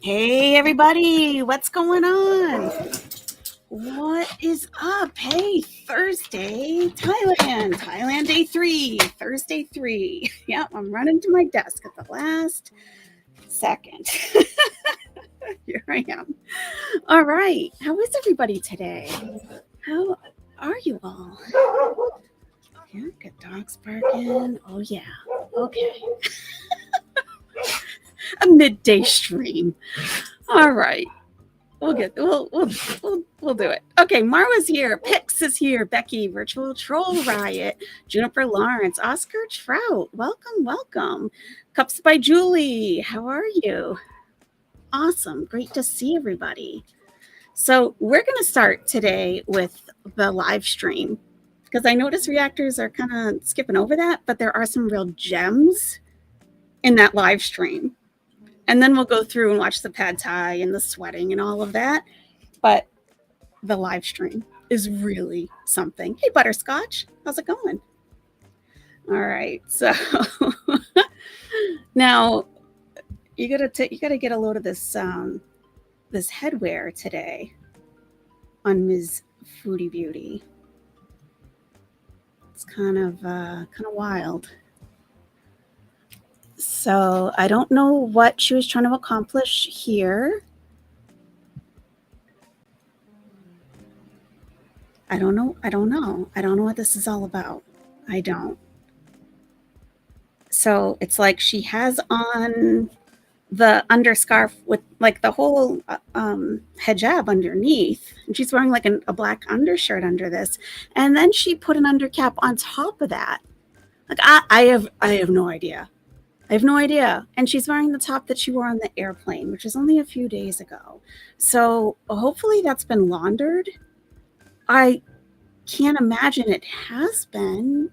Hey everybody, what's going on? What is up? Hey, Thursday, Thailand day 3, Thursday 3. Yep, I'm running to my desk at the last second. Here I am. All right, how is everybody today? How are you all? Yeah, good dogs barking. Oh yeah, okay. A midday stream. All right. We'll do it. Okay, Marwa's here. Pix is here. Becky, Virtual Troll Riot, Juniper Lawrence, Oscar Trout. Welcome. Cups by Julie. How are you? Awesome. Great to see everybody. So we're going to start today with the live stream because I notice reactors are kind of skipping over that, but there are some real gems in that live stream. And then we'll go through and watch the pad thai and the sweating and all of that. But the live stream is really something. Hey, Butterscotch, how's it going? All right, so now you gotta get a load of this this headwear today on Ms. Foodie Beauty. It's kind of wild. So I don't know what she was trying to accomplish here. I don't know what this is all about. I don't. So it's like she has on the underscarf with like the whole hijab underneath, and she's wearing like a black undershirt under this, and then she put an undercap on top of that. Like I have no idea. I have no idea. And she's wearing the top that she wore on the airplane, which was only a few days ago. So hopefully that's been laundered. I can't imagine it has been,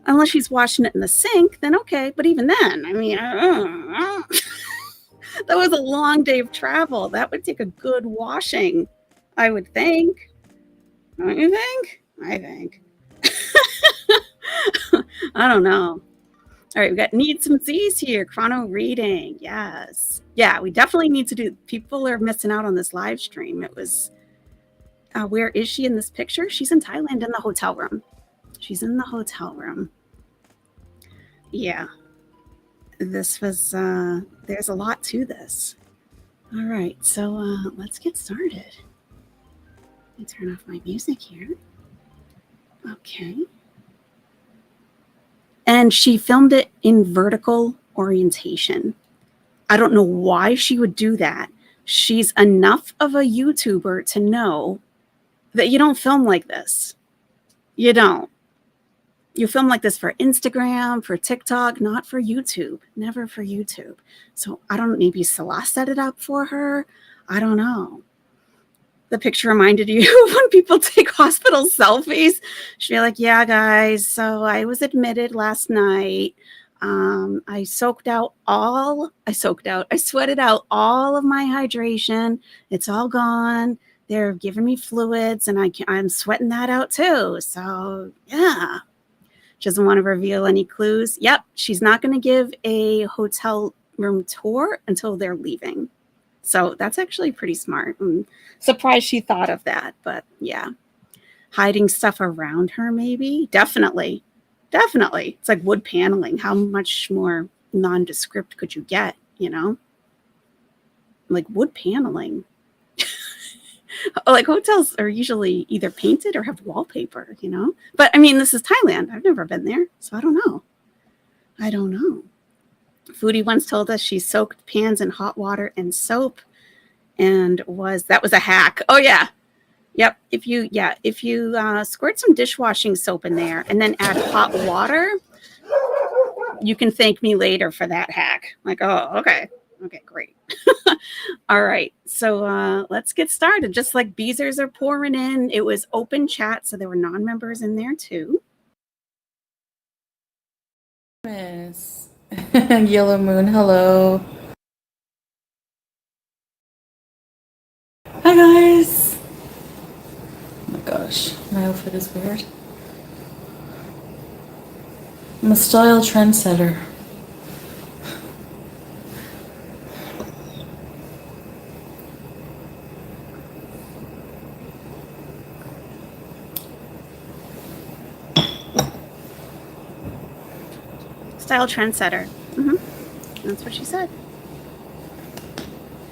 unless she's washing it in the sink, then okay. But even then, I mean, that was a long day of travel. That would take a good washing, I would think. Don't you think? I think. I don't know. All right, we got Need Some Z's here. Chrono reading. Yes. Yeah, we definitely need to do. People are missing out on this live stream. It was, where is she in this picture? She's in Thailand in the hotel room. She's in the hotel room. Yeah. This was, there's a lot to this. All right, so let's get started. Let me turn off my music here. Okay. And she filmed it in vertical orientation. I don't know why she would do that. She's enough of a YouTuber to know that you don't film like this. You don't. You film like this for Instagram, for TikTok, not for YouTube. Never for YouTube. So I don't know, maybe Salah set it up for her. I don't know. The picture reminded you when people take hospital selfies. She'd be like, yeah, guys, so I was admitted last night. I sweated out all of my hydration. It's all gone. They're giving me fluids and I'm sweating that out too. So yeah. She doesn't want to reveal any clues. Yep, she's not going to give a hotel room tour until they're leaving. So that's actually pretty smart. I'm surprised she thought of that, but yeah. Hiding stuff around her, maybe? Definitely. It's like wood paneling. How much more nondescript could you get, you know? Like wood paneling. Like hotels are usually either painted or have wallpaper, you know? But I mean, this is Thailand. I've never been there, so I don't know. Foodie once told us she soaked pans in hot water and soap, and that was a hack. Oh yeah. Yep. If you squirt some dishwashing soap in there and then add hot water, you can thank me later for that hack. Like, oh, okay. Okay, great. All right. So let's get started. Just like Beezers are pouring in, it was open chat, so there were non-members in there too. Miss Yellow Moon, hello. Hi guys. Oh my gosh, my outfit is weird. I'm a style trendsetter. Style trendsetter. Mm-hmm. That's what she said.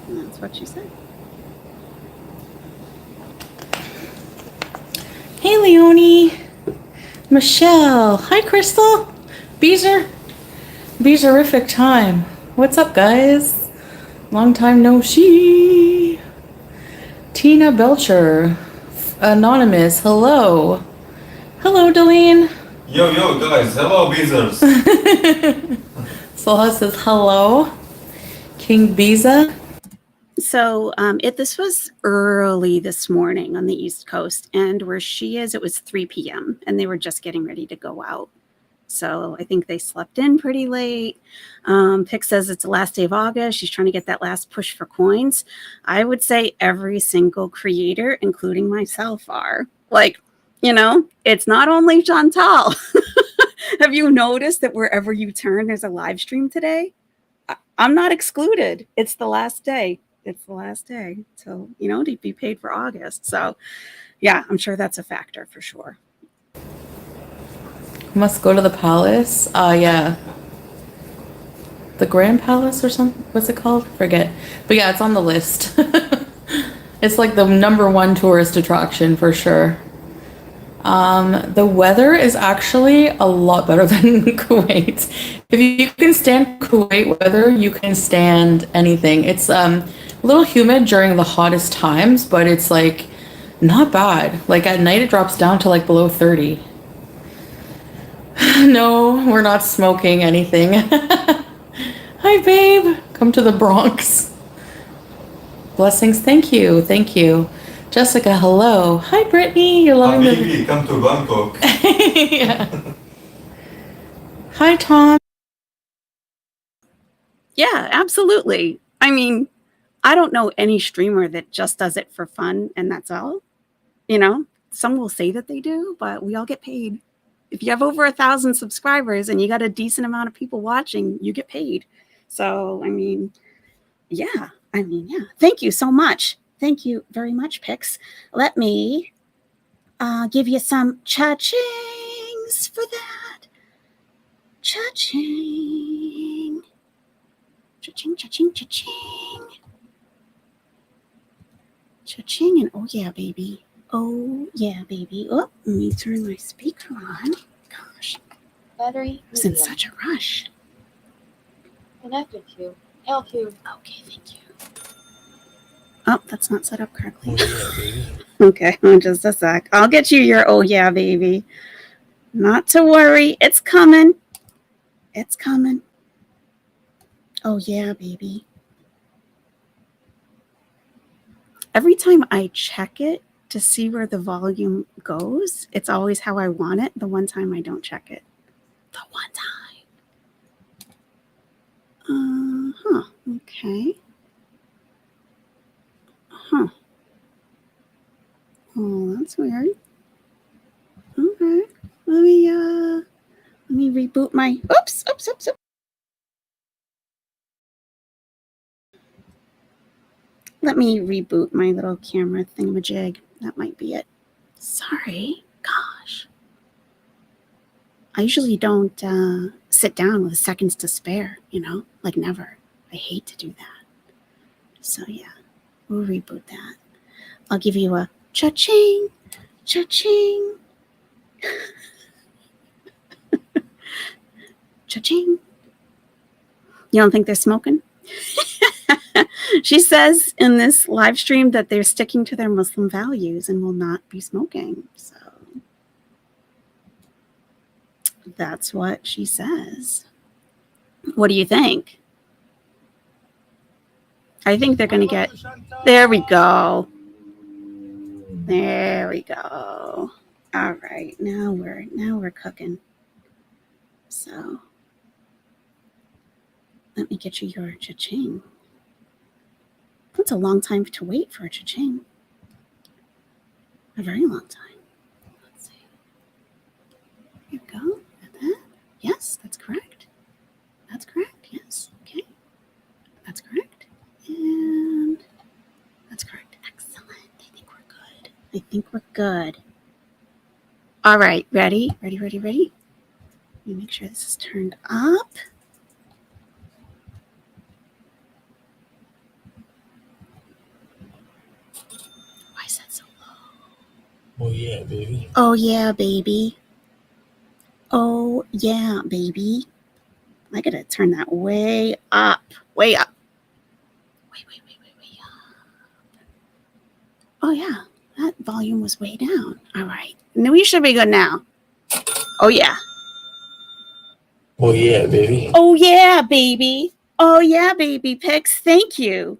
That's what she said. Hey, Leonie. Michelle. Hi, Crystal. Beezerific time. What's up, guys? Long time no see. Tina Belcher. Anonymous. Hello. Hello, Delene. Yo, guys. Hello, Beezers. Salah says hello. King Biza. So this was early this morning on the East Coast, and where she is, it was 3 p.m. and they were just getting ready to go out. So I think they slept in pretty late. Pick says it's the last day of August. She's trying to get that last push for coins. I would say every single creator, including myself, are like, it's not only Chantal. Have you noticed that wherever you turn, there's a live stream today? I'm not excluded. It's the last day. It's the last day. So, to be paid for August. So, yeah, I'm sure that's a factor for sure. Must go to the palace. Yeah. The Grand Palace or something? What's it called? Forget. But yeah, it's on the list. It's like the #1 tourist attraction for sure. The weather is actually a lot better than Kuwait. If you can stand Kuwait weather, you can stand anything. It's a little humid during the hottest times, but it's like not bad. Like at night it drops down to like below 30. No, we're not smoking anything. Hi, babe. Come to the Bronx. Blessings. Thank you. Jessica, hello. Hi, Brittany. You're loving Habibi, come to Bangkok. Yeah. Hi, Tom. Yeah, absolutely. I mean, I don't know any streamer that just does it for fun and that's all. Some will say that they do, but we all get paid. If you have over 1,000 subscribers and you got a decent amount of people watching, you get paid. So, yeah. Thank you so much. Thank you very much, Pix. Let me give you some cha-chings for that. Cha-ching. Cha-ching, cha-ching, cha-ching. Cha-ching and oh yeah, baby. Oh yeah, baby. Oh, let me turn my speaker on. Gosh. Battery. I was in such a rush. Connected to LQ. Okay, thank you. Oh, that's not set up correctly. Oh yeah, baby. Okay, just a sec. I'll get you your oh yeah, baby. Not to worry. It's coming. It's coming. Oh yeah, baby. Every time I check it to see where the volume goes, it's always how I want it. The one time I don't check it. The one time. Okay. Oh, that's weird. Okay. Let me reboot my oops. Let me reboot my little camera thingamajig. That might be it. Sorry. Gosh. I usually don't sit down with seconds to spare, like never. I hate to do that. So yeah, we'll reboot that. I'll give you a cha-ching, cha-ching, cha-ching. You don't think they're smoking? She says in this live stream that they're sticking to their Muslim values and will not be smoking. So that's what she says. What do you think? I think they're going to get... There we go. There we go. All right. Now we're cooking. So let me get you your cha-ching. That's a long time to wait for a cha-ching. A very long time. Let's see. Here we go. Got that. Yes, that's correct. That's correct. Yes. Okay. That's correct. And that's correct. Excellent. I think we're good. All right. Ready? Let me make sure this is turned up. Why is that so low? Oh yeah, baby. Oh yeah, baby. Oh yeah, baby. I gotta turn that way up. Way up. Way up. Oh yeah, that volume was way down. All right. No, we should be good now. Oh yeah. Oh yeah, baby. Oh yeah, baby. Oh yeah, baby pics. Thank you.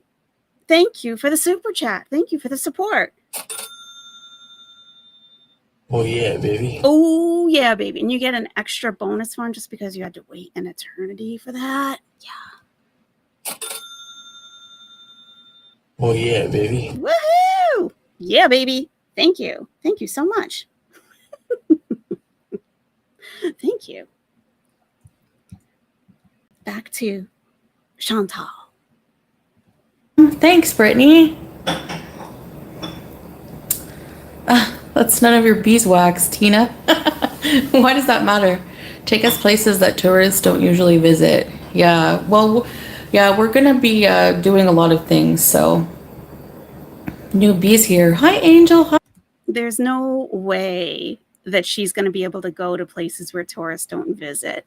Thank you for the super chat. Thank you for the support. Oh yeah, baby. Oh yeah, baby. And you get an extra bonus one just because you had to wait an eternity for that. Yeah. Oh yeah, baby. Woohoo! Yeah, baby. Thank you. Thank you so much. Thank you. Back to Chantal. Thanks, Brittany. That's none of your beeswax, Tina. Why does that matter? Take us places that tourists don't usually visit. Yeah, well, yeah, we're gonna be doing a lot of things, so. New bees here. Hi, Angel. Hi. There's no way that she's going to be able to go to places where tourists don't visit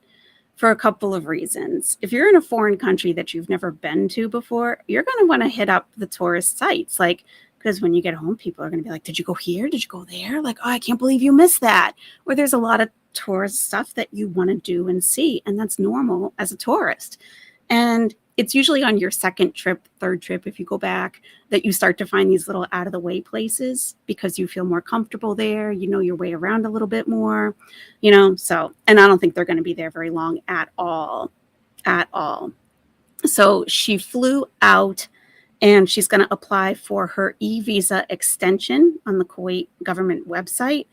for a couple of reasons. If you're in a foreign country that you've never been to before, you're going to want to hit up the tourist sites. Like, because when you get home, people are going to be like, did you go here? Did you go there? Like, oh, I can't believe you missed that. Or there's a lot of tourist stuff that you want to do and see. And that's normal as a tourist. And it's usually on your second trip, third trip, if you go back, that you start to find these little out of the way places because you feel more comfortable there. You know your way around a little bit more, you know. So, and I don't think they're going to be there very long at all. So she flew out and she's going to apply for her e-visa extension on the Kuwait government website.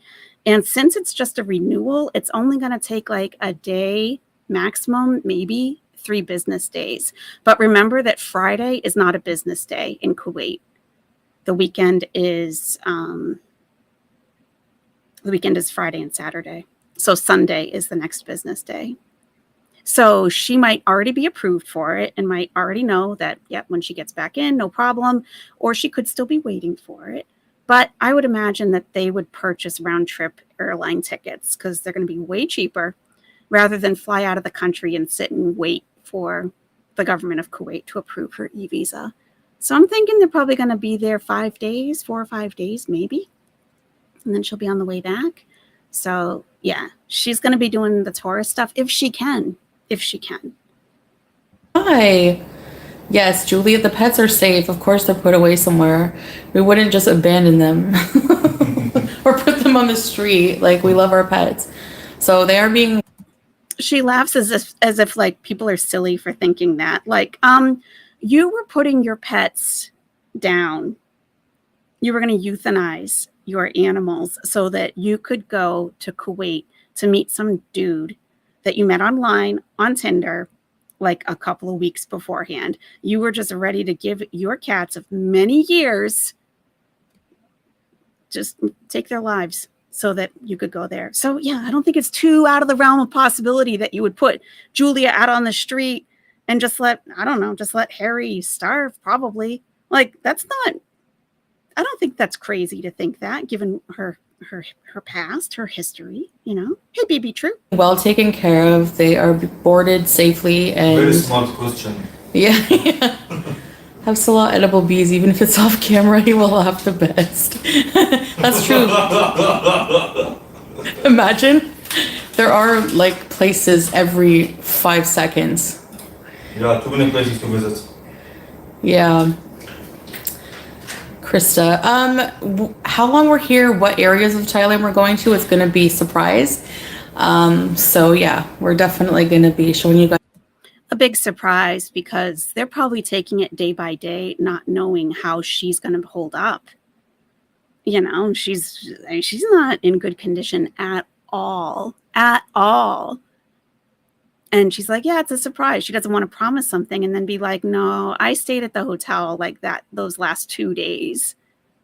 And since it's just a renewal, it's only going to take like a day maximum, maybe 3 business days. But remember that Friday is not a business day in Kuwait. The weekend is Friday and Saturday. So Sunday is the next business day. So she might already be approved for it and might already know that, yep, when she gets back in, no problem. Or she could still be waiting for it. But I would imagine that they would purchase round trip airline tickets because they're going to be way cheaper rather than fly out of the country and sit and wait for the government of Kuwait to approve her e-visa. So I'm thinking they're probably going to be there 5 days, 4 or 5 days, maybe. And then she'll be on the way back. So yeah, she's going to be doing the tourist stuff if she can. Hi. Yes, Julia, the pets are safe. Of course, they're put away somewhere. We wouldn't just abandon them or put them on the street. Like, we love our pets. So they are being... She laughs as if like people are silly for thinking that. Like, you were putting your pets down. You were going to euthanize your animals so that you could go to Kuwait to meet some dude that you met online on Tinder like a couple of weeks beforehand. You were just ready to give your cats of many years, just take their lives so that you could go there. So yeah, I don't think it's too out of the realm of possibility that you would put Julia out on the street and just let Harry starve, probably. Like, that's not, I don't think that's crazy to think that, given her past, her history, you know. Hey, baby, true. well taken care of. They are boarded safely and... Very smart question. Yeah. Have Salah edible bees, even if it's off camera, he will have the best. That's true. Imagine. There are like places every 5 seconds. Yeah, too many places to visit. Yeah. Krista, how long we're here, what areas of Thailand we're going to, it's going to be surprise. So yeah, we're definitely going to be showing you guys A big surprise because they're probably taking it day by day, not knowing how she's going to hold up. You know, she's not in good condition at all. And she's like, yeah, it's a surprise. She doesn't want to promise something and then be like, no, I stayed at the hotel like that those last 2 days.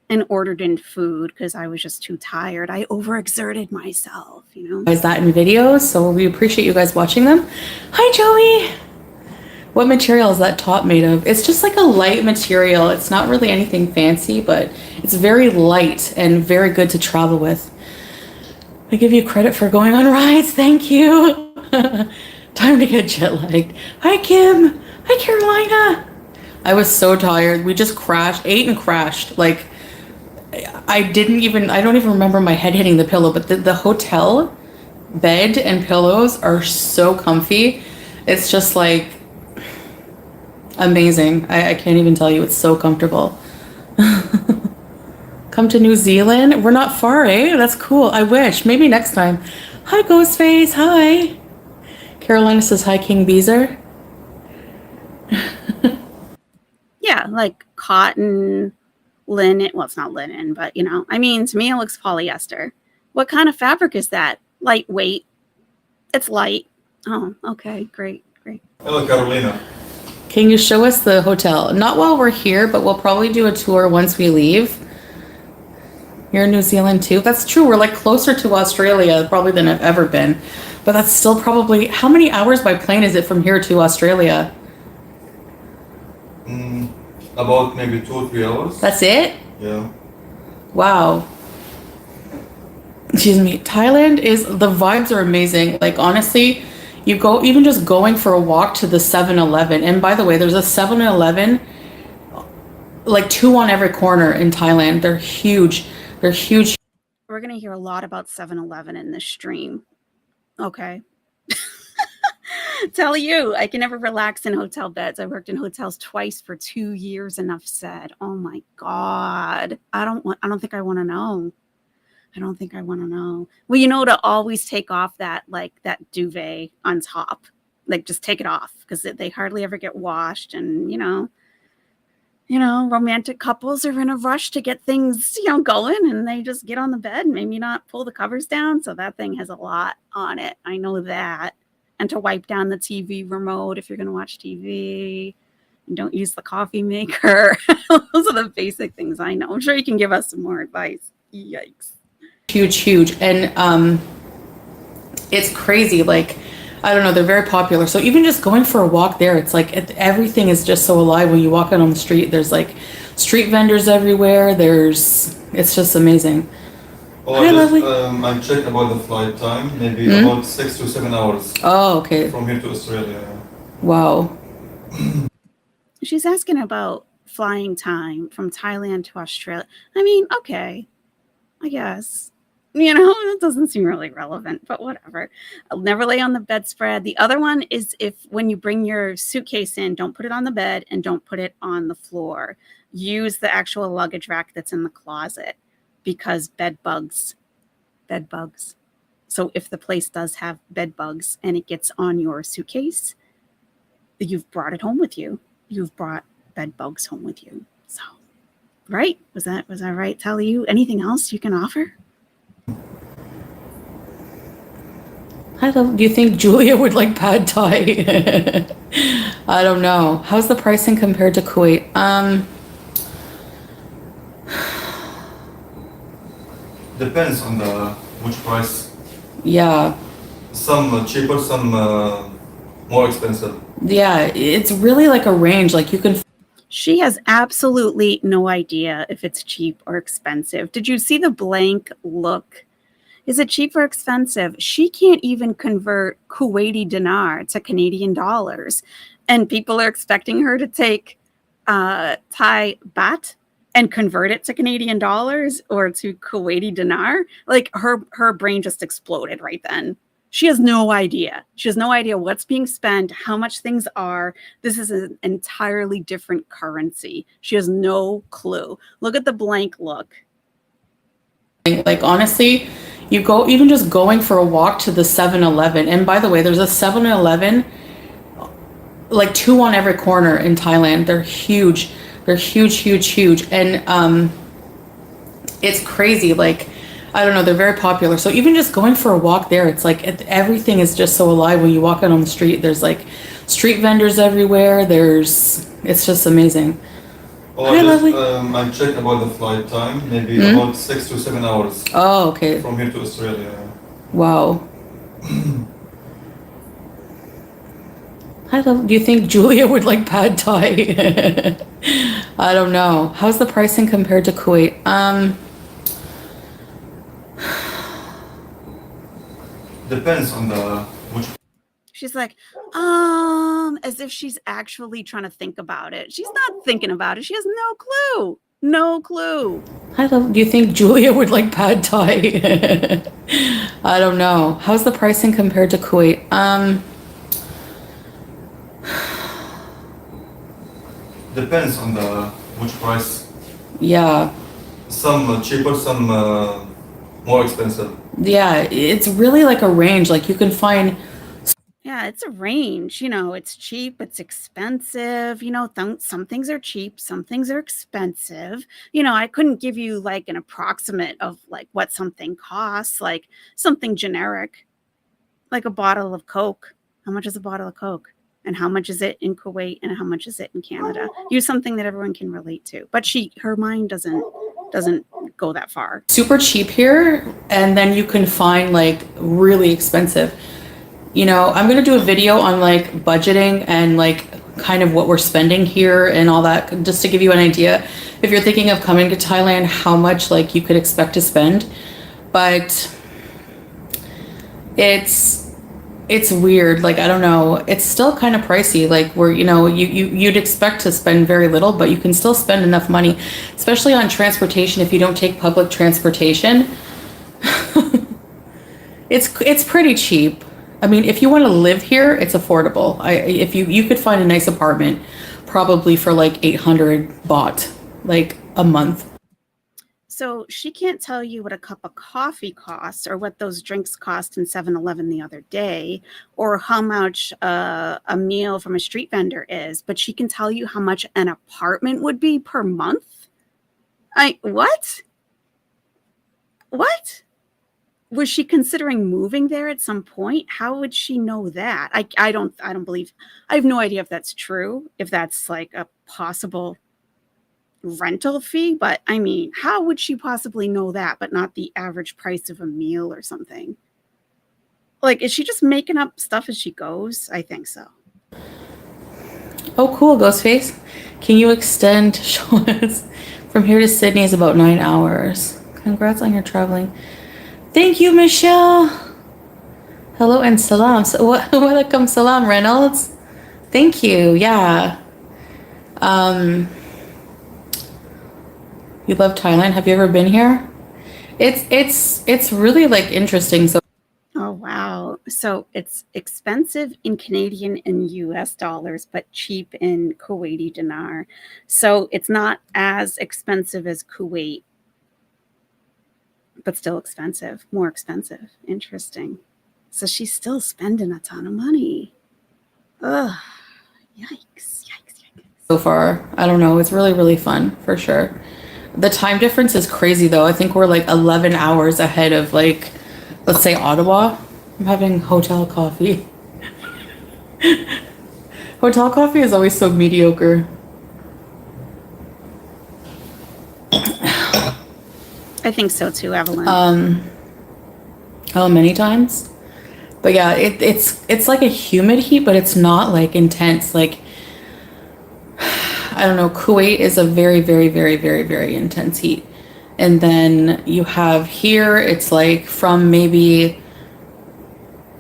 and ordered in food because I was just too tired. I overexerted myself, you know. Guys, that in videos, so we appreciate you guys watching them. Hi, Joey. What material is that top made of? It's just like a light material. It's not really anything fancy, but it's very light and very good to travel with. I give you credit for going on rides. Thank you. Time to get jet lagged. Hi, Kim. Hi, Carolina. I was so tired. We just ate and crashed. Like, I don't even remember my head hitting the pillow, but the hotel bed and pillows are so comfy. It's just like amazing. I can't even tell you. It's so comfortable. Come to New Zealand? We're not far, eh? That's cool. I wish. Maybe next time. Hi, Ghostface. Hi. Carolina says hi, King Beezer. Yeah, like cotton, linen. Well, it's not linen, but you know, I mean, to me, it looks polyester. What kind of fabric is that? Lightweight. It's light. Oh, okay. Great. Hello, Carolina. Can you show us the hotel? Not while we're here, but we'll probably do a tour once we leave. You're in New Zealand too? That's true. We're like closer to Australia probably than I've ever been. But that's still probably... How many hours by plane is it from here to Australia? About maybe 2 or 3 hours. That's it? Yeah. Wow. Excuse me. Thailand is... The vibes are amazing. Like, honestly, you go... Even just going for a walk to the 7-Eleven. And by the way, there's a 7-Eleven... Like 2 on every corner in Thailand. They're huge. They're huge. We're going to hear a lot about 7-Eleven in this stream. Okay. Tell you, I can never relax in hotel beds. I worked in hotels twice for 2 years, enough said. Oh my God. I don't think I want to know. I don't think I want to know. Well, you know, to always take off that duvet on top, like just take it off because they hardly ever get washed. And, you know, romantic couples are in a rush to get things, going, and they just get on the bed and maybe not pull the covers down. So that thing has a lot on it. I know that. And to wipe down the TV remote if you're going to watch TV. And don't use the coffee maker. Those are the basic things I know. I'm sure you can give us some more advice. Yikes. Huge. And it's crazy. Like, I don't know, they're very popular. So even just going for a walk there, it's like everything is just so alive. When you walk out on the street, there's like street vendors everywhere. It's just amazing. I checked about the flight time, maybe about 6 to 7 hours. Oh, okay. From here to Australia. Wow. She's asking about flying time from Thailand to Australia. I mean, okay, I guess. It doesn't seem really relevant, but whatever. I'll never lay on the bedspread. The other one is when you bring your suitcase in, don't put it on the bed and don't put it on the floor. Use the actual luggage rack that's in the closet because bed bugs. So if the place does have bed bugs and it gets on your suitcase, you've brought it home with you. You've brought bed bugs home with you. So, right? Was that right? Tell you anything else you can offer? Do you think Julia would like pad thai? I don't know. How's the pricing compared to Kuwait? Depends on which price. Yeah. Some cheaper, some more expensive. Yeah, it's really like a range. Like you can. She has absolutely no idea if it's cheap or expensive. Did you see the blank look? Is it cheap or expensive? She can't even convert Kuwaiti dinar to Canadian dollars. And people are expecting her to take Thai baht and convert it to Canadian dollars or to Kuwaiti dinar. Like her brain just exploded right then. She has no idea. She has no idea what's being spent, how much things are. This is an entirely different currency. She has no clue. Look at the blank look. Like, honestly, you go even just going for a walk to the 7-Eleven. And by the way, there's a 7-Eleven, like 2 on every corner in Thailand. They're huge. They're huge. And it's crazy. Like, I don't know, they're very popular. So even just going for a walk there, it's like everything is just so alive. When you walk out on the street, there's like street vendors everywhere. It's just amazing. Oh, Hi, lovely. I checked about the flight time, maybe Hmm? about 6 to 7 hours Oh, okay. from here to Australia. Wow. Hi, love. Do you think Julia would like pad thai? I don't know. How's the pricing compared to Kuwait? Depends on the which. She's like, as if she's actually trying to think about it. She's not thinking about it. She has no clue. No clue. Hi, love. Do you think Julia would like pad thai? I don't know. How's the pricing compared to Kuwait? Depends on the which price. Yeah. Some cheaper, some more expensive. Yeah, it's really like a range. Like you can find. Yeah, it's a range. It's cheap, it's expensive. Some things are cheap, some things are expensive. I couldn't give you like an approximate of like what something costs, like something generic, like a bottle of Coke. How much is a bottle of Coke? And how much is it in Kuwait? And how much is it in Canada? Use something that everyone can relate to. But her mind doesn't go that far. Super cheap here, and then you can find like really expensive. I'm going to do a video on like budgeting and like kind of what we're spending here and all that, just to give you an idea. If you're thinking of coming to Thailand, how much like you could expect to spend. But it's weird. Like, I don't know. It's still kind of pricey. Like where, you'd expect to spend very little, but you can still spend enough money, especially on transportation. If you don't take public transportation, it's pretty cheap. I mean, if you want to live here, it's affordable. If you could find a nice apartment, probably for like 800 baht, like a month. So she can't tell you what a cup of coffee costs or what those drinks cost in 7-Eleven the other day, or how much a meal from a street vendor is, but she can tell you how much an apartment would be per month. What? Was she considering moving there at some point? How would she know that? I don't believe. I have no idea if that's true, if that's like a possible rental fee, but I mean, how would she possibly know that, but not the average price of a meal or something? Like, is she just making up stuff as she goes? I think so. Oh, cool, Ghostface. Can you extend shorts? From here to Sydney is about 9 hours. Congrats on your traveling. Thank you, Michelle. Hello and salam. Welcome, salam, Reynolds. Thank you. Yeah. You love Thailand? Have you ever been here? It's really like interesting. So. Oh, wow. So it's expensive in Canadian and US dollars, but cheap in Kuwaiti dinar. So it's not as expensive as Kuwait, but still expensive, more expensive. Interesting. So she's still spending a ton of money. Ugh, yikes. So far, I don't know. It's really, really fun for sure. The time difference is crazy though. I think we're like 11 hours ahead of like, let's say Ottawa. I'm having hotel coffee. Hotel coffee is always so mediocre. I think so too, Evelyn. Many times. But yeah, it's like a humid heat, but it's not like intense. Like, I don't know, Kuwait is a very, very, very, very, very intense heat. And then you have here, it's like from maybe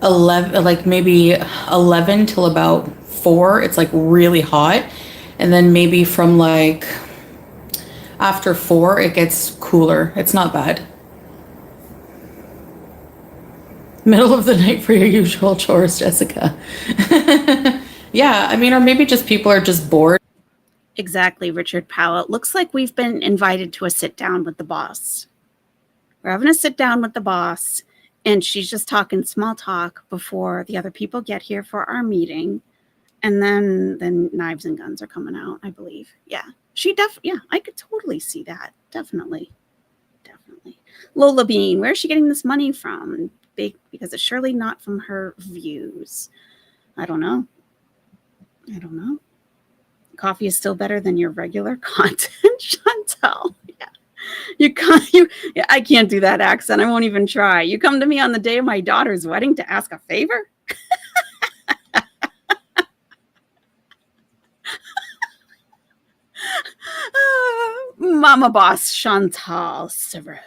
11 till about 4, it's like really hot. And then maybe from like after 4, it gets cooler. It's not bad. Middle of the night for your usual chores, Jessica. Yeah, I mean, or maybe just people are just bored. Exactly, Richard Powell. It looks like we've been invited to a sit down with the boss. We're having a sit down with the boss, and she's just talking small talk before the other people get here for our meeting. And then knives and guns are coming out, I believe. Yeah, I could totally see that. Definitely. Lola Bean, where's she getting this money from? Because it's surely not from her views. I don't know. Coffee is still better than your regular content, Chantal. Yeah. I can't do that accent. I won't even try. You come to me on the day of my daughter's wedding to ask a favor? Mama boss Chantal Severeau.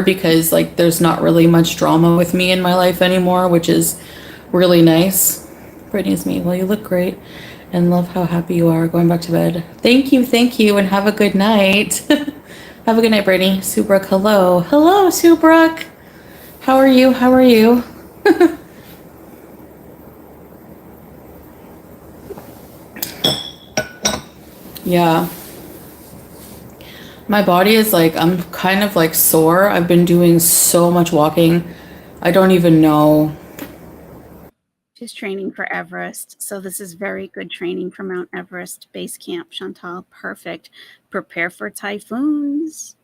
Because like there's not really much drama with me in my life anymore, which is really nice. Brittany's me. Well, you look great and love how happy you are. Going back to bed. Thank you, and have a good night. Have a good night, Brittany. Sue Brooke, hello. Hello, Sue Brooke. How are you? How are you? Yeah. My body is like, I'm kind of like sore. I've been doing so much walking. I don't even know. She's training for Everest. So this is very good training for Mount Everest Base Camp, Chantal. Perfect. Prepare for typhoons.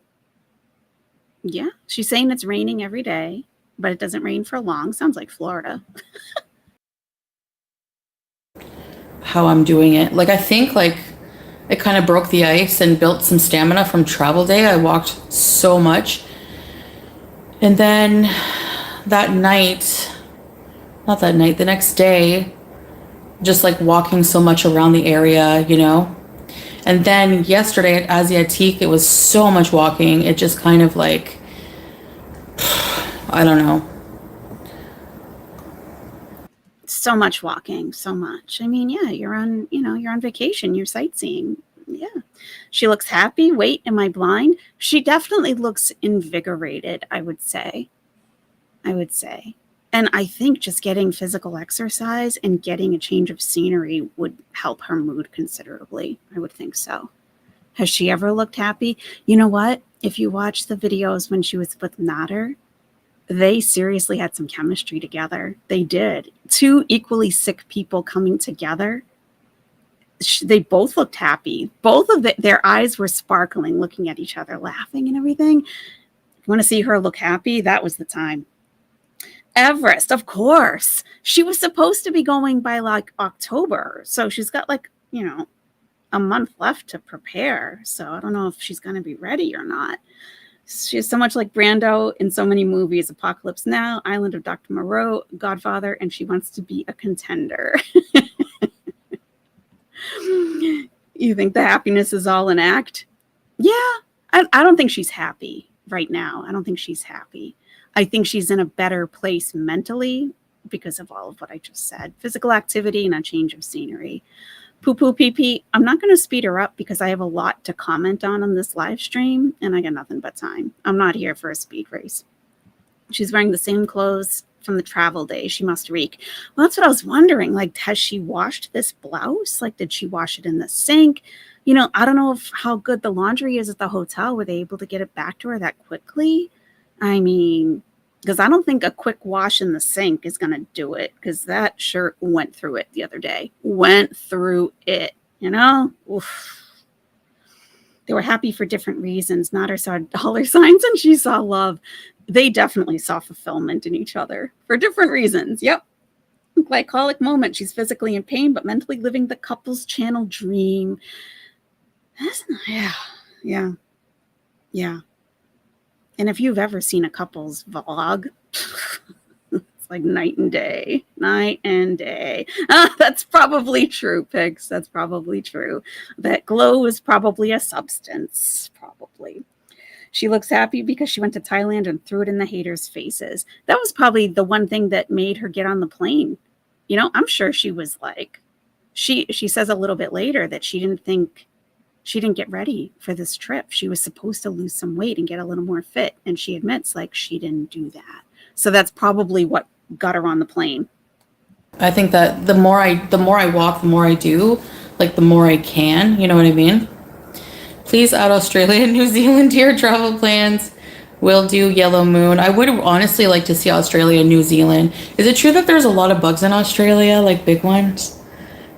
Yeah. She's saying it's raining every day, but it doesn't rain for long. Sounds like Florida. How I'm doing it. Like, I think like it kind of broke the ice and built some stamina from travel day. I walked so much. And then that night, not that night, the next day, just like walking so much around the area, you know. And then yesterday at Asiatique, it was so much walking. It just kind of like, I don't know. So much walking, so much. I mean, yeah, you're on vacation, you're sightseeing. Yeah. She looks happy. Wait, am I blind? She definitely looks invigorated, I would say. And I think just getting physical exercise and getting a change of scenery would help her mood considerably. I would think so. Has she ever looked happy? You know what? If you watch the videos when she was with Nader, they seriously had some chemistry together. They did. Two equally sick people coming together. They both looked happy. Both of their eyes were sparkling, looking at each other, laughing and everything. You want to see her look happy? That was the time. Everest, of course. She was supposed to be going by like October. So she's got like, a month left to prepare. So I don't know if she's going to be ready or not. She's so much like Brando in so many movies: Apocalypse Now, Island of Dr. Moreau, Godfather, and she wants to be a contender. You think the happiness is all an act? Yeah, I don't think she's happy right now. I don't think she's happy. I think she's in a better place mentally because of all of what I just said. Physical activity and a change of scenery. Poo-poo pee-pee. I'm not going to speed her up because I have a lot to comment on this live stream, and I got nothing but time. I'm not here for a speed race. She's wearing the same clothes from the travel day. She must reek. Well, that's what I was wondering. Like, has she washed this blouse? Like, did she wash it in the sink? I don't know how good the laundry is at the hotel. Were they able to get it back to her that quickly? I mean, because I don't think a quick wash in the sink is going to do it, because that shirt went through it the other day. Went through it, Oof. They were happy for different reasons. Nader saw dollar signs and she saw love. They definitely saw fulfillment in each other for different reasons. Yep. Glycolic moment. She's physically in pain, but mentally living the couple's channel dream. Yeah. And if you've ever seen a couple's vlog, it's like night and day. That's probably true, Pigs. That's probably true. That glow is probably a substance, probably. She looks happy because she went to Thailand and threw it in the haters' faces. That was probably the one thing that made her get on the plane. I'm sure she was like, she says a little bit later that she didn't get ready for this trip. She was supposed to lose some weight and get a little more fit. And she admits like she didn't do that. So that's probably what got her on the plane. I think that the more I walk, the more I do, like the more I can, you know what I mean? Please add Australia and New Zealand to your travel plans. We'll do Yellow Moon. I would honestly like to see Australia and New Zealand. Is it true that there's a lot of bugs in Australia, like big ones?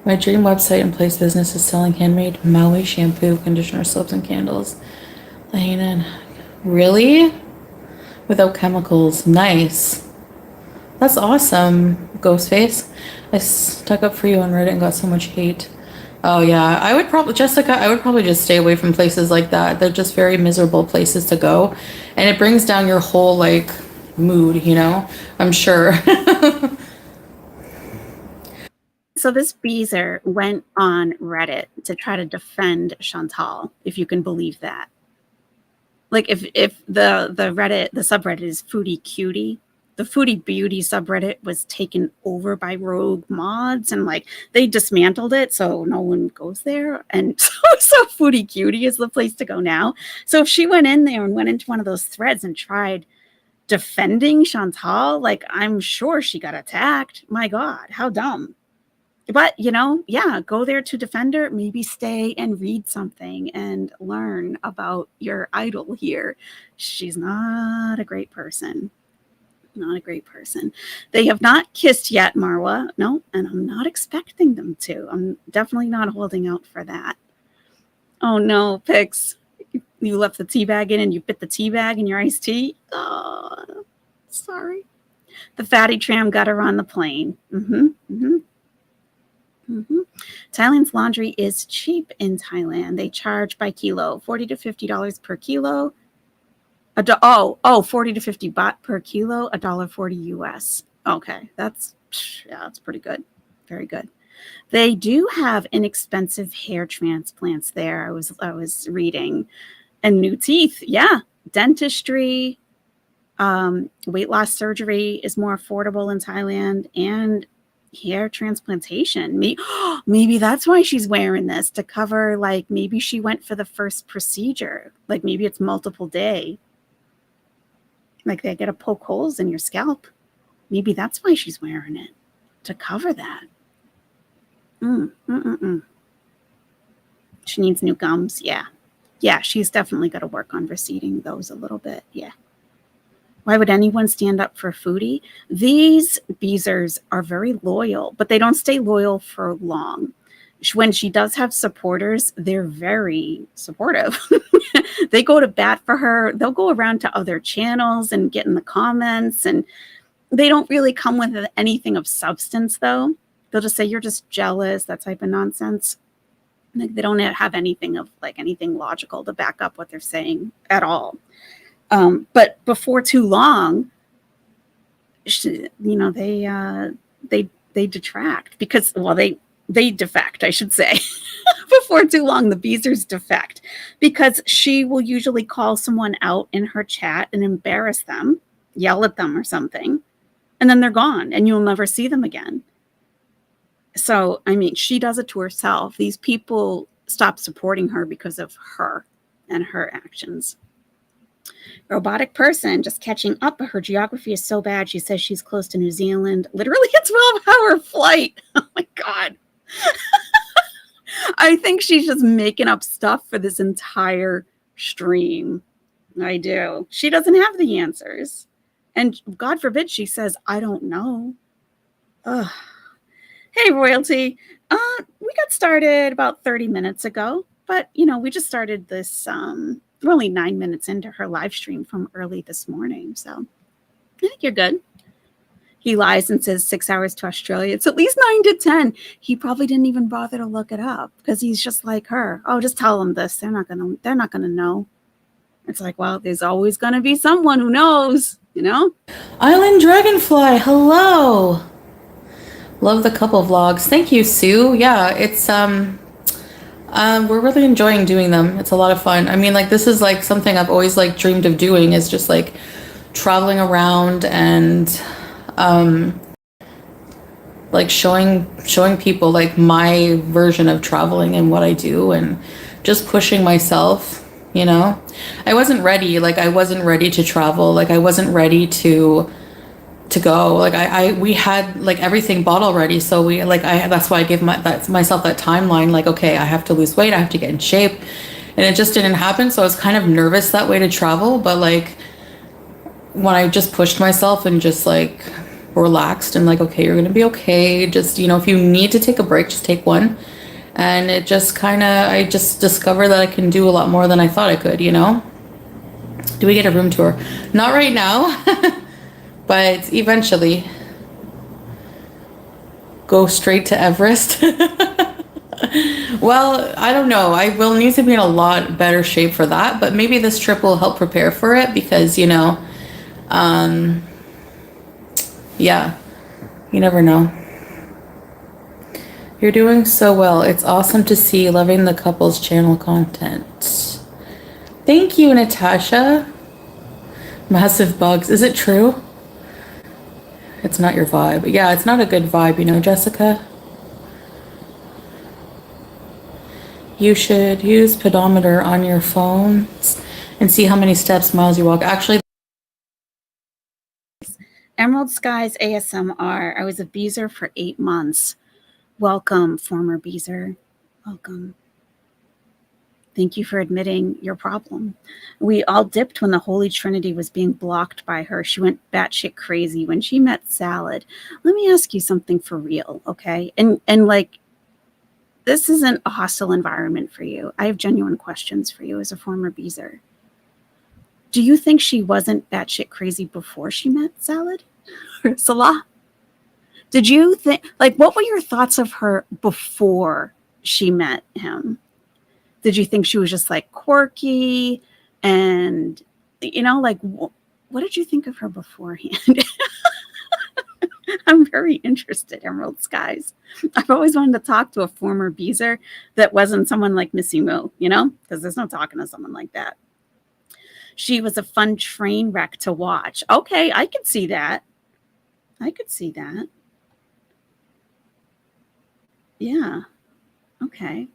My dream website and place business is selling handmade Maui shampoo, conditioner, soaps, and candles. Lahanan. Really? Without chemicals. Nice. That's awesome, Ghostface. I stuck up for you on Reddit and got so much hate. Oh yeah, I would probably, Jessica, I would probably just stay away from places like that. They're just very miserable places to go, and it brings down your whole like mood, you know? I'm sure. So this Beezer went on Reddit to try to defend Chantal, if you can believe that. Like if the Reddit, the subreddit is Foodie Cutie, the Foodie Beauty subreddit was taken over by rogue mods, and like they dismantled it so no one goes there. And so Foodie Cutie is the place to go now. So if she went in there and went into one of those threads and tried defending Chantal, like I'm sure she got attacked. My God, how dumb. But, you know, yeah, go there to defend her. Maybe stay and read something and learn about your idol here. She's not a great person. Not a great person. They have not kissed yet, Marwa. No, and I'm not expecting them to. I'm definitely not holding out for that. Oh, no, Pix. You left the tea bag in and you bit the tea bag in your iced tea. Oh, sorry. The fatty tram got her on the plane. Thailand's laundry is cheap in Thailand. They charge by kilo, $40 to $50 per kilo. 40 to 50 baht per kilo, $1.40 US. Okay, that's pretty good. Very good. They do have inexpensive hair transplants there. I was reading, and new teeth. Yeah, dentistry, weight loss surgery is more affordable in Thailand, and hair transplantation. Maybe that's why she's wearing this, to cover, like maybe she went for the first procedure. Like maybe it's multiple day. Like they get to poke holes in your scalp. Maybe that's why she's wearing it, to cover that. She needs new gums. Yeah. Yeah, she's definitely got to work on receding those a little bit. Yeah. Why would anyone stand up for Foodie? These Beezers are very loyal, but they don't stay loyal for long. When she does have supporters, they're very supportive. They go to bat for her. They'll go around to other channels and get in the comments, and they don't really come with anything of substance, though. They'll just say, you're just jealous, that type of nonsense. Like, they don't have anything of like anything logical to back up what they're saying at all. But before too long, they detract because, well, they defect, I should say. Before too long, the Beezers defect because she will usually call someone out in her chat and embarrass them, yell at them or something, and then they're gone and you'll never see them again. So, I mean, she does it to herself. These people stop supporting her because of her and her actions. Robotic person just catching up, but her geography is so bad. She says she's close to New Zealand. Literally a 12-hour flight. Oh my God. I think she's just making up stuff for this entire stream. I do. She doesn't have the answers. And God forbid she says, I don't know. Ugh. Hey, Royalty. We got started about 30 minutes ago, but, you know, we just started this, we're only 9 minutes into her live stream from early this morning. So I think you're good. He lies and says 6 hours to Australia. It's at least 9 to 10. He probably didn't even bother to look it up because he's just like her. Oh, just tell them this. They're not gonna know. It's like, well, there's always gonna be someone who knows, you know? Island Dragonfly, hello. Love the couple vlogs. Thank you, Sue. Yeah, it's we're really enjoying doing them. It's a lot of fun. I mean, like, this is like something I've always like dreamed of doing, is just like traveling around and like showing people like my version of traveling and what I do, and just pushing myself, you know. I wasn't ready. Like, I wasn't ready to travel. Like, I wasn't ready to go. Like, we had like everything bought already. So that's why I gave myself that timeline. Like, okay, I have to lose weight. I have to get in shape. And it just didn't happen. So I was kind of nervous that way to travel. But like, when I just pushed myself and just like relaxed and like, okay, you're going to be okay. Just, you know, if you need to take a break, just take one. And it just I just discovered that I can do a lot more than I thought I could, you know? Do we get a room tour? Not right now. But eventually, go straight to Everest. Well, I don't know. I will need to be in a lot better shape for that, but maybe this trip will help prepare for it because, yeah, you never know. You're doing so well. It's awesome to see. Loving the couple's channel content. Thank you, Natasha. Massive bugs. Is it true? It's not your vibe. Yeah, it's not a good vibe, Jessica. You should use pedometer on your phones and see how many steps, miles you walk. Actually, Emerald Skies ASMR. I was a Beezer for 8 months. Welcome, former Beezer. Welcome. Thank you for admitting your problem. We all dipped when the Holy Trinity was being blocked by her. She went batshit crazy when she met Salad. Let me ask you something for real, okay? And like, this isn't a hostile environment for you. I have genuine questions for you as a former Beezer. Do you think she wasn't batshit crazy before she met Salad or Salah? Did you think, like, what were your thoughts of her before she met him? Did you think she was just like quirky and, like, what did you think of her beforehand? I'm very interested, Emerald Skies. I've always wanted to talk to a former Beezer that wasn't someone like Missy Moo, because there's no talking to someone like that. She was a fun train wreck to watch. Okay, I could see that. Yeah. Okay.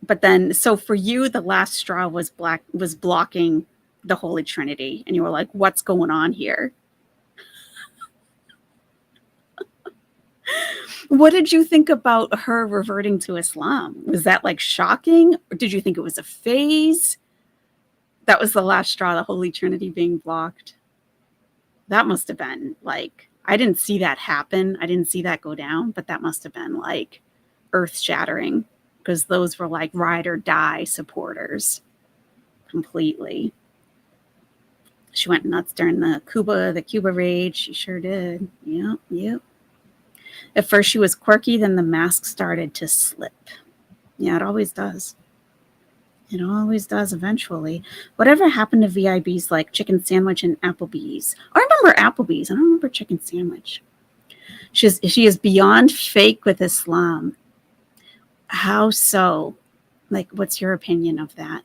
But then, so for you, the last straw was blocking the Holy Trinity. And you were like, what's going on here? What did you think about her reverting to Islam? Was that like shocking? Or did you think it was a phase? That was the last straw, the Holy Trinity being blocked. That must have been like, I didn't see that happen. I didn't see that go down, but that must have been like earth shattering because those were like ride or die supporters completely. She went nuts during the Cuba rage. She sure did. Yep. At first she was quirky, then the mask started to slip. Yeah, it always does. It always does eventually. Whatever happened to VIBs like chicken sandwich and Applebee's? I remember Applebee's. I don't remember chicken sandwich. She is beyond fake with Islam. How so? Like, what's your opinion of that?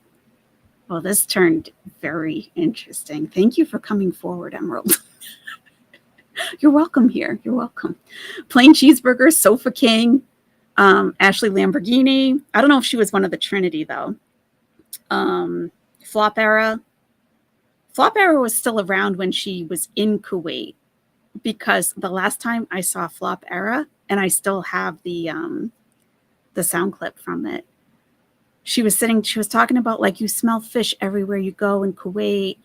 Well, this turned very interesting. Thank you for coming forward, Emerald. You're welcome here. You're welcome. Plain cheeseburger, Sofa King, Ashley Lamborghini. I don't know if she was one of the Trinity, though. Flop Era. Flop Era was still around when she was in Kuwait, because the last time I saw Flop Era, and I still have the sound clip from it, she was talking about, like, you smell fish everywhere you go in Kuwait,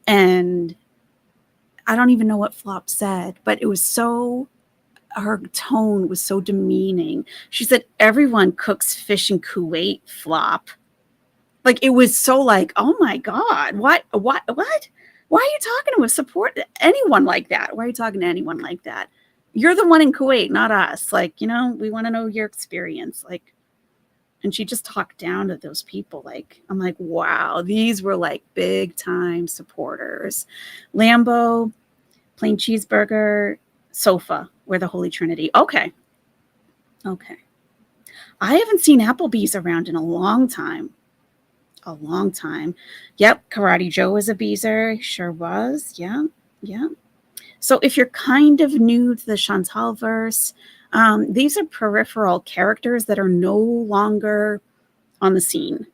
and I don't even know what Flop said, but it was her tone was so demeaning. She said, everyone cooks fish in Kuwait, Flop. Like, it was so like, oh my God, what? Why are you talking to anyone like that? Why are you talking to anyone like that? You're the one in Kuwait, not us. Like, we want to know your experience. Like, and she just talked down to those people. Like, I'm like, wow, these were like big time supporters. Lambo, plain cheeseburger, Sofa, we're the Holy Trinity. Okay. I haven't seen Applebee's around in a long time. Yep, Karate Joe was a Beezer. He sure was. Yeah. So if you're kind of new to the Chantal verse, these are peripheral characters that are no longer on the scene.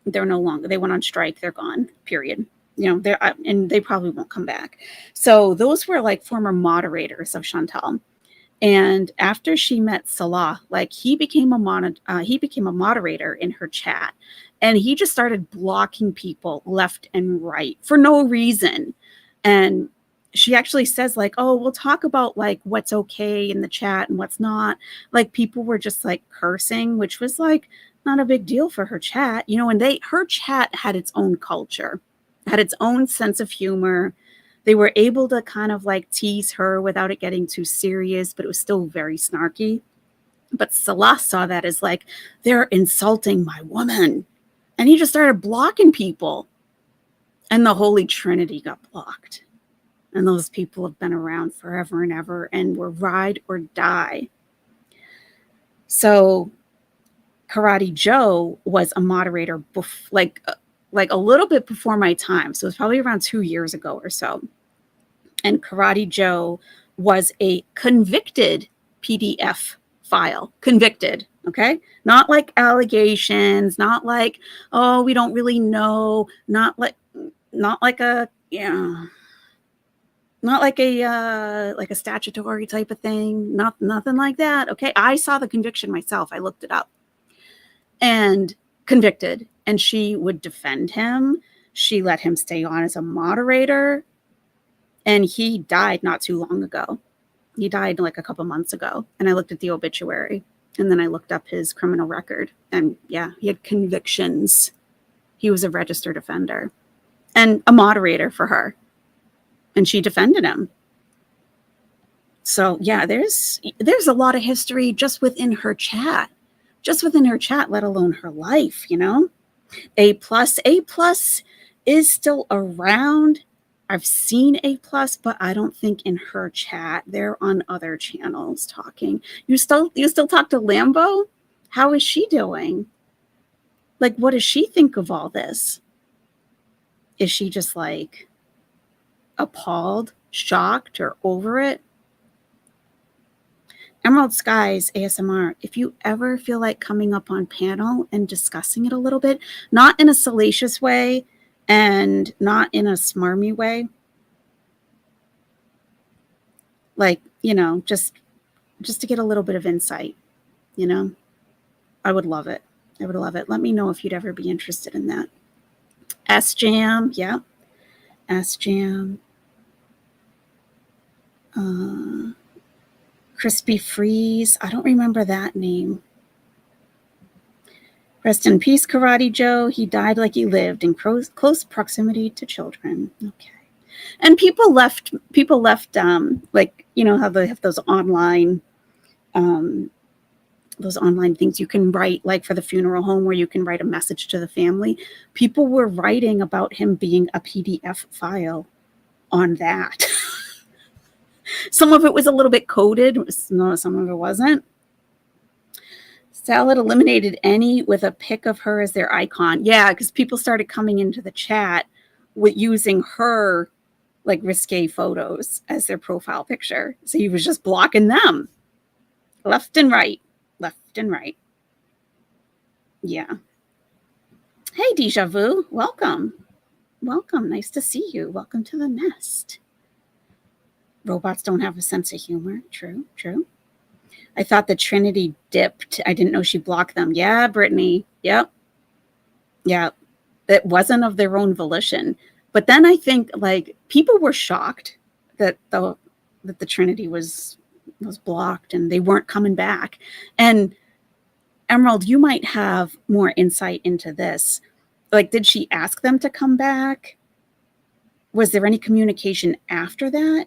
They went on strike. They're gone, period. And they probably won't come back. So those were like former moderators of Chantal. And after she met Salah, like, he became a moderator in her chat, and he just started blocking people left and right for no reason. And she actually says, like, oh, we'll talk about like what's okay in the chat and what's not. Like, people were just like cursing, which was like not a big deal for her chat, and her chat had its own culture, had its own sense of humor. They were able to kind of like tease her without it getting too serious, but it was still very snarky. But Salah saw that as like, they're insulting my woman. And he just started blocking people. And the Holy Trinity got blocked. And those people have been around forever and ever and were ride or die. So Karate Joe was a moderator like a little bit before my time. So it was probably around 2 years ago or so. And Karate Joe was a convicted PDF file. Convicted, okay? Not like allegations, not like, oh, we don't really know, not like a, not like a statutory type of thing, nothing like that. Okay, I saw the conviction myself. I looked it up. And convicted, and she would defend him. She let him stay on as a moderator, and he died not too long ago. He died like a couple months ago, and I looked at the obituary, and then I looked up his criminal record, and yeah, he had convictions. He was a registered offender and a moderator for her, and she defended him. So yeah, there's a lot of history just within her chat. Just within her chat, let alone her life, you know? A plus is still around. I've seen A+, but I don't think in her chat. They're on other channels talking. You still talk to Lambo? How is she doing? Like, what does she think of all this? Is she just like appalled, shocked, or over it? Emerald Skies ASMR, if you ever feel like coming up on panel and discussing it a little bit, not in a salacious way and not in a smarmy way, like, you know, just to get a little bit of insight, you know, I would love it. I would love it. Let me know if you'd ever be interested in that. S-Jam, yeah. S-Jam. Crispy Freeze. I don't remember that name. Rest in peace, Karate Joe. He died like he lived in close proximity to children. Okay. And people left, like, you know, how they have those online things you can write, like for the funeral home, where you can write a message to the family. People were writing about him being a PDF file on that. Some of it was a little bit coded. No, some of it wasn't. Salad eliminated any with a pic of her as their icon. Yeah, because people started coming into the chat with using her like risque photos as their profile picture. So he was just blocking them left and right. Yeah. Hey, Deja Vu. Welcome. Nice to see you. Welcome to the nest. Robots don't have a sense of humor. True. I thought the Trinity dipped. I didn't know she blocked them. Yeah, Brittany. Yep. Yeah. It wasn't of their own volition. But then I think like people were shocked that the Trinity was blocked and they weren't coming back. And Emerald, you might have more insight into this. Like, did she ask them to come back? Was there any communication after that?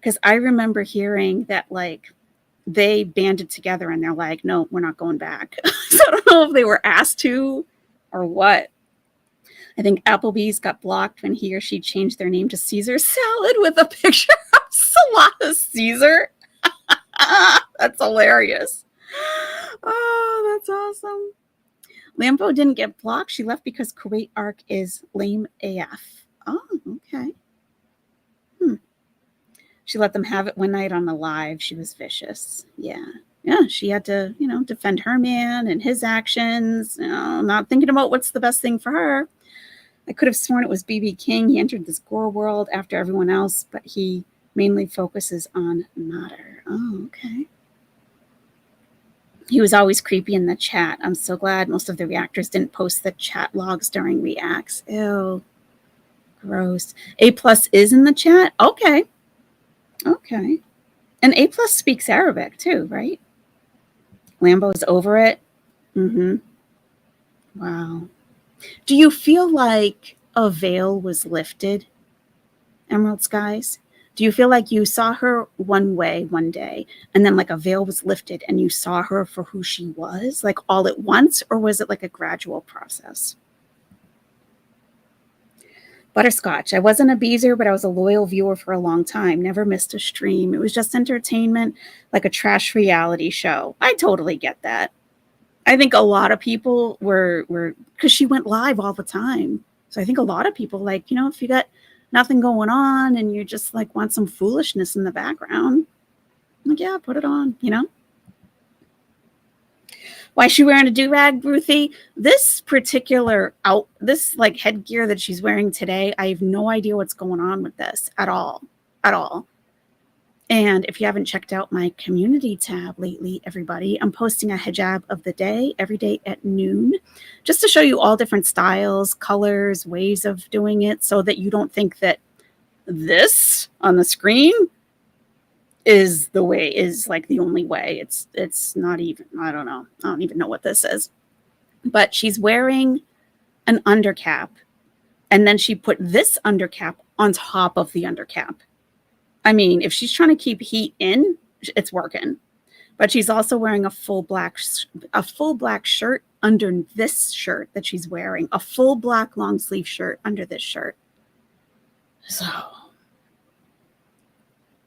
Because I remember hearing that like they banded together and they're like, no, we're not going back. So I don't know if they were asked to or what. I think Applebee's got blocked when he or she changed their name to Caesar Salad with a picture of Salah Caesar. That's hilarious. Oh, that's awesome. Lambo didn't get blocked. She left because Kuwait ARC is lame AF. Oh, okay. She let them have it one night on the live. She was vicious. Yeah. She had to, you know, defend her man and his actions, you know, not thinking about what's the best thing for her. I could have sworn it was BB King. He entered this gore world after everyone else, but he mainly focuses on Nader. Oh, okay. He was always creepy in the chat. I'm so glad most of the reactors didn't post the chat logs during reacts. Ew. Gross. A+ is in the chat? Okay. And A+ speaks Arabic too, right? Lambo's over it? Mm-hmm. Wow. Do you feel like a veil was lifted, Emerald Skies? Do you feel like you saw her one way one day and then like a veil was lifted and you saw her for who she was, like all at once, or was it like a gradual process? Butterscotch. I wasn't a beezer, but I was a loyal viewer for a long time. Never missed a stream. It was just entertainment, like a trash reality show. I totally get that. I think a lot of people were because she went live all the time. So I think a lot of people, like, you know, if you got nothing going on and you just like want some foolishness in the background, like, yeah, put it on, you know. Why is she wearing a do-rag, Ruthie? This particular this like headgear that she's wearing today, I have no idea what's going on with this at all. And if you haven't checked out my community tab lately, everybody, I'm posting a hijab of the day every day at noon, just to show you all different styles, colors, ways of doing it, so that you don't think that this on the screen is like the only way. It's not even, I don't even know what this is. But she's wearing an undercap, and then she put this undercap on top of the undercap. I mean, if she's trying to keep heat in, it's working. But she's also wearing a full black shirt under this shirt that she's wearing, a full black long sleeve shirt under this shirt. So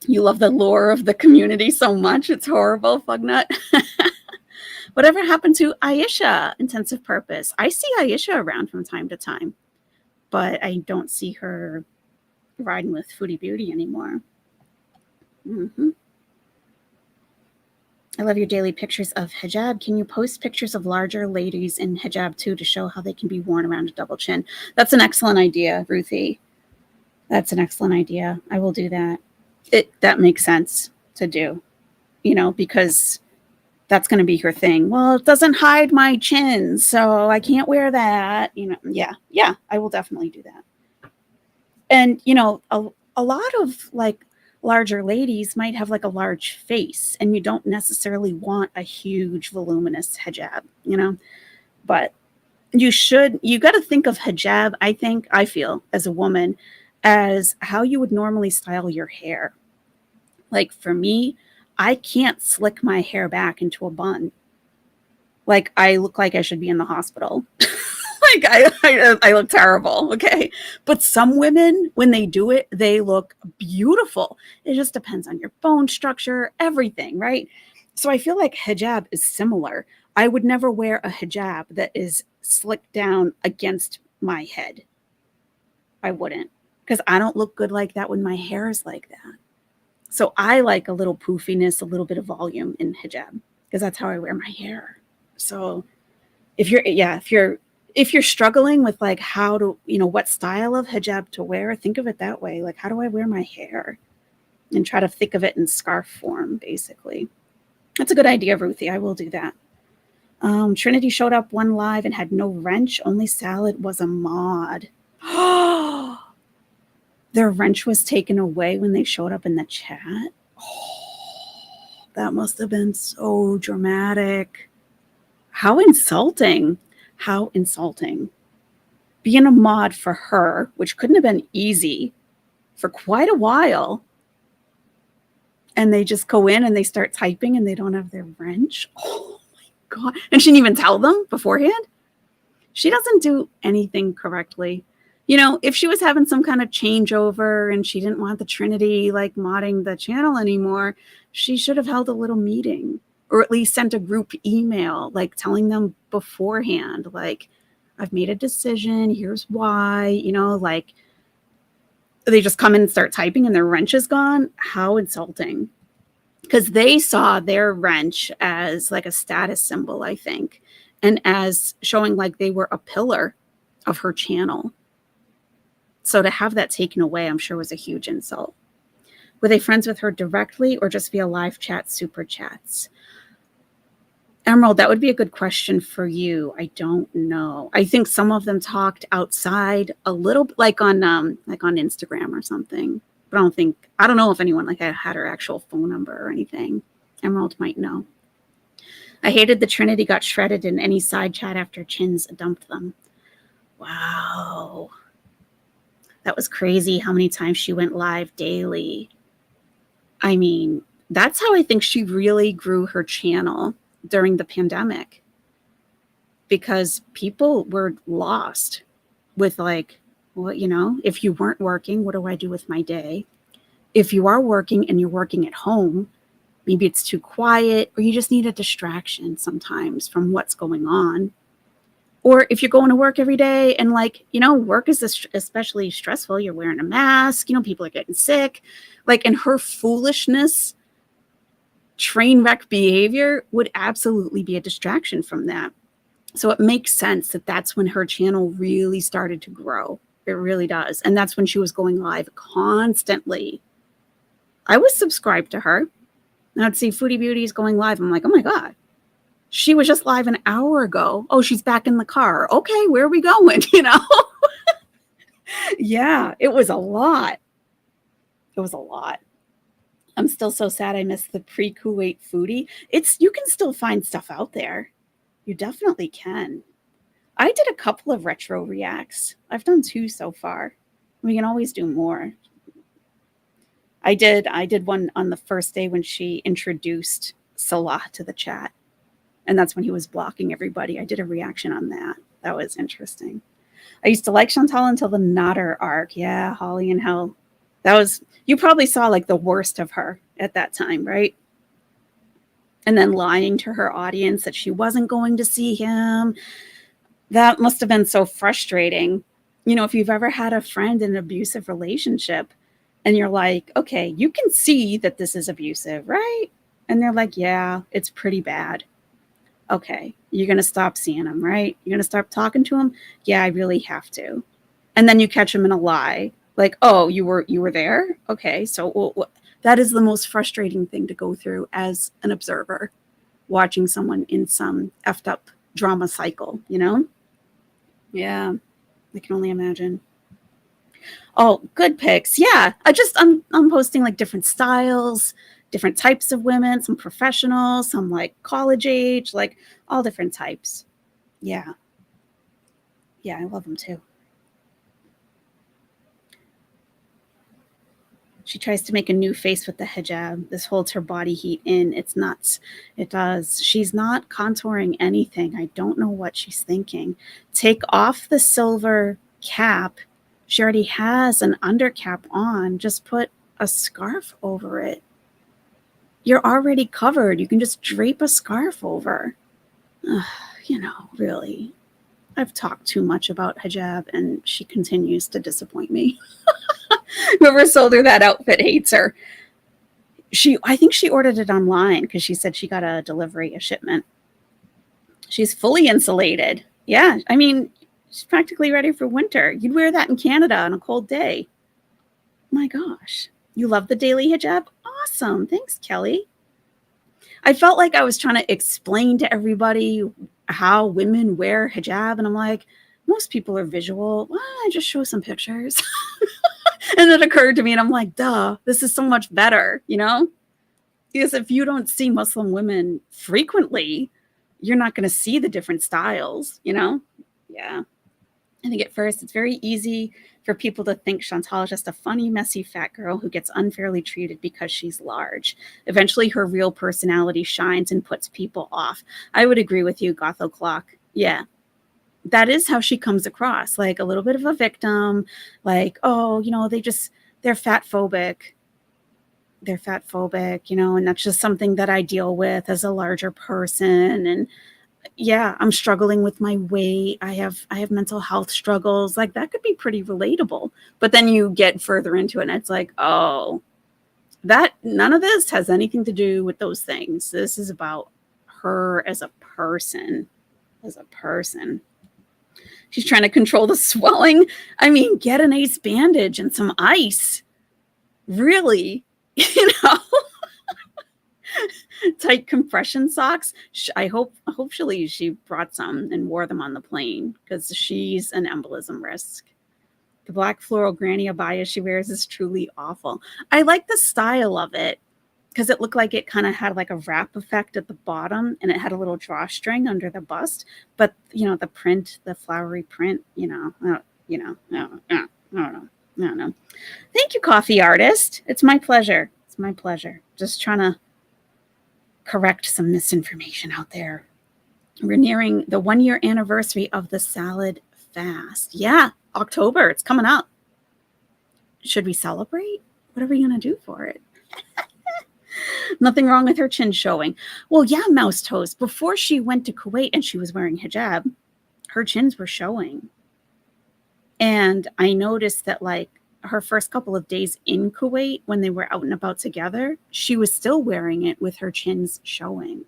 you love the lore of the community so much. It's horrible, Fugnut. Whatever happened to Aisha, intensive purpose? I see Aisha around from time to time, but I don't see her riding with Foodie Beauty anymore. I love your daily pictures of hijab. Can you post pictures of larger ladies in hijab too to show how they can be worn around a double chin? That's an excellent idea, Ruthie. That's an excellent idea. I will do that. That makes sense to do, you know, because that's going to be her thing. Well, it doesn't hide my chin, so I can't wear that. You know, yeah, I will definitely do that. And, you know, a lot of like larger ladies might have like a large face, and you don't necessarily want a huge voluminous hijab, you know, but you got to think of hijab, I feel as a woman, as how you would normally style your hair. Like for me, I can't slick my hair back into a bun. Like I look like I should be in the hospital. Like I look terrible, okay? But some women, when they do it, they look beautiful. It just depends on your bone structure, everything, right? So I feel like hijab is similar. I would never wear a hijab that is slicked down against my head. I wouldn't, because I don't look good like that when my hair is like that. So I like a little poofiness, a little bit of volume in hijab, because that's how I wear my hair. So if you're struggling with like how to, you know, what style of hijab to wear, think of it that way. Like, how do I wear my hair? And try to think of it in scarf form, basically. That's a good idea, Ruthie. I will do that. Trinity showed up one live and had no wrench. Only Salad was a mod. Their wrench was taken away when they showed up in the chat. Oh, that must have been so dramatic. How insulting. How insulting. Being a mod for her, which couldn't have been easy for quite a while, and they just go in and they start typing and they don't have their wrench. Oh my God. And she didn't even tell them beforehand. She doesn't do anything correctly. You know, if she was having some kind of changeover and she didn't want the Trinity like modding the channel anymore, she should have held a little meeting, or at least sent a group email, like telling them beforehand, like, I've made a decision, here's why, you know, like they just come in and start typing and their wrench is gone. How insulting. Because they saw their wrench as like a status symbol, I think, and as showing like they were a pillar of her channel. So to have that taken away, I'm sure was a huge insult. Were they friends with her directly or just via live chat, super chats? Emerald, that would be a good question for you. I don't know. I think some of them talked outside a little, like on Instagram or something. But I don't know if anyone like had her actual phone number or anything. Emerald might know. I hated the Trinity got shredded in any side chat after Chins dumped them. Wow. That was crazy how many times she went live daily. I mean, that's how I think she really grew her channel during the pandemic, because people were lost with like, well, if you weren't working, what do I do with my day? If you are working and you're working at home, maybe it's too quiet, or you just need a distraction sometimes from what's going on. Or if you're going to work every day and like, work is especially stressful, you're wearing a mask, people are getting sick. Like, and her foolishness, train wreck behavior would absolutely be a distraction from that. So it makes sense that that's when her channel really started to grow. It really does. And that's when she was going live constantly. I was subscribed to her. And I'd see Foodie Beauty is going live. I'm like, oh my God, she was just live an hour ago. Oh, she's back in the car. Okay, where are we going? Yeah, it was a lot. It was a lot. I'm still so sad I missed the pre-Kuwait foodie. You can still find stuff out there. You definitely can. I did a couple of retro reacts. I've done 2 so far. We can always do more. I did one on the first day when she introduced Salah to the chat. And that's when he was blocking everybody. I did a reaction on that. That was interesting. I used to like Chantal until the Nodder arc. Yeah, Holly in Hell. You probably saw like the worst of her at that time, right? And then lying to her audience that she wasn't going to see him. That must have been so frustrating. If you've ever had a friend in an abusive relationship and you're like, okay, you can see that this is abusive, right? And they're like, yeah, it's pretty bad. Okay, you're going to stop seeing him, right? You're going to stop talking to him? Yeah, I really have to. And then you catch him in a lie. Like, oh, you were there? Okay, so that is the most frustrating thing to go through as an observer, watching someone in some effed up drama cycle, Yeah, I can only imagine. Oh, good pics. Yeah, I'm posting like different styles, different types of women, some professional, some like college age, like all different types. Yeah. Yeah, I love them too. She tries to make a new face with the hijab. This holds her body heat in. It's nuts. It does. She's not contouring anything. I don't know what she's thinking. Take off the silver cap. She already has an undercap on. Just put a scarf over it. You're already covered. You can just drape a scarf over. Really. I've talked too much about hijab and she continues to disappoint me. Whoever sold her that outfit hates her. I think she ordered it online because she said she got a delivery, a shipment. She's fully insulated. Yeah, I mean, she's practically ready for winter. You'd wear that in Canada on a cold day. My gosh. You love the daily hijab? Awesome. Thanks, Kelly. I felt like I was trying to explain to everybody how women wear hijab. And I'm like, most people are visual. Why don't I just show some pictures? And it occurred to me and I'm like, duh, this is so much better, Because if you don't see Muslim women frequently, you're not going to see the different styles, Yeah. I think at first it's very easy for people to think Chantal is just a funny, messy, fat girl who gets unfairly treated because she's large. Eventually, her real personality shines and puts people off. I would agree with you, Gotho Clock. Yeah. That is how she comes across, like a little bit of a victim, like, oh, they're fat phobic. They're fat phobic, and that's just something that I deal with as a larger person. And yeah, I'm struggling with my weight. I have mental health struggles. Like that could be pretty relatable. But then you get further into it and it's like, oh, none of this has anything to do with those things. This is about her as a person, She's trying to control the swelling. I mean, get an ace bandage and some ice. Really? Tight compression socks. Hopefully she brought some and wore them on the plane because she's an embolism risk. The black floral granny abaya she wears is truly awful. I like the style of it because it looked like it kind of had like a wrap effect at the bottom and it had a little drawstring under the bust. But, the print, the flowery print, I don't know. Thank you, coffee artist. It's my pleasure. It's It's my pleasure. Just trying to correct some misinformation out there. We're nearing the 1-year anniversary of the salad fast. Yeah, October. It's coming up. Should we celebrate? What are we going to do for it? Nothing wrong with her chin showing. Well, yeah, Mouse Toast. Before she went to Kuwait and she was wearing hijab, her chins were showing. And I noticed that, like, her first couple of days in Kuwait, when they were out and about together, she was still wearing it with her chins showing.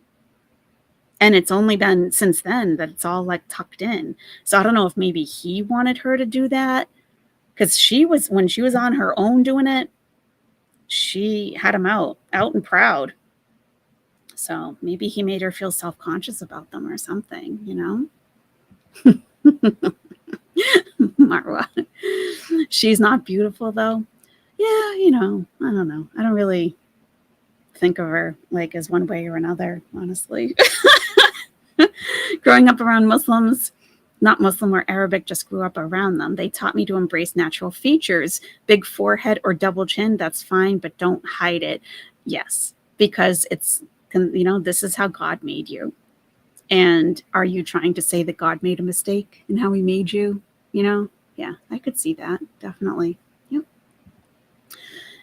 And it's only been since then that it's all like tucked in. So I don't know if maybe he wanted her to do that, because when she was on her own doing it, she had him out and proud. So maybe he made her feel self-conscious about them or something, you know? Marwa. She's not beautiful though. Yeah, you know, I don't know. I don't really think of her like as one way or another, honestly. Growing up around Muslims, not Muslim or Arabic, just grew up around them. They taught me to embrace natural features. Big forehead or double chin, that's fine, but don't hide it. Yes, because it's, you know, this is how God made you. And are you trying to say that God made a mistake in how he made you? You know? Yeah, I could see that. Definitely. Yep.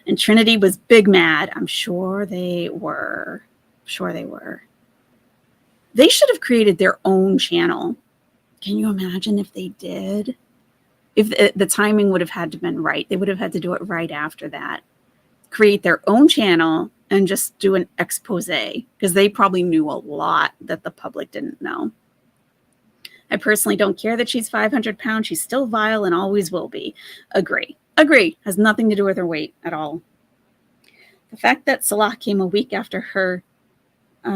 And Trinity was big mad. I'm sure they were. They should have created their own channel. Can you imagine if they did? If the timing would have had to been right. They would have had to do it right after that. Create their own channel and just do an expose, because they probably knew a lot that the public didn't know. I personally don't care that she's 500 pounds. She's still vile and always will be. Agree. Has nothing to do with her weight at all. The fact that Salah came a week after her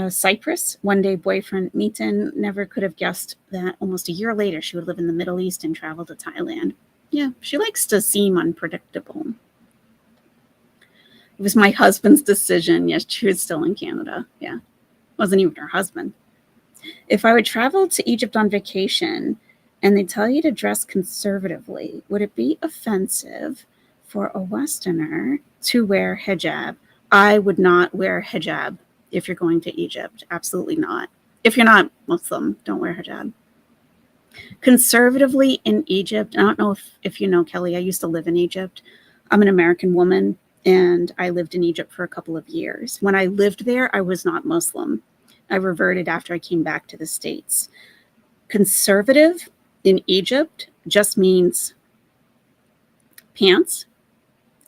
Cyprus one-day boyfriend Meetin never could have guessed that almost a year later she would live in the Middle East and travel to Thailand. Yeah, she likes to seem unpredictable. It was my husband's decision. Yes, she was still in Canada. Yeah, wasn't even her husband. If I would travel to Egypt on vacation and they tell you to dress conservatively, would it be offensive for a Westerner to wear hijab? I would not wear hijab if you're going to Egypt. Absolutely not. If you're not Muslim, don't wear hijab. Conservatively in Egypt, I don't know if you know, Kelly, I used to live in Egypt. I'm an American woman, and I lived in Egypt for a couple of years. When I lived there, I was not Muslim. I reverted after I came back to the States. Conservative in Egypt just means pants.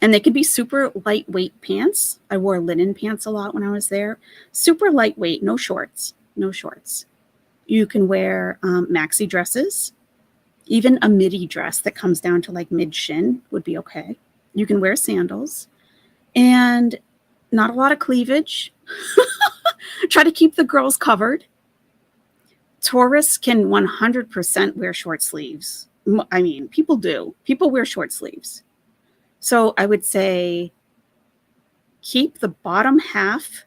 And they could be super lightweight pants. I wore linen pants a lot when I was there. Super lightweight, no shorts. You can wear maxi dresses. Even a midi dress that comes down to like mid-shin would be okay. You can wear sandals. And not a lot of cleavage. Try to keep the girls covered. Tourists can 100% wear short sleeves. I mean, people do. People wear short sleeves. So I would say keep the bottom half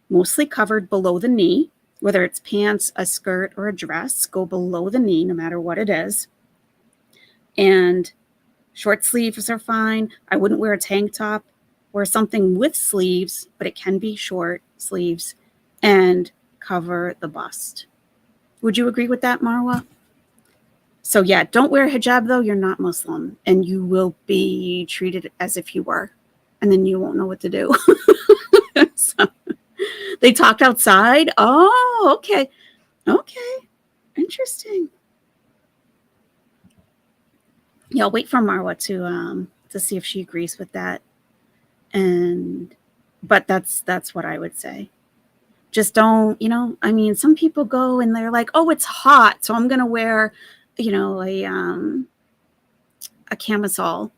mostly covered below the knee, whether it's pants, a skirt, or a dress, go below the knee no matter what it is. And short sleeves are fine. I wouldn't wear a tank top. Wear something with sleeves, but it can be short sleeves, and cover the bust. Would you agree with that, Marwa? So yeah, don't wear hijab though. You're not Muslim, and you will be treated as if you were, and then you won't know what to do. So they talked outside. Oh, okay. Interesting. Yeah, I'll wait for Marwa to see if she agrees with that. But that's what I would say. Just don't, I mean, some people go and they're like, oh, it's hot, so I'm going to wear, a camisole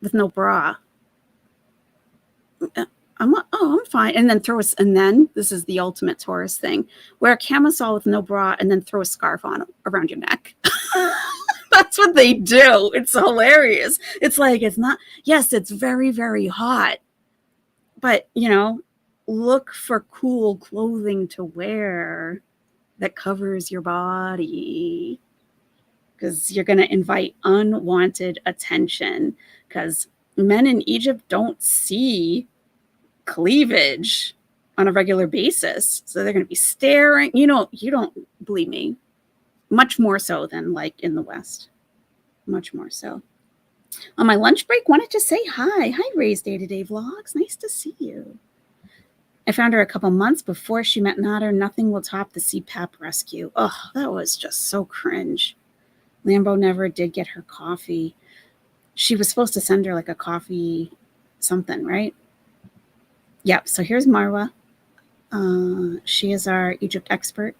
with no bra. I'm fine. And then this is the ultimate tourist thing. Wear a camisole with no bra and then throw a scarf on around your neck. That's what they do. It's hilarious. It's like, it's very, very hot. But, look for cool clothing to wear that covers your body, because you're going to invite unwanted attention, because men in Egypt don't see cleavage on a regular basis. So they're going to be staring. You know, you don't believe me. Much more so than like in the West. Much more so. On my lunch break, wanted to say hi. Hi, Ray's Day-to-Day Vlogs. Nice to see you. I found her a couple months before she met Nader. Nothing will top the CPAP rescue. Oh, that was just so cringe. Lambo never did get her coffee. She was supposed to send her like a coffee something, right? Yep. So here's Marwa. She is our Egypt expert.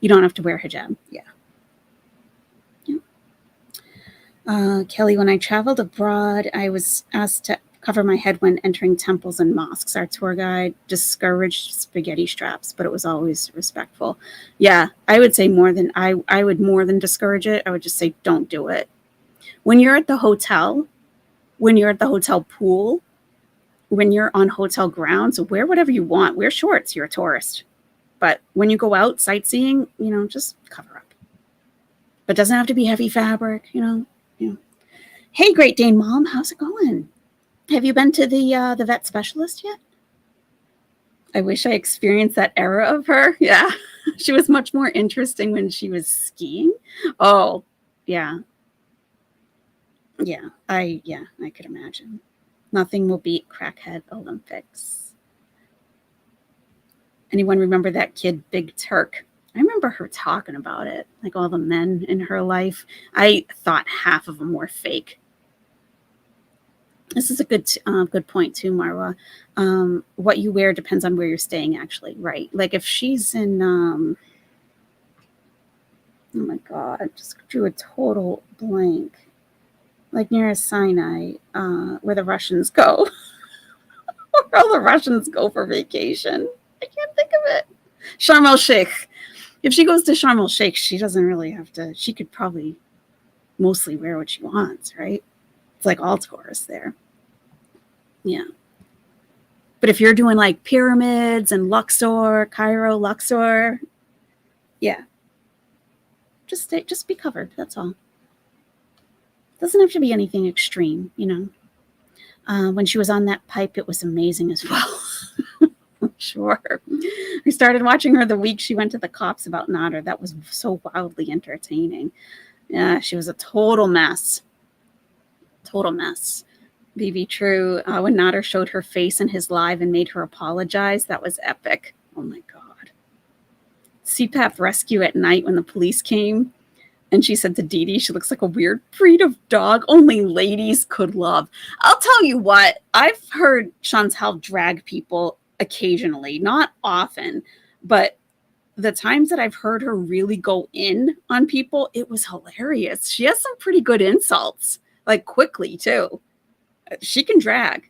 You don't have to wear hijab. Yeah. Kelly, when I traveled abroad, I was asked to cover my head when entering temples and mosques. Our tour guide discouraged spaghetti straps, but it was always respectful. Yeah, I would say I would more than discourage it. I would just say, don't do it. When you're at the hotel pool, when you're on hotel grounds, wear whatever you want. Wear shorts. You're a tourist. But when you go out sightseeing, just cover up. But it doesn't have to be heavy fabric, Hey, Great Dane Mom, how's it going? Have you been to the vet specialist yet? I wish I experienced that era of her. Yeah, she was much more interesting when she was skiing. Oh, yeah. Yeah, I could imagine. Nothing will beat Crackhead Olympics. Anyone remember that kid, Big Turk? I remember her talking about it, like all the men in her life. I thought half of them were fake. This is a good point too, Marwa. What you wear depends on where you're staying, actually, right? Like if she's in, oh my God, I just drew a total blank. Like near Sinai, where the Russians go. Where all the Russians go for vacation. I can't think of it. Sharm el-Sheikh. If she goes to Sharm el-Sheikh, she doesn't really have to. She could probably mostly wear what she wants, right? It's like all tourists there. Yeah. But if you're doing like pyramids and Luxor, Cairo, Luxor, yeah. Just be covered. That's all. Doesn't have to be anything extreme, When she was on that pipe, it was amazing as well. Sure. I started watching her the week she went to the cops about Nader. That was so wildly entertaining. Yeah, she was a total mess. Total mess. BB True. When Nader showed her face in his live and made her apologize, that was epic. Oh my God. CPAP rescue at night when the police came. And she said to Dee Dee, she looks like a weird breed of dog only ladies could love. I'll tell you what, I've heard Chantal drag people occasionally, not often, but the times that I've heard her really go in on people, it was hilarious. She has some pretty good insults, like quickly too. She can drag.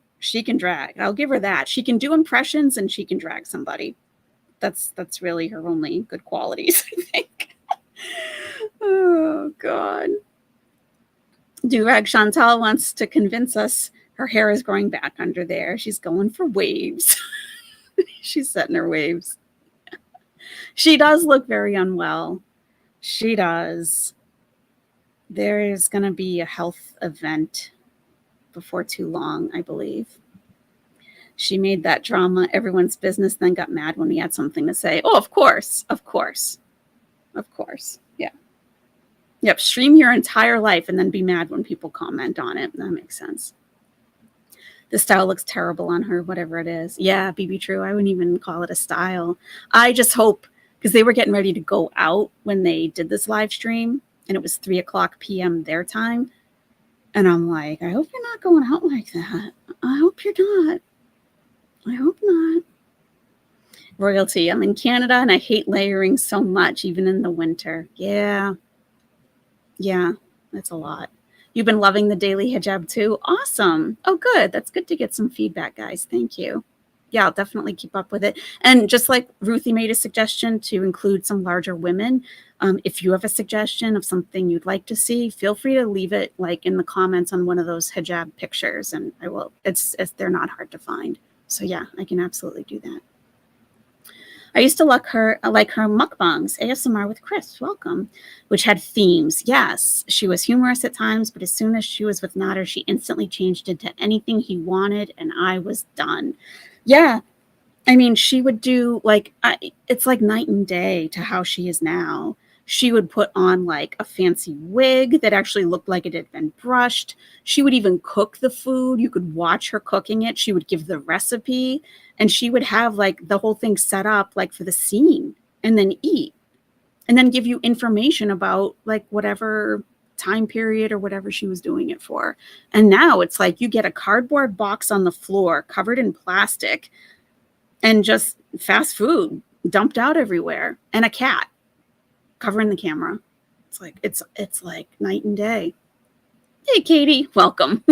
I'll give her that. She can do impressions and she can drag somebody. That's really her only good qualities, I think. Oh, God. Durag Chantal wants to convince us her hair is growing back under there. She's going for waves. She's setting her waves. She does look very unwell. She does. There is going to be a health event before too long, I believe. She made that drama everyone's business, then got mad when we had something to say. Oh, of course. Yeah. Yep. Stream your entire life and then be mad when people comment on it. That makes sense. The style looks terrible on her, whatever it is. Yeah, BB True. I wouldn't even call it a style. I just hope, because they were getting ready to go out when they did this live stream, and it was 3:00 p.m. their time. And I'm like, I hope you're not going out like that. I hope you're not. I hope not. Royalty. I'm in Canada and I hate layering so much, even in the winter. Yeah, that's a lot. You've been loving the daily hijab too? Awesome. Oh, good. That's good to get some feedback, guys. Thank you. Yeah, I'll definitely keep up with it. And just like Ruthie made a suggestion to include some larger women, if you have a suggestion of something you'd like to see, feel free to leave it like in the comments on one of those hijab pictures, and I will. They're not hard to find. So yeah, I can absolutely do that. I used to like her mukbangs, ASMR with Chris, welcome, which had themes. Yes, she was humorous at times, but as soon as she was with Nader, she instantly changed into anything he wanted, and I was done. Yeah. I mean, she would do like, it's like night and day to how she is now. She would put on like a fancy wig that actually looked like it had been brushed. She would even cook the food. You could watch her cooking it. She would give the recipe, and she would have like the whole thing set up like for the scene, and then eat, and then give you information about like whatever time period or whatever she was doing it for. And now it's like you get a cardboard box on the floor covered in plastic and just fast food dumped out everywhere, and a cat covering the camera. It's like night and day. Hey, Katie, welcome.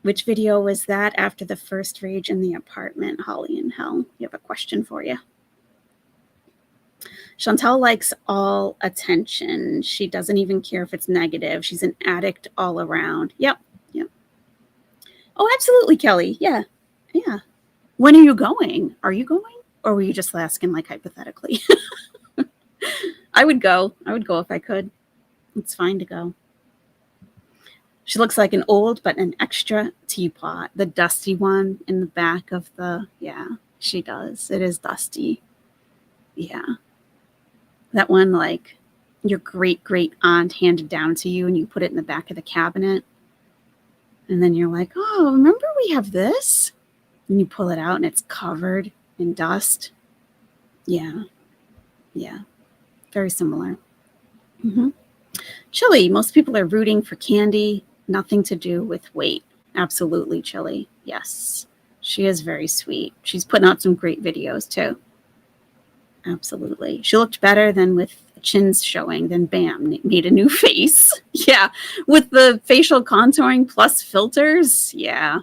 Which video was that after the first rage in the apartment? Holly in hell. We have a question for you. Chantal likes all attention. She doesn't even care if it's negative. She's an addict all around. Yep. Oh, absolutely, Kelly. Yeah. When are you going? Are you going? Or were you just asking like hypothetically? I would go. If I could. It's fine to go. She looks like an old but an extra teapot. The dusty one in the back of the, yeah, she does. It is dusty. Yeah. That one like your great aunt handed down to you and you put it in the back of the cabinet. And then you're like, oh, remember we have this? And you pull it out and it's covered in dust. Yeah. Very similar. Chili. Most people are rooting for Candy. Nothing to do with weight. Absolutely, Chili. Yes. She is very sweet. She's putting out some great videos too. Absolutely. She looked better than with chins showing, then bam, made a new face. Yeah. With the facial contouring plus filters. Yeah.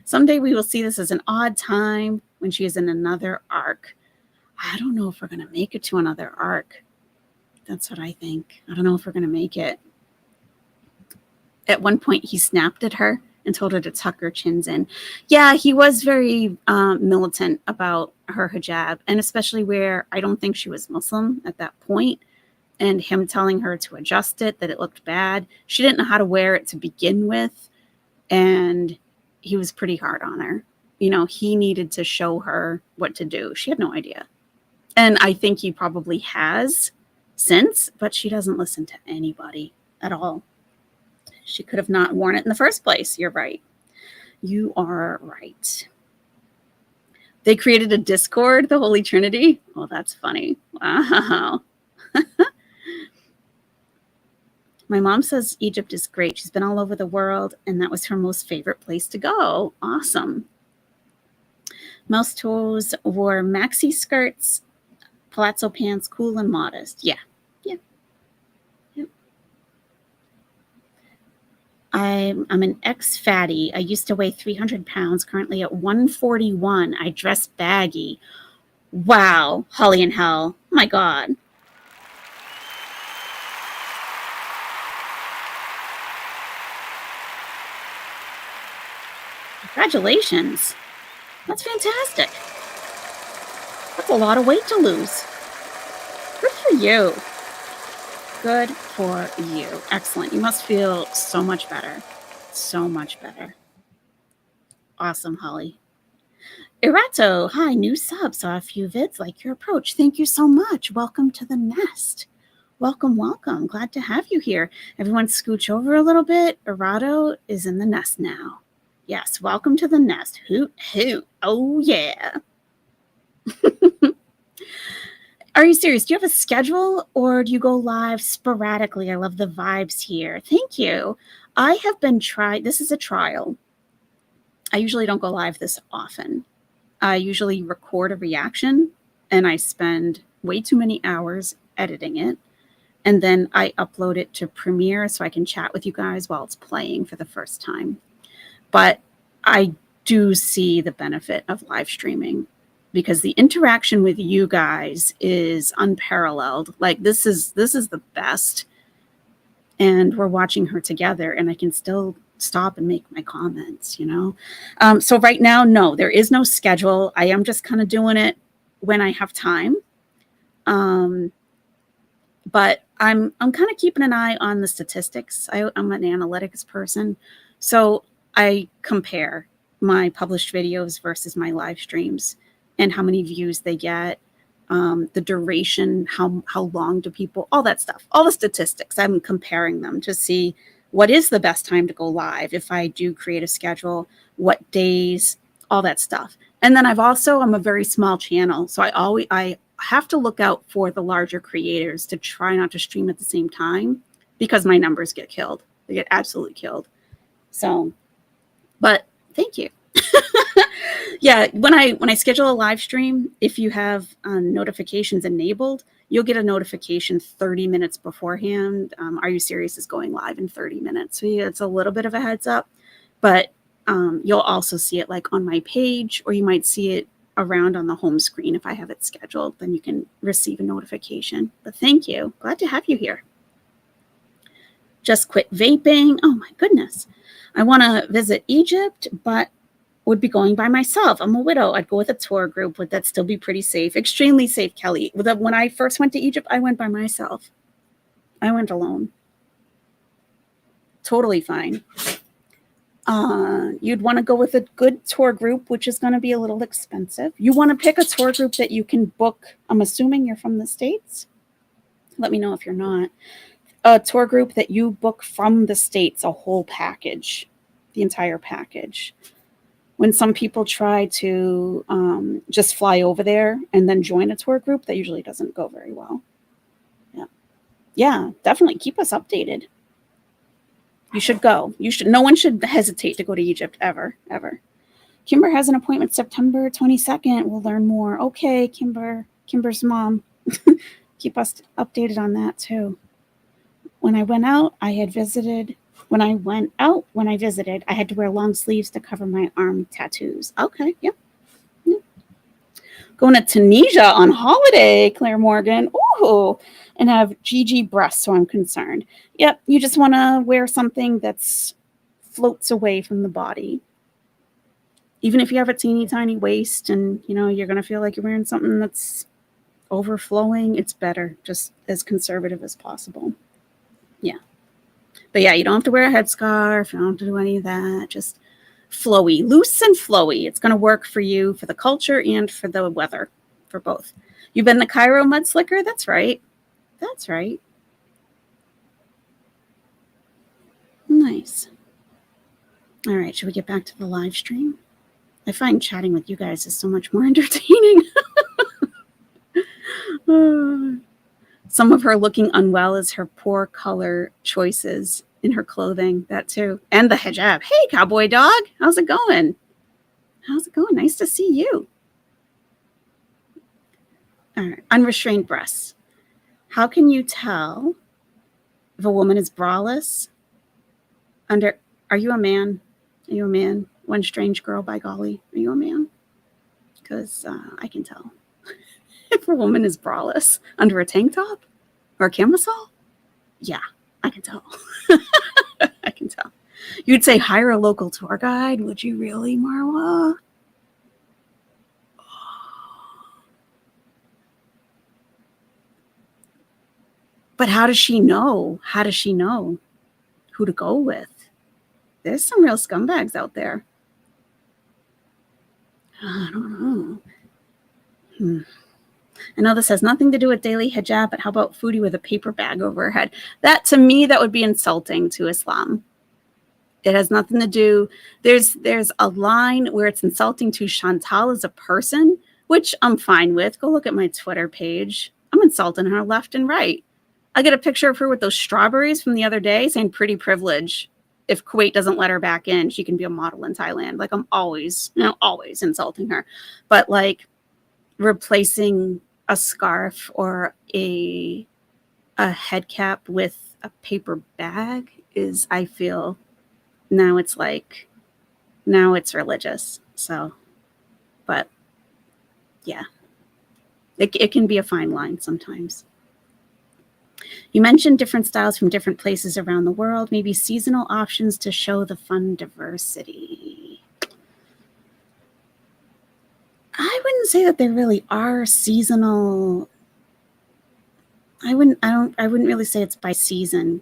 Someday we will see this as an odd time when she is in another arc. I don't know if we're going to make it to another arc. That's what I think. I don't know if we're going to make it. At one point, he snapped at her and told her to tuck her chins in. Yeah, he was very militant about her hijab, and especially where I don't think she was Muslim at that point, and him telling her to adjust it, that it looked bad. She didn't know how to wear it to begin with, and he was pretty hard on her. You know, he needed to show her what to do. She had no idea. And I think he probably has since, but she doesn't listen to anybody at all. She could have not worn it in the first place. You're right. You are right. They created a Discord, the Holy Trinity. Oh, that's funny. Wow. My mom says Egypt is great. She's been all over the world, and that was her most favorite place to go. Awesome. Most toes wore maxi skirts, palazzo pants, cool and modest. Yeah. I'm an ex-fatty. I used to weigh 300 pounds, currently at 141. I dress baggy. Wow, Holly in hell. Oh my God. Congratulations. That's fantastic. That's a lot of weight to lose. Good for you. Good for you. Excellent. You must feel so much better. So much better. Awesome, Holly. Irato, hi, new sub. Saw a few vids, like your approach. Thank you so much. Welcome to the nest. Welcome. Glad to have you here. Everyone scooch over a little bit. Irato is in the nest now. Yes, welcome to the nest. Hoot. Oh, yeah. Are you serious? Do you have a schedule or do you go live sporadically? I love the vibes here. Thank you. I have been this is a trial. I usually don't go live this often. I usually record a reaction and I spend way too many hours editing it. And then I upload it to Premiere so I can chat with you guys while it's playing for the first time. But I do see the benefit of live streaming, because the interaction with you guys is unparalleled. Like this is the best. And we're watching her together and I can still stop and make my comments, you know? So right now, no, there is no schedule. I am just kind of doing it when I have time. But I'm kind of keeping an eye on the statistics. I'm an analytics person, so I compare my published videos versus my live streams and how many views they get, the duration, how long do people, all that stuff, all the statistics. I'm comparing them to see what is the best time to go live if I do create a schedule, what days, all that stuff. And then I'm a very small channel, so I have to look out for the larger creators to try not to stream at the same time because my numbers get killed. They get absolutely killed. So, but thank you. Yeah, when I schedule a live stream, if you have notifications enabled, you'll get a notification 30 minutes beforehand. Are You Serious is going live in 30 minutes. So yeah, it's a little bit of a heads up, but you'll also see it like on my page, or you might see it around on the home screen. If I have it scheduled, then you can receive a notification. But thank you. Glad to have you here. Just quit vaping. Oh my goodness. I want to visit Egypt, but would be going by myself. I'm a widow. I'd go with a tour group. Would that still be pretty safe? Extremely safe, Kelly. When I first went to Egypt, I went by myself. I went alone. Totally fine. You'd want to go with a good tour group, which is going to be a little expensive. You want to pick a tour group that you can book. I'm assuming you're from the States. Let me know if you're not. A tour group that you book from the States, a whole package, the entire package. When some people try to just fly over there and then join a tour group, that usually doesn't go very well. Yeah, definitely keep us updated. You should go. No one should hesitate to go to Egypt ever. Kimber has an appointment September 22nd. We'll learn more. Okay, Kimber's mom. Keep us updated on that too. When I visited, I had to wear long sleeves to cover my arm tattoos. Okay, yep. Going to Tunisia on holiday, Claire Morgan. Ooh, and have GG breasts, so I'm concerned. Yep, you just want to wear something that's floats away from the body. Even if you have a teeny tiny waist and, you're going to feel like you're wearing something that's overflowing, it's better, just as conservative as possible. Yeah. But yeah, you don't have to wear a headscarf. You don't have to do any of that. Just flowy, loose and flowy. It's going to work for you, for the culture and for the weather, for both. You've been the Cairo mud slicker? That's right. Nice. All right, should we get back to the live stream? I find chatting with you guys is so much more entertaining. Some of her looking unwell is her poor color choices in her clothing. That too. And the hijab. Hey, cowboy dog. How's it going? Nice to see you. All right. Unrestrained breasts. How can you tell if a woman is braless? Are you a man? One strange girl, by golly. Are you a man? Because I can tell. If a woman is braless under a tank top or a camisole, yeah, I can tell. I can tell. You'd say hire a local tour guide. Would you really, Marwa? But how does she know? Who to go with? There's some real scumbags out there. I don't know. I know this has nothing to do with daily hijab, but how about foodie with a paper bag over her head? That, to me, that would be insulting to Islam. It has nothing to do. There's a line where it's insulting to Chantal as a person, which I'm fine with. Go look at my Twitter page. I'm insulting her left and right. I get a picture of her with those strawberries from the other day saying pretty privilege. If Kuwait doesn't let her back in, she can be a model in Thailand. Like, I'm always insulting her. But like replacing a scarf or a head cap with a paper bag is, I feel, now it's religious. So, but yeah, it can be a fine line sometimes. You mentioned different styles from different places around the world, maybe seasonal options to show the fun diversity. I wouldn't say that there really are seasonal I wouldn't really say it's by season,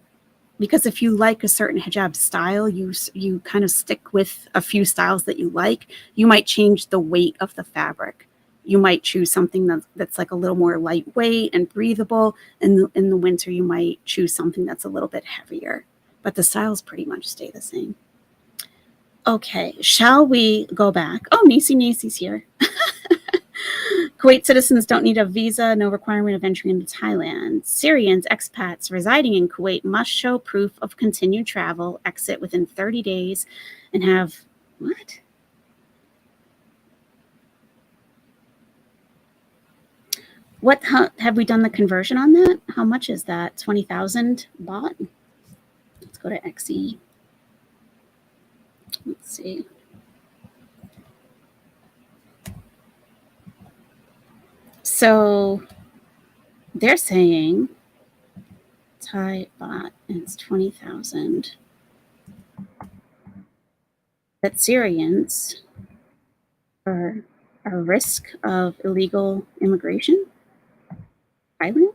because if you like a certain hijab style, you kind of stick with a few styles that you like. You might change the weight of the fabric. You might choose something that's like a little more lightweight and breathable. In the winter, you might choose something that's a little bit heavier, but the styles pretty much stay the same. Okay, shall we go back? Oh, Nacy's here. Kuwait citizens don't need a visa, no requirement of entry into Thailand. Syrians, expats residing in Kuwait must show proof of continued travel, exit within 30 days, and have what? Have we done the conversion on that? How much is that? 20,000 baht? Let's go to XE. Let's see. So they're saying Thai baht, it's 20,000. That Syrians are a risk of illegal immigration. Thailand?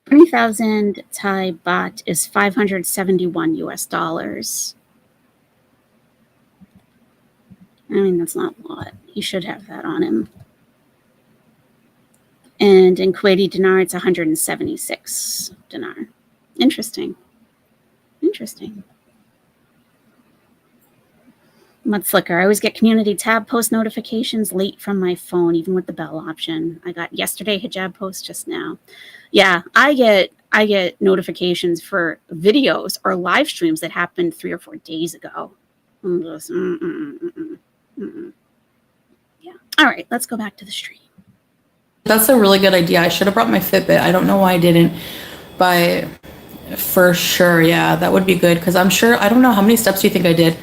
20,000 Thai baht is 571 US dollars. I mean, that's not a lot. He should have that on him. And in Kuwaiti dinar, it's 176 dinar. Interesting. Interesting. Mud Slicker. I always get community tab post notifications late from my phone, even with the bell option. I got yesterday hijab post just now. Yeah, I get notifications for videos or live streams that happened 3 or 4 days ago. I'm just, yeah. All right, let's go back to the stream. That's a really good idea. I should have brought my Fitbit. I don't know why I didn't, but for sure, yeah, that would be good, because I'm sure, I don't know, how many steps do you think I did?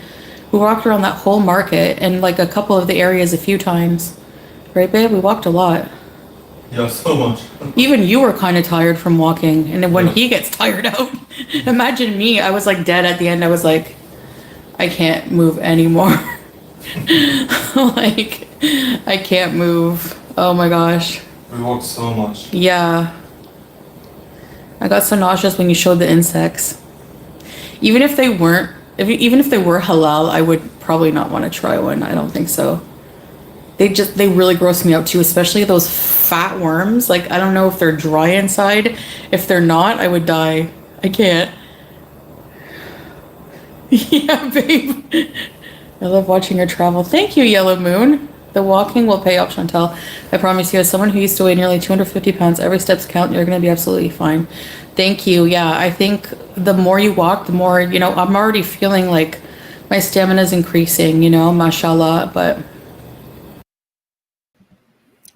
We walked around that whole market and like a couple of the areas a few times. Right, babe? We walked a lot. Yeah, so much. Even you were kind of tired from walking. And then when he gets tired out, imagine me. I was like dead at the end. I was like, I can't move anymore. Like, I can't move. Oh my gosh. We walked so much. Yeah. I got so nauseous when you showed the insects. Even if they were halal, I would probably not want to try one. I don't think so. They really gross me out too, especially those fat worms. Like, I don't know if they're dry inside. If they're not, I would die. I can't. Yeah, babe. I love watching her travel. Thank you, Yellow Moon. The walking will pay off, Chantal. I promise you, as someone who used to weigh nearly 250 pounds, every step's count. You're going to be absolutely fine. Thank you. Yeah, I think the more you walk, the more, I'm already feeling like my stamina is increasing, mashallah, but...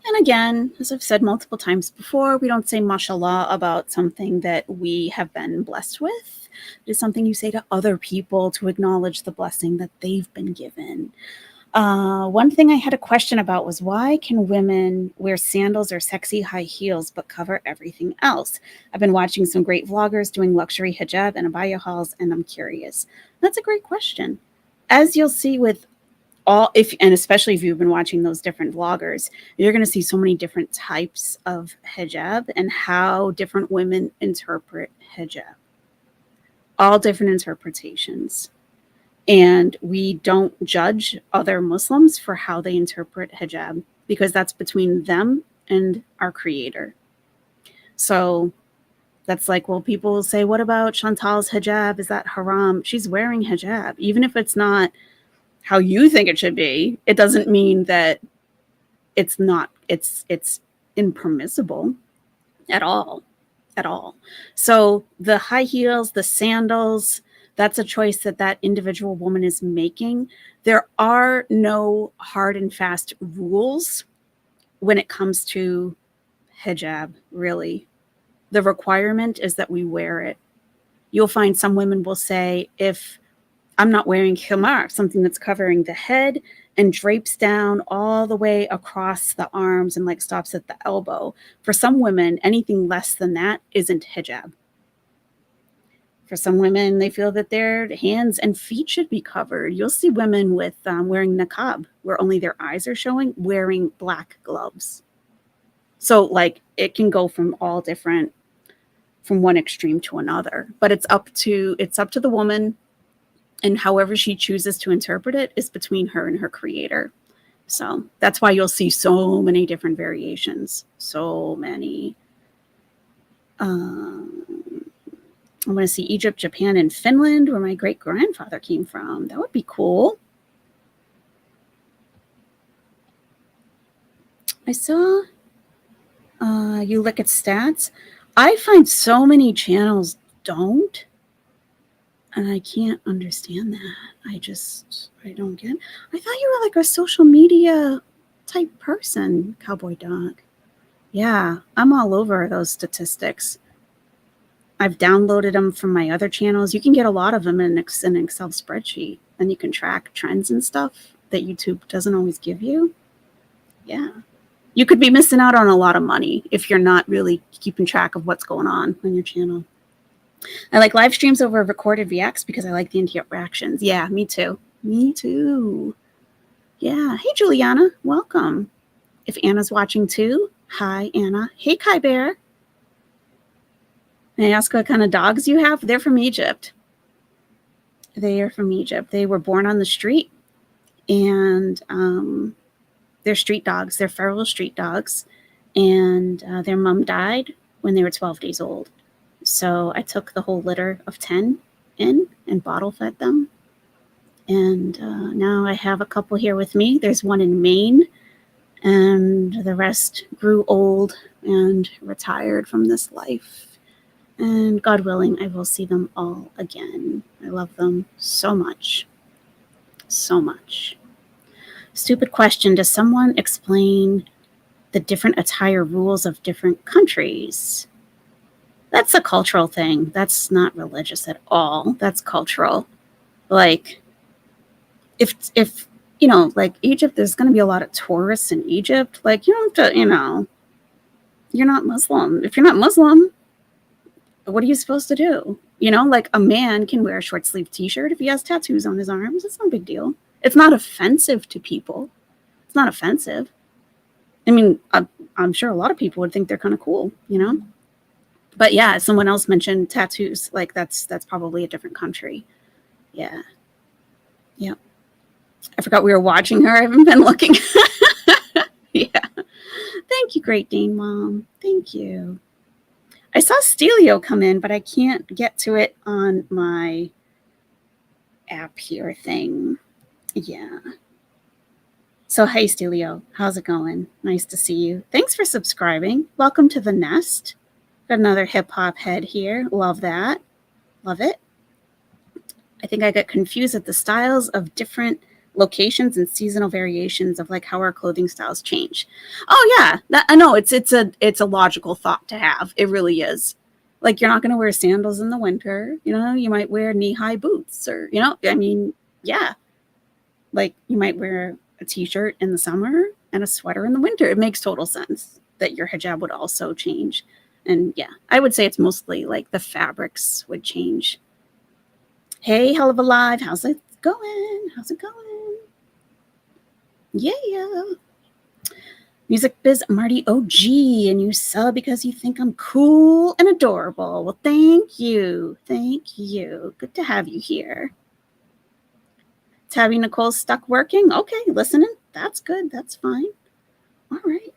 And again, as I've said multiple times before, we don't say mashallah about something that we have been blessed with. It is something you say to other people to acknowledge the blessing that they've been given. One thing I had a question about was, why can women wear sandals or sexy high heels but cover everything else? I've been watching some great vloggers doing luxury hijab and abaya hauls, and I'm curious. That's a great question. As you'll see with and especially if you've been watching those different vloggers, you're going to see so many different types of hijab and how different women interpret hijab. All different interpretations. And we don't judge other Muslims for how they interpret hijab, because that's between them and our creator. So that's like, well, people will say, what about Chantal's hijab? Is that haram? She's wearing hijab. Even if it's not how you think it should be, it doesn't mean that it's impermissible at all. So the high heels, the sandals, that's a choice that individual woman is making. There are no hard and fast rules when it comes to hijab, really. The requirement is that we wear it. You'll find some women will say, if I'm not wearing khimar, something that's covering the head and drapes down all the way across the arms and like stops at the elbow. For some women, anything less than that isn't hijab. For some women, they feel that their hands and feet should be covered. You'll see women with wearing niqab, where only their eyes are showing, wearing black gloves. So like it can go from all different, from one extreme to another, but it's up to the woman, and however she chooses to interpret it is between her and her creator. So that's why you'll see so many different variations, so many. I want to see Egypt, Japan, and Finland, where my great grandfather came from. That would be cool. I saw you look at stats. I find so many channels don't, and I can't understand that. I don't get it. I thought you were like a social media type person, Cowboy Dog. Yeah, I'm all over those statistics. I've downloaded them from my other channels. You can get a lot of them in an Excel spreadsheet, and you can track trends and stuff that YouTube doesn't always give you. Yeah. You could be missing out on a lot of money if you're not really keeping track of what's going on your channel. I like live streams over recorded reacts because I like the interactions. Yeah, me too. Me too. Yeah. Hey, Juliana. Welcome. If Anna's watching too, hi, Anna. Hey, Kai Bear. May I ask what kind of dogs you have? They're from Egypt. They are from Egypt. They were born on the street, and they're street dogs. They're feral street dogs, and their mom died when they were 12 days old. So I took the whole litter of 10 in and bottle fed them. And now I have a couple here with me. There's one in Maine, and the rest grew old and retired from this life. And God willing, I will see them all again. I love them so much. So much. Stupid question. Does someone explain the different attire rules of different countries? That's a cultural thing. That's not religious at all. That's cultural. Like, if you know, like Egypt, there's going to be a lot of tourists in Egypt. Like, you don't have to, you know, you're not Muslim. If you're not Muslim, what are you supposed to do? You know, like a man can wear a short sleeve t-shirt if he has tattoos on his arms. It's no big deal. It's not offensive to people. It's not offensive. I mean, I'm sure a lot of people would think they're kind of cool, you know? But yeah, someone else mentioned tattoos. Like that's probably a different country. Yeah. Yeah. I forgot we were watching her. I haven't been looking. Yeah. Thank you, Great Dane Mom. Thank you. I saw Stelio come in, but I can't get to it on my app here thing. Yeah. So, hey, Stelio. How's it going? Nice to see you. Thanks for subscribing. Welcome to the nest. Got another hip-hop head here. Love that. Love it. I think I got confused at the styles of different locations and seasonal variations of like how our clothing styles change. Oh yeah, I know it's a logical thought to have. It really is. Like you're not going to wear sandals in the winter. You know, you might wear knee-high boots, or you know, I mean, yeah. Like you might wear a t-shirt in the summer and a sweater in the winter. It makes total sense that your hijab would also change. And yeah, I would say it's mostly like the fabrics would change. Hey, Hell of a Live, how's it going? How's it going? Yeah. Music Biz Marty OG, and you sub because you think I'm cool and adorable. Well, thank you. Thank you. Good to have you here. Tabby Nicole's stuck working. Okay, listening. That's good. That's fine. All right.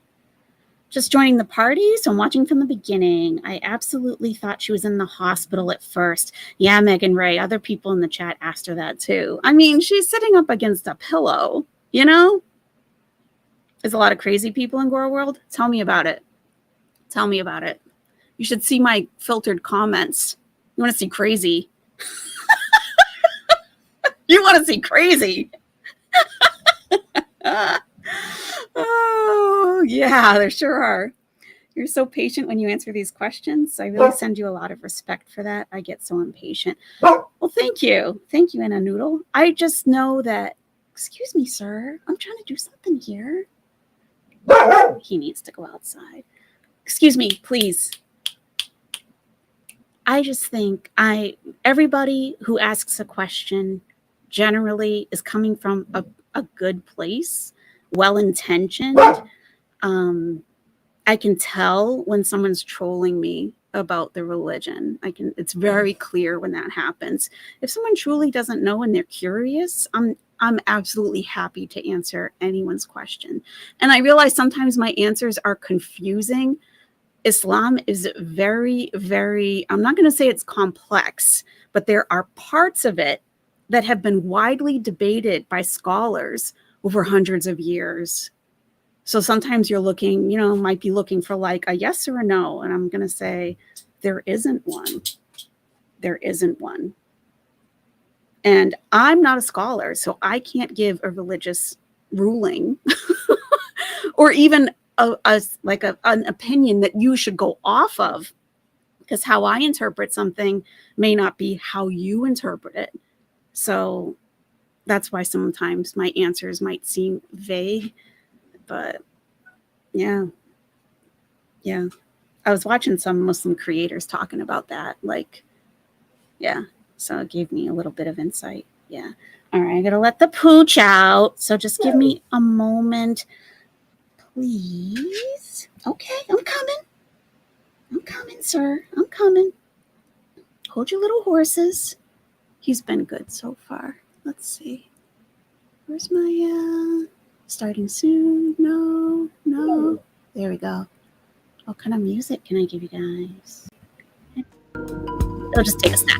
Just joining the party, so I'm watching from the beginning. I absolutely thought she was in the hospital at first. Yeah, Megan Ray. Other people in the chat asked her that too. I mean, she's sitting up against a pillow, you know? There's a lot of crazy people in Gore World. Tell me about it. Tell me about it. You should see my filtered comments. You want to see crazy? You want to see crazy? Oh, yeah, there sure are. You're so patient when you answer these questions. I really send you a lot of respect for that. I get so impatient. Well, thank you. Thank you, Anna Noodle. I just know that, excuse me, sir. I'm trying to do something here. He needs to go outside. Excuse me, please. I just think everybody who asks a question generally is coming from a good place, well-intentioned. I can tell when someone's trolling me about the religion. It's very clear when that happens. If someone truly doesn't know and they're curious, I'm absolutely happy to answer anyone's question. And I realize sometimes my answers are confusing. Islam is very, very, I'm not going to say it's complex, but there are parts of it that have been widely debated by scholars over hundreds of years. So sometimes you're looking, might be looking for like a yes or a no. And I'm going to say there isn't one. There isn't one. And I'm not a scholar, so I can't give a religious ruling or even an opinion that you should go off of, because how I interpret something may not be how you interpret it. So that's why sometimes my answers might seem vague, but yeah. I was watching some Muslim creators talking about that. So it gave me a little bit of insight. Yeah. All right. I got to let the pooch out. So just give me a moment, please. Okay. I'm coming, sir. I'm coming. Hold your little horses. He's been good so far. Let's see. Where's my, starting soon? No. There we go. What kind of music can I give you guys? It'll just take a sec.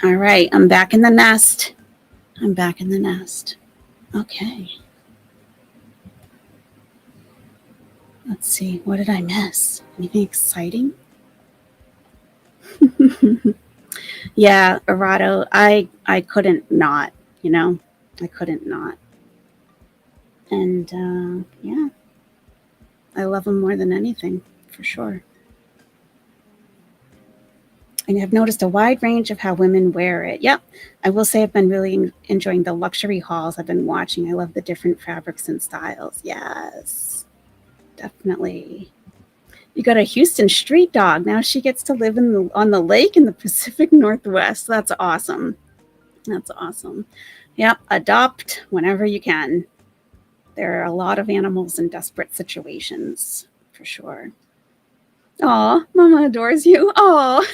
All right, I'm back in the nest. Okay. Let's see, what did I miss? Anything exciting? Yeah, Arado, I couldn't not, I couldn't not. And yeah, I love them more than anything, for sure. And I've noticed a wide range of how women wear it. Yep. I will say I've been really enjoying the luxury hauls I've been watching. I love the different fabrics and styles. Yes, definitely. You got a Houston street dog. Now she gets to live on the lake in the Pacific Northwest. That's awesome. Yep. Adopt whenever you can. There are a lot of animals in desperate situations, for sure. Oh, Mama adores you. Oh,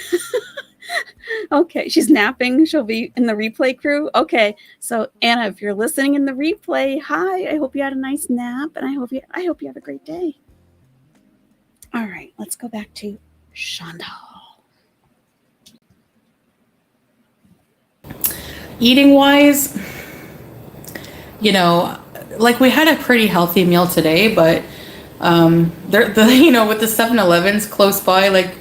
okay. She's napping. She'll be in the replay crew. Okay. So Anna, if you're listening in the replay, hi. I hope you had a nice nap, and I hope you have a great day. All right. Let's go back to Chantal. Eating wise, like we had a pretty healthy meal today, but with the 7-Elevens close by, like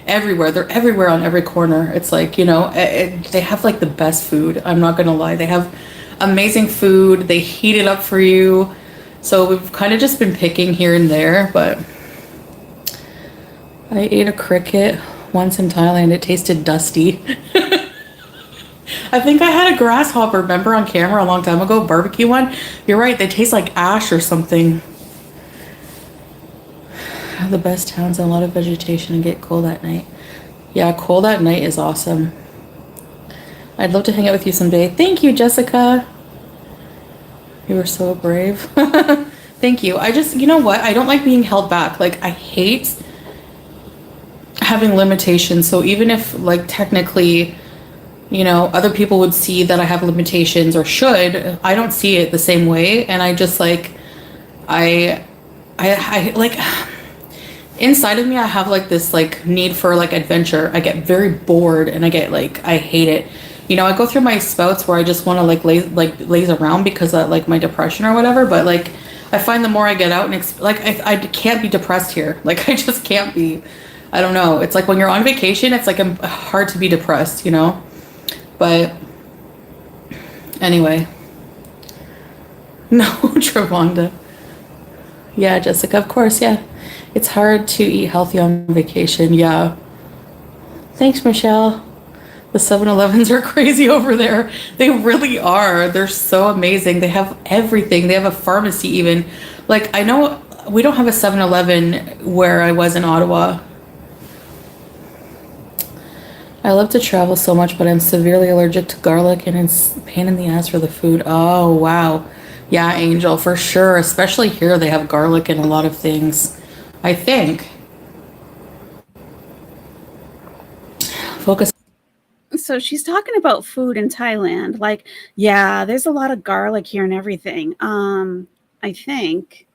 everywhere, they're everywhere on every corner. It's like, they have like the best food. I'm not gonna lie, they have amazing food. They heat it up for you. So we've kind of just been picking here and there, but I ate a cricket once in Thailand. It tasted dusty. I think I had a grasshopper, remember, on camera a long time ago, barbecue one. You're right, they taste like ash or something. The best towns and a lot of vegetation and get cold at night. Yeah, cold at night is awesome. I'd love to hang out with you someday. Thank you, Jessica. You were so brave. Thank you. I just, you know what? I don't like being held back. Like, I hate having limitations. So even if, like, technically, you know, other people would see that I have limitations or should, I don't see it the same way. And I just, like, I like, inside of me, I have, like, this, like, need for, like, adventure. I get very bored and I get, like, I hate it. You know, I go through my spouts where I just want to, like, laze around because of, like, my depression or whatever. But, like, I find the more I get out and, like, I can't be depressed here. Like, I just can't be. I don't know. It's like when you're on vacation, it's, like, hard to be depressed, you know? But anyway. No, Travonda. Yeah, Jessica, of course, yeah. It's hard to eat healthy on vacation, yeah. Thanks, Michelle. The 7-Elevens are crazy over there. They really are. They're so amazing. They have everything. They have a pharmacy even. Like, I know we don't have a 7-Eleven where I was in Ottawa. I love to travel so much, but I'm severely allergic to garlic and it's pain in the ass for the food. Oh, wow. Yeah, Angel, for sure. Especially here, they have garlic in a lot of things. I think. Focus. So she's talking about food in Thailand. Like, yeah, there's a lot of garlic here and everything. I think,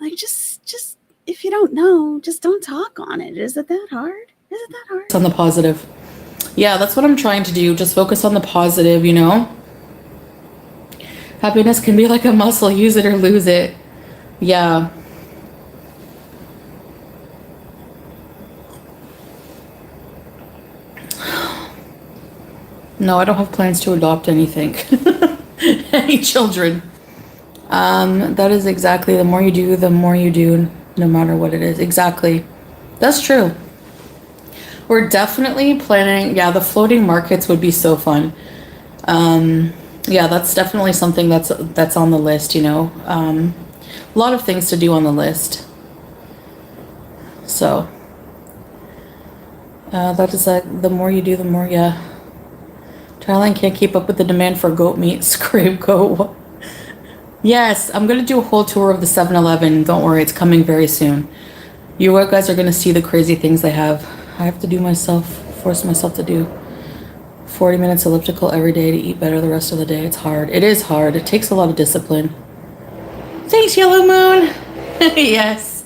like, just if you don't know, just don't talk on it. Is it that hard? Is it that hard? On the positive. Yeah, that's what I'm trying to do. Just focus on the positive, you know? Happiness can be like a muscle. Use it or lose it. Yeah. No, I don't have plans to adopt anything. Any children. That is exactly, the more you do, no matter what it is. Exactly. That's true. We're definitely planning, yeah, the floating markets would be so fun. Yeah, that's definitely something that's on the list, you know. A lot of things to do on the list. So, that is like, the more you do, the more, yeah. Thailand can't keep up with the demand for goat meat. Scrape goat. Yes, I'm going to do a whole tour of the 7-Eleven. Don't worry, it's coming very soon. You guys are going to see the crazy things they have. I have to force myself to do 40 minutes elliptical every day to eat better the rest of the day. It's hard. It is hard. It takes a lot of discipline. Thanks, Yellow Moon. Yes.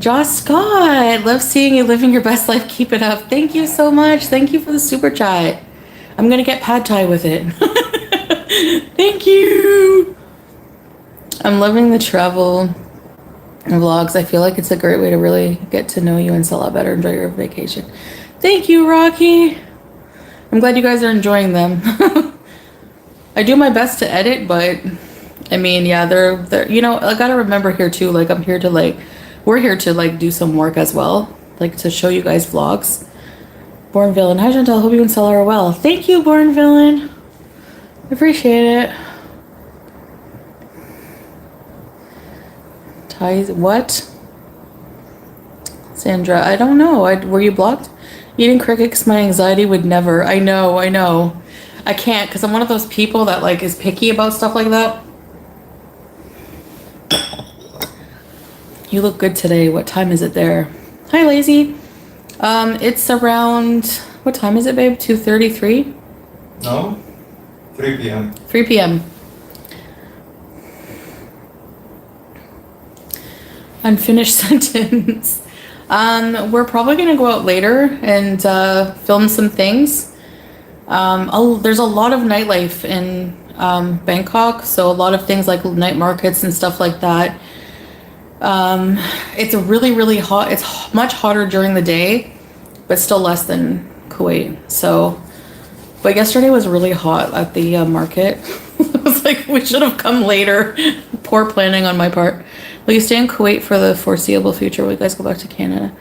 Josh Scott, love seeing you living your best life. Keep it up. Thank you so much. Thank you for the super chat. I'm going to get pad thai with it. Thank you. I'm loving the travel vlogs. I feel like it's a great way to really get to know you and Salah better. Enjoy your vacation. Thank you, Rocky. I'm glad you guys are enjoying them. I do my best to edit, but I mean, yeah, they're you know, I gotta remember here too, like we're here to like do some work as well, like to show you guys vlogs. Born Villain. Hi, Chantal. Hope you and Salah are well. Thank you, Born Villain. Appreciate it. Ties. What? Sandra, I don't know. Were you blocked? Eating crickets, my anxiety would never. I know. I can't because I'm one of those people that like is picky about stuff like that. You look good today. What time is it there? Hi, Lazy. It's around, what time is it, babe? 2:33? No? 3 p.m. 3 p.m. Unfinished sentence. We're probably gonna go out later and film some things. There's a lot of nightlife in Bangkok, so a lot of things like night markets and stuff like that. It's really, really hot. It's much hotter during the day, but still less than Kuwait. So, but yesterday was really hot at the market. I was like, we should have come later. Poor planning on my part. Will you stay in Kuwait for the foreseeable future? Will you guys go back to Canada?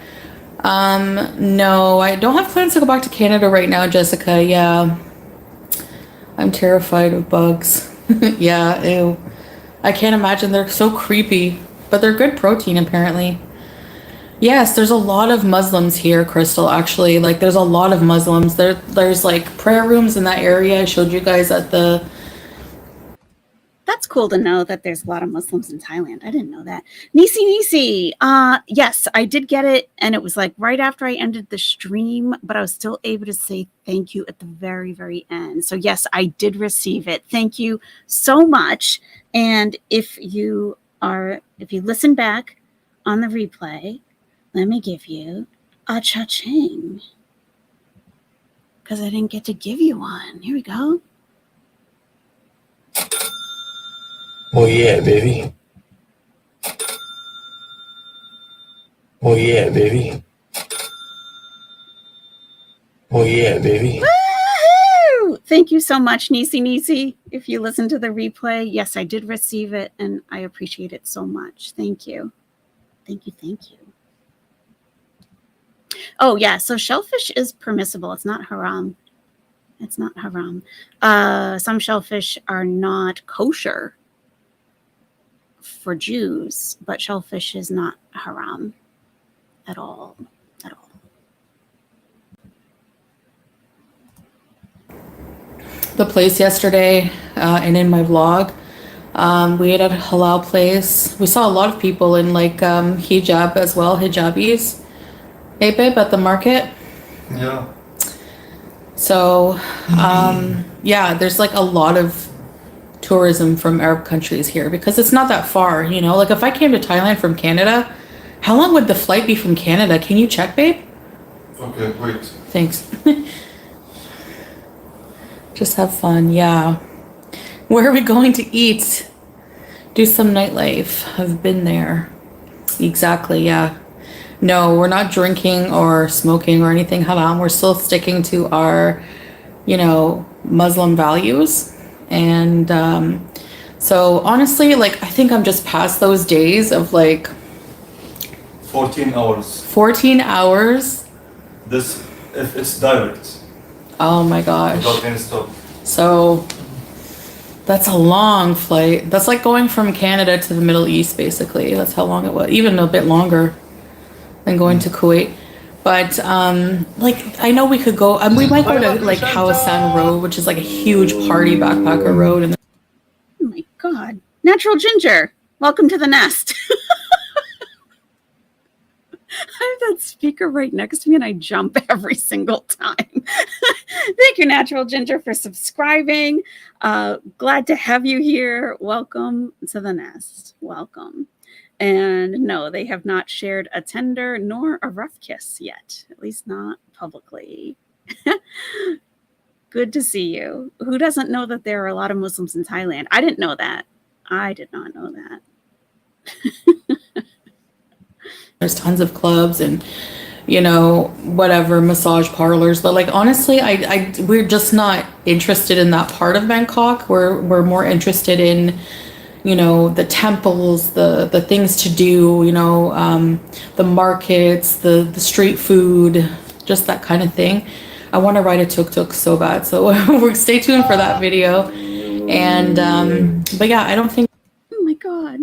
No, I don't have plans to go back to Canada right now, Jessica. Yeah. I'm terrified of bugs. Yeah, ew. I can't imagine. They're so creepy, but they're good protein apparently. Yes, there's a lot of Muslims here, Crystal, actually. Like there's a lot of Muslims. There's like prayer rooms in that area. I showed you guys at the That's cool to know that there's a lot of Muslims in Thailand. I didn't know that. Nisi. Yes, I did get it. And it was like right after I ended the stream, but I was still able to say thank you at the very, very end. So yes, I did receive it. Thank you so much. And if you listen back on the replay, let me give you a cha-ching. Because I didn't get to give you one. Here we go. Oh yeah, baby. Oh yeah, baby. Oh yeah, baby. Woohoo! Thank you so much, Nisi. If you listen to the replay, yes, I did receive it, and I appreciate it so much. Thank you. Thank you. Oh, yeah, so shellfish is permissible. It's not haram. Some shellfish are not kosher for Jews, but shellfish is not haram at all. the place yesterday and in my vlog. We ate at a halal place. We saw a lot of people in like hijab as well, hijabis. Hey babe, at the market. Yeah. So yeah, there's like a lot of tourism from Arab countries here because it's not that far, you know. Like if I came to Thailand from Canada, how long would the flight be from Canada? Can you check, babe? Okay, wait. Thanks. Just have fun, yeah. Where are we going to eat? Do some nightlife. I've been there. Exactly, yeah. No, we're not drinking or smoking or anything haram. We're still sticking to our, you know, Muslim values. And so honestly, like, I think I'm just past those days of like 14 hours. 14 hours. This, if it's direct. Oh my gosh. Without any stop. So that's a long flight. That's like going from Canada to the Middle East, basically. That's how long it was. Even a bit longer than going to Kuwait. But like, I know we could go, we might go to like Hawasan Road, which is like a huge party backpacker road. And Oh my God. Natural Ginger, welcome to the nest. I have that speaker right next to me and I jump every single time. Thank you, Natural Ginger, for subscribing. Glad to have you here. Welcome to the nest. Welcome. And no, they have not shared a tender nor a rough kiss yet, at least not publicly. Good to see you. Who doesn't know that there are a lot of Muslims in Thailand? I didn't know that. I did not know that. there's tons of clubs and, you know, whatever, massage parlors. But like, honestly, we're just not interested in that part of Bangkok. We're more interested in, you know, the temples, the things to do, you know, the markets, the street food, just that kind of thing. I want to ride a tuk-tuk so bad. So stay tuned for that video. And, but yeah, I don't think. Oh my God.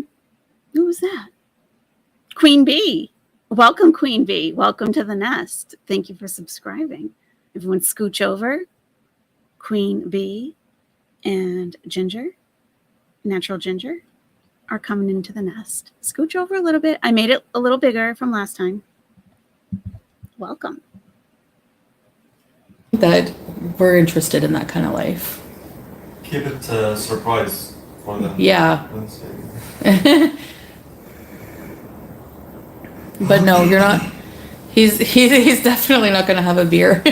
Who was that? Queen Bee. Welcome, Queen Bee. Welcome to the nest. Thank you for subscribing. Everyone scooch over. Queen Bee and Ginger, Natural Ginger, are coming into the nest. Scooch over a little bit. I made it a little bigger from last time. Welcome. That we're interested in that kind of life. Keep it a surprise for them. Yeah. Wednesday. But no, you're not. He's definitely not going to have a beer.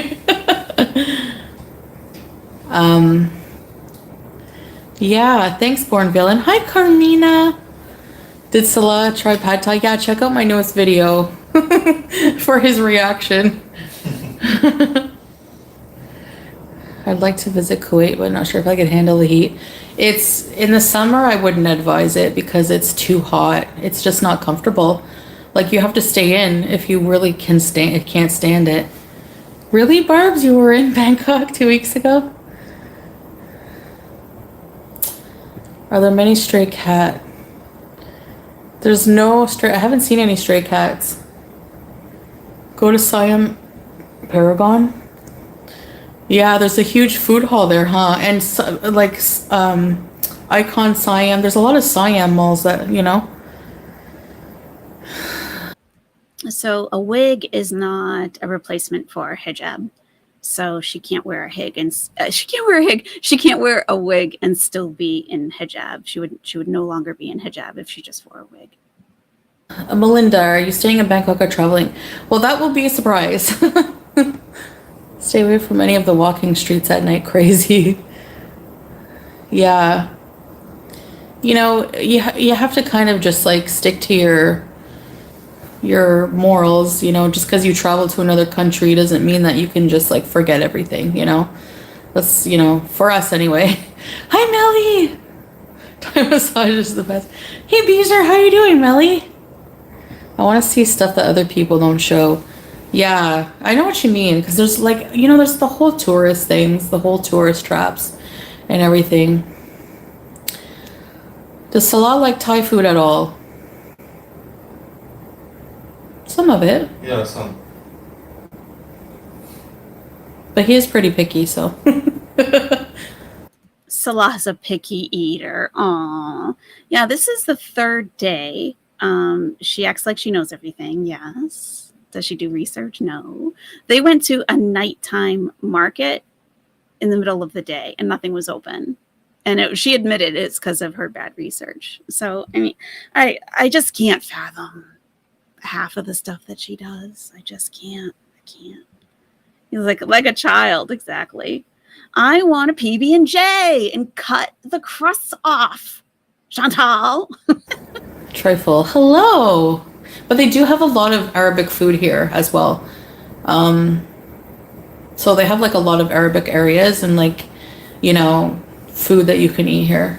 Yeah, thanks, Born Villain. Hi, Carmina. Did Salah try pad thai? Yeah, check out my newest video for his reaction. I'd like to visit Kuwait, but not sure if I could handle the heat. It's in the summer. I wouldn't advise it because it's too hot. It's just not comfortable. Like, you have to stay in if you really can't stand it. Really, Barbs? You were in Bangkok 2 weeks ago? Are there many stray cat? There's no stray. I haven't seen any stray cats. Go to Siam Paragon. Yeah, there's a huge food hall there, huh? And Icon Siam. There's a lot of Siam malls that, you know. So a wig is not a replacement for a hijab. So she can't wear a wig and she can't wear a wig and still be in hijab. She would no longer be in hijab if she just wore a wig. Melinda, are you staying in Bangkok or traveling? Well, that will be a surprise. Stay away from any of the walking streets at night. Crazy. Yeah. You know, you have to kind of just like stick to your morals, you know. Just because you travel to another country doesn't mean that you can just like forget everything, you know. That's, you know, for us anyway. Hi, Melly. Thai massage is the best. Hey, Beezer, how you doing, Melly? I want to see stuff that other people don't show. Yeah, I know what you mean, because there's like, you know, there's the whole tourist things, the whole tourist traps and everything. Does Salah like Thai food at all? Some of it. Yeah, some. But he is pretty picky, so. Salah's a picky eater. Aw. Yeah, this is the third day. She acts like she knows everything. Yes. Does she do research? No. They went to a nighttime market in the middle of the day and nothing was open. And she admitted it's because of her bad research. So, I mean, I just can't fathom half of the stuff that she does. I just can't. I can't. He's like a child, exactly. I want a PB&J and cut the crusts off. Chantal. Trifle. Hello. But they do have a lot of Arabic food here as well. So they have like a lot of Arabic areas and like, you know, food that you can eat here.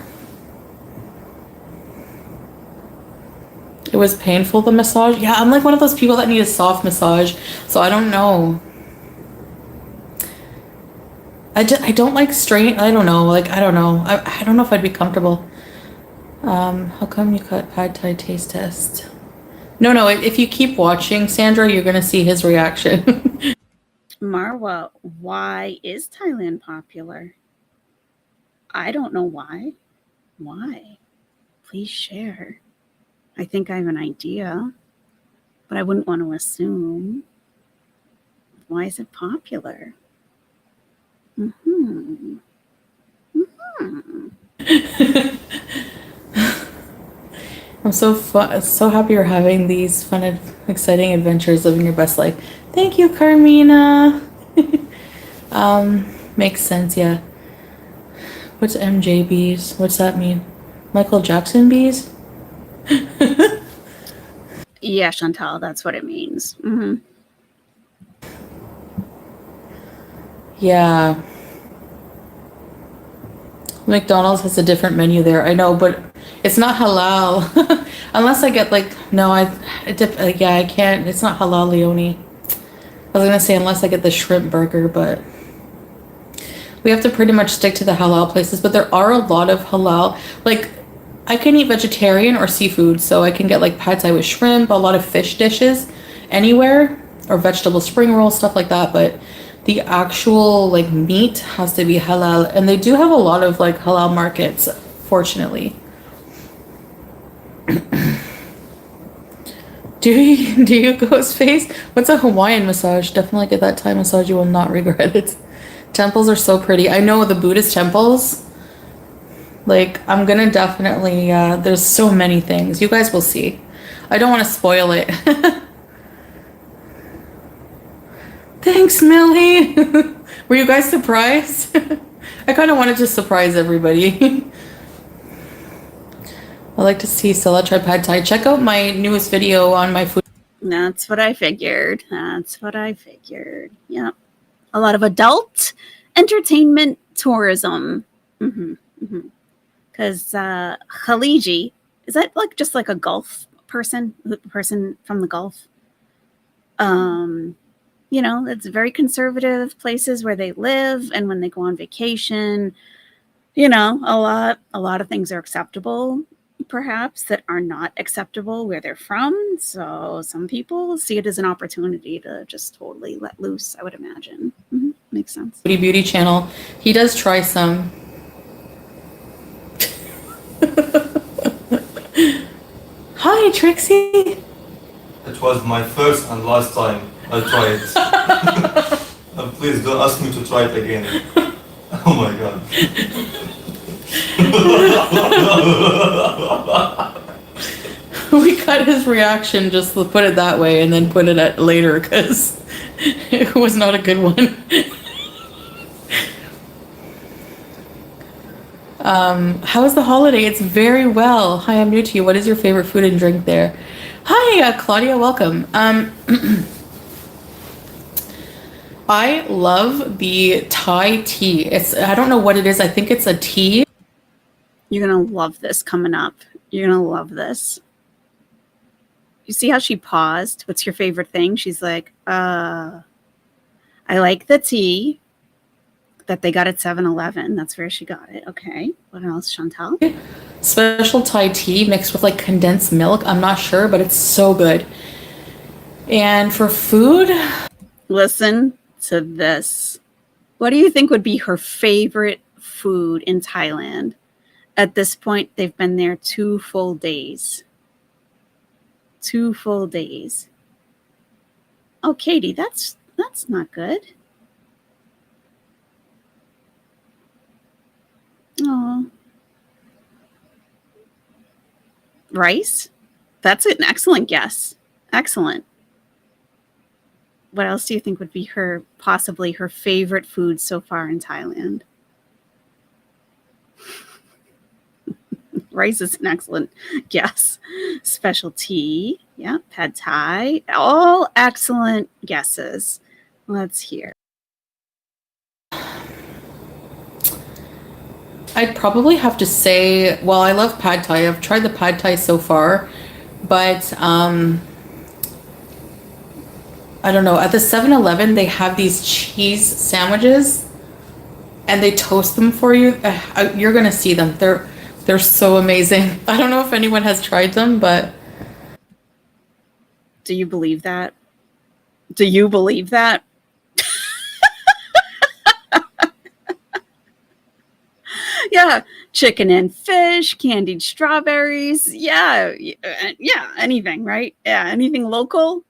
It was painful, the massage. Yeah, I'm like one of those people that need a soft massage. So I don't know. I don't like straight. I don't know. Like, I don't know. I don't know if I'd be comfortable. How come you cut pad Thai taste test? No. If you keep watching, Sandra, you're going to see his reaction. Marwa, why is Thailand popular? I don't know why. Why? Please share. I think I have an idea, but I wouldn't want to assume. Why is it popular? Mm-hmm. Mm-hmm. I'm so happy you're having these fun, exciting adventures, living your best life. Thank you, Carmina. Makes sense, yeah. What's MJBs? What's that mean? Michael Jackson bees? Yeah, Chantal, that's what it means. Mm-hmm. Yeah. McDonald's has a different menu there. I know, but it's not halal. Unless I get like, no, I can't. It's not halal, Leonie. I was going to say unless I get the shrimp burger, but we have to pretty much stick to the halal places. But there are a lot of halal. Like, I can eat vegetarian or seafood. So I can get like pad thai with shrimp, a lot of fish dishes anywhere, or vegetable spring rolls, stuff like that. But the actual like meat has to be halal, and they do have a lot of like halal markets, fortunately. do you Ghostface? What's a Hawaiian massage? Definitely get that Thai massage. You will not regret it. Temples are so pretty. I know the Buddhist temples. Like, I'm gonna definitely, there's so many things. You guys will see. I don't want to spoil it. Thanks, Millie. Were you guys surprised? I kind of wanted to surprise everybody. I like to see Salah try pad thai. Check out my newest video on my food. That's what I figured. Yeah. A lot of adult entertainment tourism. Because Khaliji, is that like just like a Gulf person from the Gulf? You know, it's very conservative places where they live, and when they go on vacation, you know, a lot of things are acceptable. perhaps that are not acceptable where they're from. So some people see it as an opportunity to just totally let loose, I would imagine. Makes sense. Foodie Beauty channel. He does try some. Hi, Trixie. It was my first and last time I tried it. And please don't ask me to try it again. Oh my god. We cut his reaction, just to put it that way, and then put it at later because it was not a good one. How's the holiday? It's very well. Hi, I'm new to you. What is your favorite food and drink there? Hi, Claudia. Welcome. I love the Thai tea. I don't know what it is. I think it's a tea. You're going to love this coming up. You're going to love this. You see how she paused? What's your favorite thing? She's like, I like the tea that they got at 7-Eleven. That's where she got it. Okay. What else, Chantal? Special Thai tea mixed with like condensed milk. I'm not sure, but it's so good. And for food, listen to this. What do you think would be her favorite food in Thailand? At this point, they've been there 2 full days. 2 full days. Oh, Katie, that's not good. Oh. Rice? That's an excellent guess. Excellent. What else do you think would be possibly her favorite food so far in Thailand? Rice is an excellent guess. Special tea. Yeah. Pad Thai. All excellent guesses. Let's hear. I'd probably have to say, well, I love Pad Thai. I've tried the Pad Thai so far, but I don't know. At the 7-Eleven, they have these cheese sandwiches and they toast them for you. You're going to see them. They're so amazing. I don't know if anyone has tried them, but... Do you believe that? Do you believe that? Yeah. Chicken and fish, candied strawberries. Yeah. Yeah. Anything, right? Yeah. Anything local.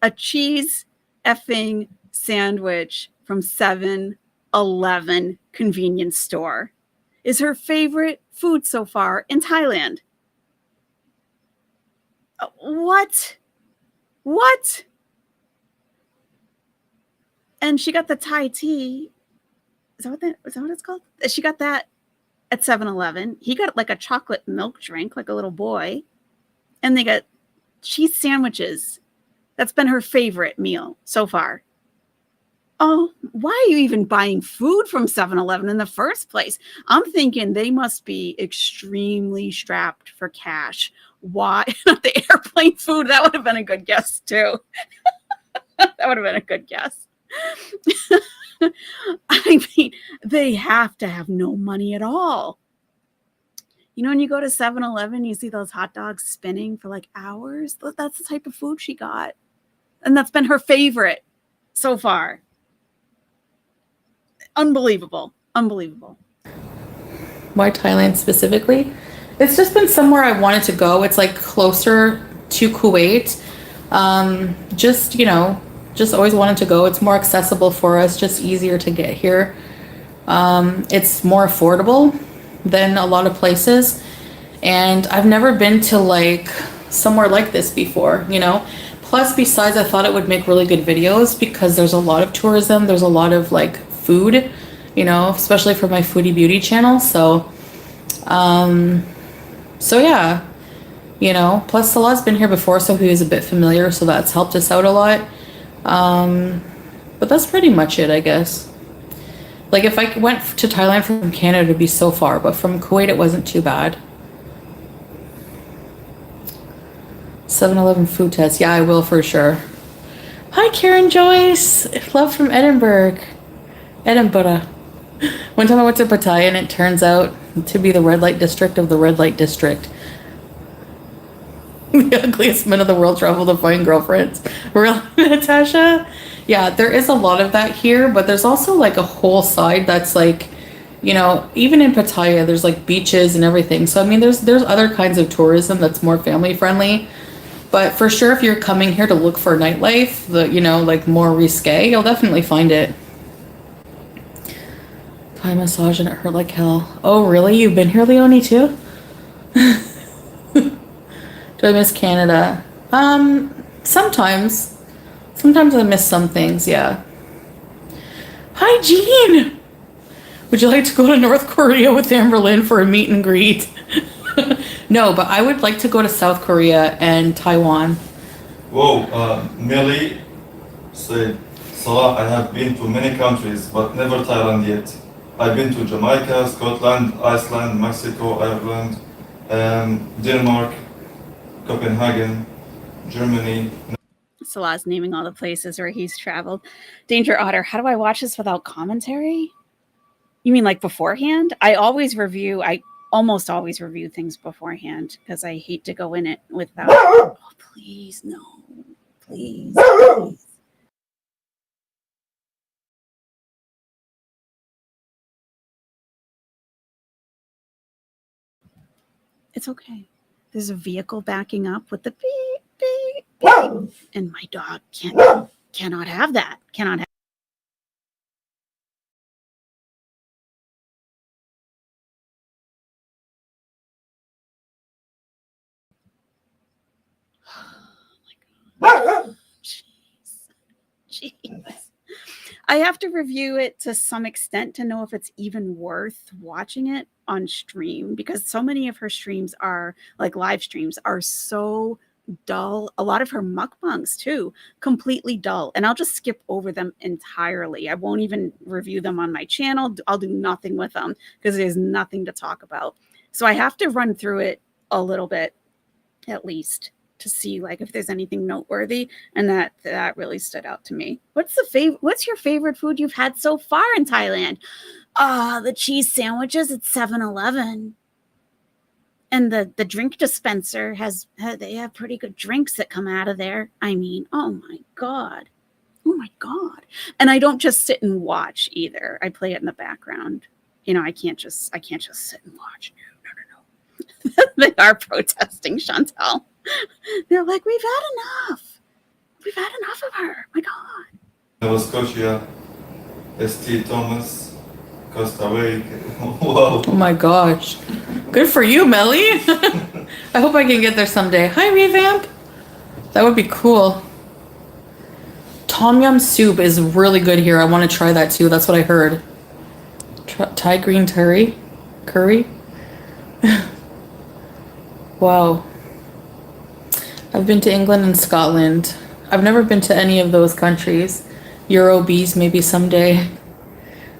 A cheese effing sandwich from 7-Eleven convenience store is her favorite food so far in Thailand. What? What? And she got the Thai tea. Is that what it's called? She got that at 7-Eleven. He got like a chocolate milk drink, like a little boy. And they got cheese sandwiches. That's been her favorite meal so far. Oh, why are you even buying food from 7-Eleven in the first place? I'm thinking they must be extremely strapped for cash. Why? The airplane food, that would have been a good guess too. That would have been a good guess. I mean, they have to have no money at all. You know, when you go to 7-Eleven, you see those hot dogs spinning for like hours. That's the type of food she got. And that's been her favorite so far. Unbelievable. Unbelievable. Why Thailand specifically? It's just been somewhere I wanted to go. It's like closer to Kuwait. Just, you know, just always wanted to go. It's more accessible for us, just easier to get here. It's more affordable than a lot of places. And I've never been to like somewhere like this before, you know. Plus, besides, I thought it would make really good videos because there's a lot of tourism. There's a lot of like food, you know, especially for my Foodie Beauty channel. So yeah, you know, plus Salah's been here before, so he was a bit familiar, so that's helped us out a lot. But that's pretty much it, I guess. Like if I went to Thailand from Canada, it'd be so far, but from Kuwait, it wasn't too bad. 7-Eleven food test. Yeah, I will for sure. Hi, Karen Joyce. Love from Edinburgh. One time I went to Pattaya and it turns out to be the red light district of the red light district. The ugliest men of the world travel to find girlfriends. Really, Natasha? Yeah, there is a lot of that here, but there's also like a whole side that's like, you know, even in Pattaya, there's like beaches and everything. So I mean, there's other kinds of tourism that's more family friendly. But for sure, if you're coming here to look for nightlife, you know, like more risque, you'll definitely find it. Thai massage and it hurt like hell. Oh, really? You've been here, Leonie, too? Do I miss Canada? Sometimes. Sometimes I miss some things, yeah. Hi, Jean! Would you like to go to North Korea with Amberlynn for a meet and greet? No, but I would like to go to South Korea and Taiwan. Whoa, Millie said, Salah, I have been to many countries, but never Thailand yet. I've been to Jamaica, Scotland, Iceland, Mexico, Ireland, Denmark, Copenhagen, Germany. Salah's naming all the places where he's traveled. Danger Otter, how do I watch this without commentary? You mean like beforehand? I almost always review things beforehand because I hate to go in it without. Oh, please, no. Please. Please. It's okay. There's a vehicle backing up with the beep, beep, beep. And my dog cannot have that. Cannot have. Jeez. I have to review it to some extent to know if it's even worth watching it on stream because so many of her streams are like live streams are so dull. A lot of her mukbangs too, completely dull. And I'll just skip over them entirely. I won't even review them on my channel. I'll do nothing with them because there's nothing to talk about. So I have to run through it a little bit at least to see like if there's anything noteworthy, and that really stood out to me. What's your favorite food you've had so far in Thailand? The cheese sandwiches at 7-Eleven. And the drink dispenser they have pretty good drinks that come out of there. I mean, oh my god. And I don't just sit and watch either. I play it in the background. You know, I can't just sit and watch. No. They are protesting, Chantal. They're like, we've had enough. We've had enough of her. My God. Nova Scotia, St. Thomas, Costa Rica. Wow. Oh my gosh. Good for you, Melly. I hope I can get there someday. Hi, Revamp. That would be cool. Tom Yum soup is really good here. I want to try that too. That's what I heard. Thai green curry? Wow. I've been to England and Scotland. I've never been to any of those countries. Euro bees maybe someday.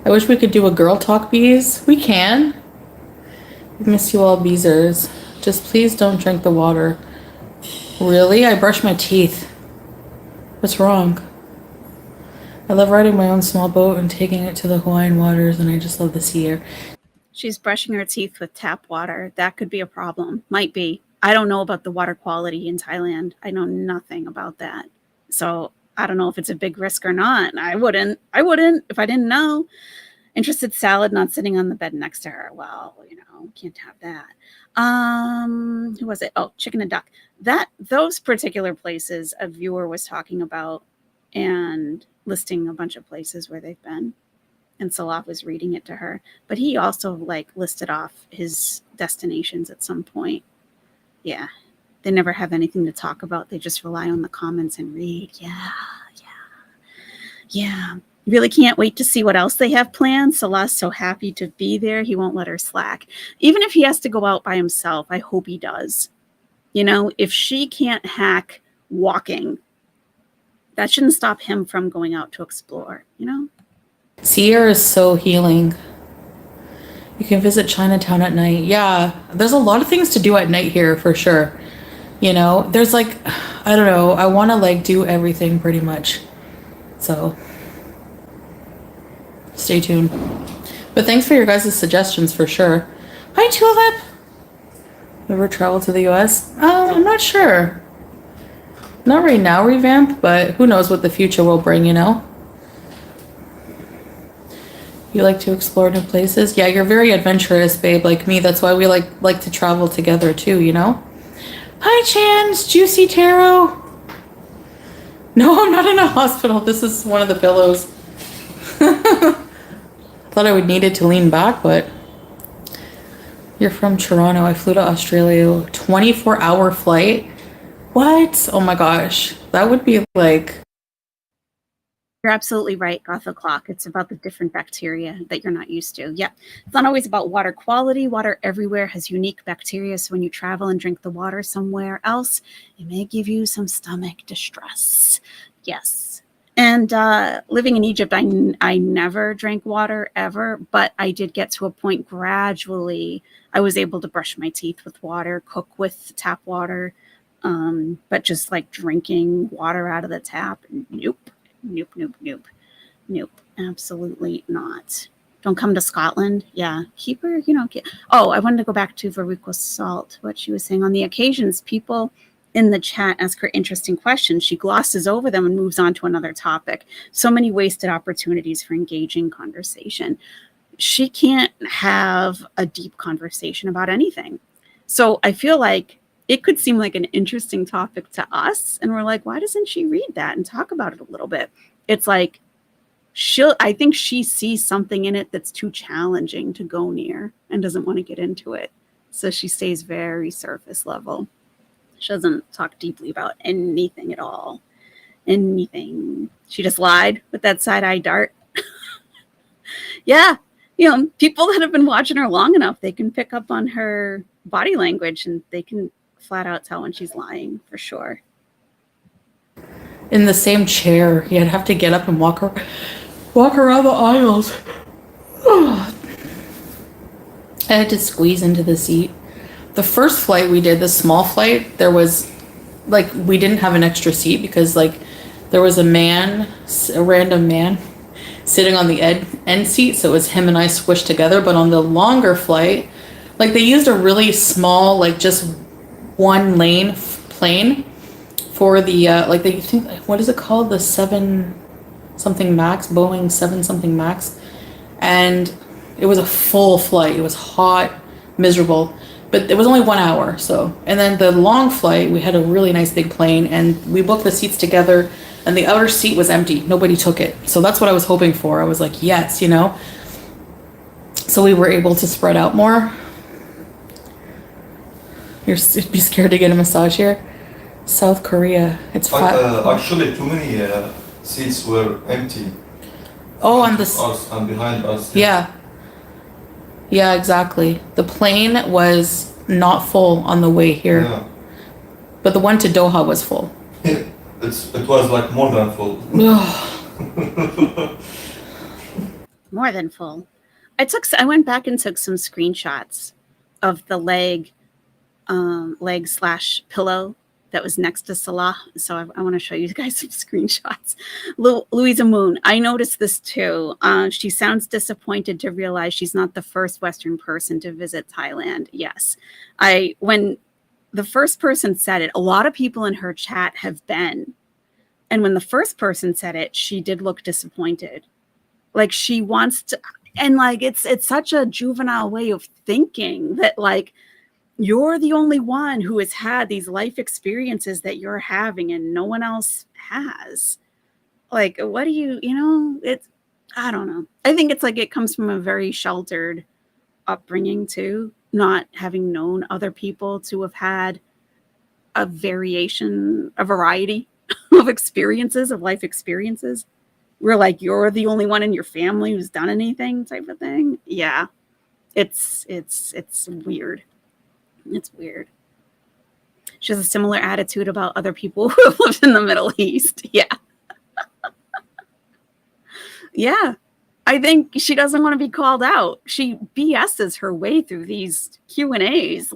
I wish we could do a girl talk bees. We can. I miss you all, beezers. Just please don't drink the water. Really? I brush my teeth. What's wrong? I love riding my own small boat and taking it to the Hawaiian waters, and I just love the sea air. She's brushing her teeth with tap water. That could be a problem. Might be. I don't know about the water quality in Thailand. I know nothing about that. So I don't know if it's a big risk or not. I wouldn't if I didn't know. Interested salad, not sitting on the bed next to her. Well, you know, can't have that. Who was it? Oh, chicken and duck. Those particular places a viewer was talking about and listing a bunch of places where they've been. And Salah was reading it to her. But he also like listed off his destinations at some point. Yeah. They never have anything to talk about. They just rely on the comments and read. Yeah. Really can't wait to see what else they have planned. Salah's so happy to be there. He won't let her slack. Even if he has to go out by himself, I hope he does. You know, if she can't hack walking, that shouldn't stop him from going out to explore, you know? Sea air is so healing. You can visit Chinatown at night. Yeah, there's a lot of things to do at night here for sure. You know, there's like, I don't know, I want to like do everything pretty much. So stay tuned. But thanks for your guys' suggestions for sure. Hi, Tulip. Ever travel to the US? I'm not sure. Not right now, revamp, but who knows what the future will bring, you know? You like to explore new places? Yeah, you're very adventurous, babe, like me. That's why we like to travel together too, you know? Hi, Chance, Juicy Taro. No, I'm not in a hospital. This is one of the pillows. Thought I would need it to lean back, but you're from Toronto. I flew to Australia. 24-hour flight. What? Oh my gosh. That would be like... You're absolutely right, Gotha Clock. It's about the different bacteria that you're not used to. Yeah, it's not always about water quality. Water everywhere has unique bacteria. So when you travel and drink the water somewhere else, it may give you some stomach distress. Yes. And living in Egypt, I never drank water ever, but I did get to a point gradually. I was able to brush my teeth with water, cook with tap water, but just like drinking water out of the tap, nope. Nope. Absolutely not. Don't come to Scotland. Yeah. Keep her, Oh, I wanted to go back to Veruca Salt, what she was saying. On the occasions, people in the chat ask her interesting questions. She glosses over them and moves on to another topic. So many wasted opportunities for engaging conversation. She can't have a deep conversation about anything. So I feel like it could seem like an interesting topic to us. And we're like, why doesn't she read that and talk about it a little bit? It's like, I think she sees something in it that's too challenging to go near and doesn't want to get into it. So she stays very surface level. She doesn't talk deeply about anything at all. Anything. She just lied with that side-eye dart. Yeah. People that have been watching her long enough, they can pick up on her body language and they can flat out tell when she's lying, for sure. In the same chair. You'd have to get up and walk around the aisles. I had to squeeze into the seat. The first flight we did, the small flight, there was, we didn't have an extra seat because, there was a random man, sitting on the end seat, so it was him and I squished together. But on the longer flight, they used a really small, just one lane plane for the they think, what is it called, the 7 something max, Boeing 7 something max, and it was a full flight. It was hot, miserable, but it was only 1 hour. So, and then the long flight, we had a really nice big plane, and we booked the seats together, and the outer seat was empty. Nobody took it. So that's what I was hoping for. I was like, yes, so we were able to spread out more. You'd be scared to get a massage here? South Korea. It's actually too many seats were empty. Oh, on us and behind us. Yeah, exactly. The plane was not full on the way here. Yeah. But the one to Doha was full. It was more than full. More than full. I went back and took some screenshots of the leg / pillow that was next to Salah. So I want to show you guys some screenshots. Louisa Moon, I noticed this too. She sounds disappointed to realize she's not the first Western person to visit Thailand. Yes. When the first person said it, a lot of people in her chat have been. And when the first person said it, she did look disappointed. She wants to, and it's such a juvenile way of thinking that you're the only one who has had these life experiences that you're having and no one else has. What do it's, I don't know. I think it's it comes from a very sheltered upbringing too, not having known other people to have had a variety of experiences, of life experiences. We're you're the only one in your family who's done anything type of thing. Yeah. It's weird. It's weird. She has a similar attitude about other people who have lived in the Middle East. Yeah. Yeah. I think she doesn't want to be called out. She BS's her way through these Q&As.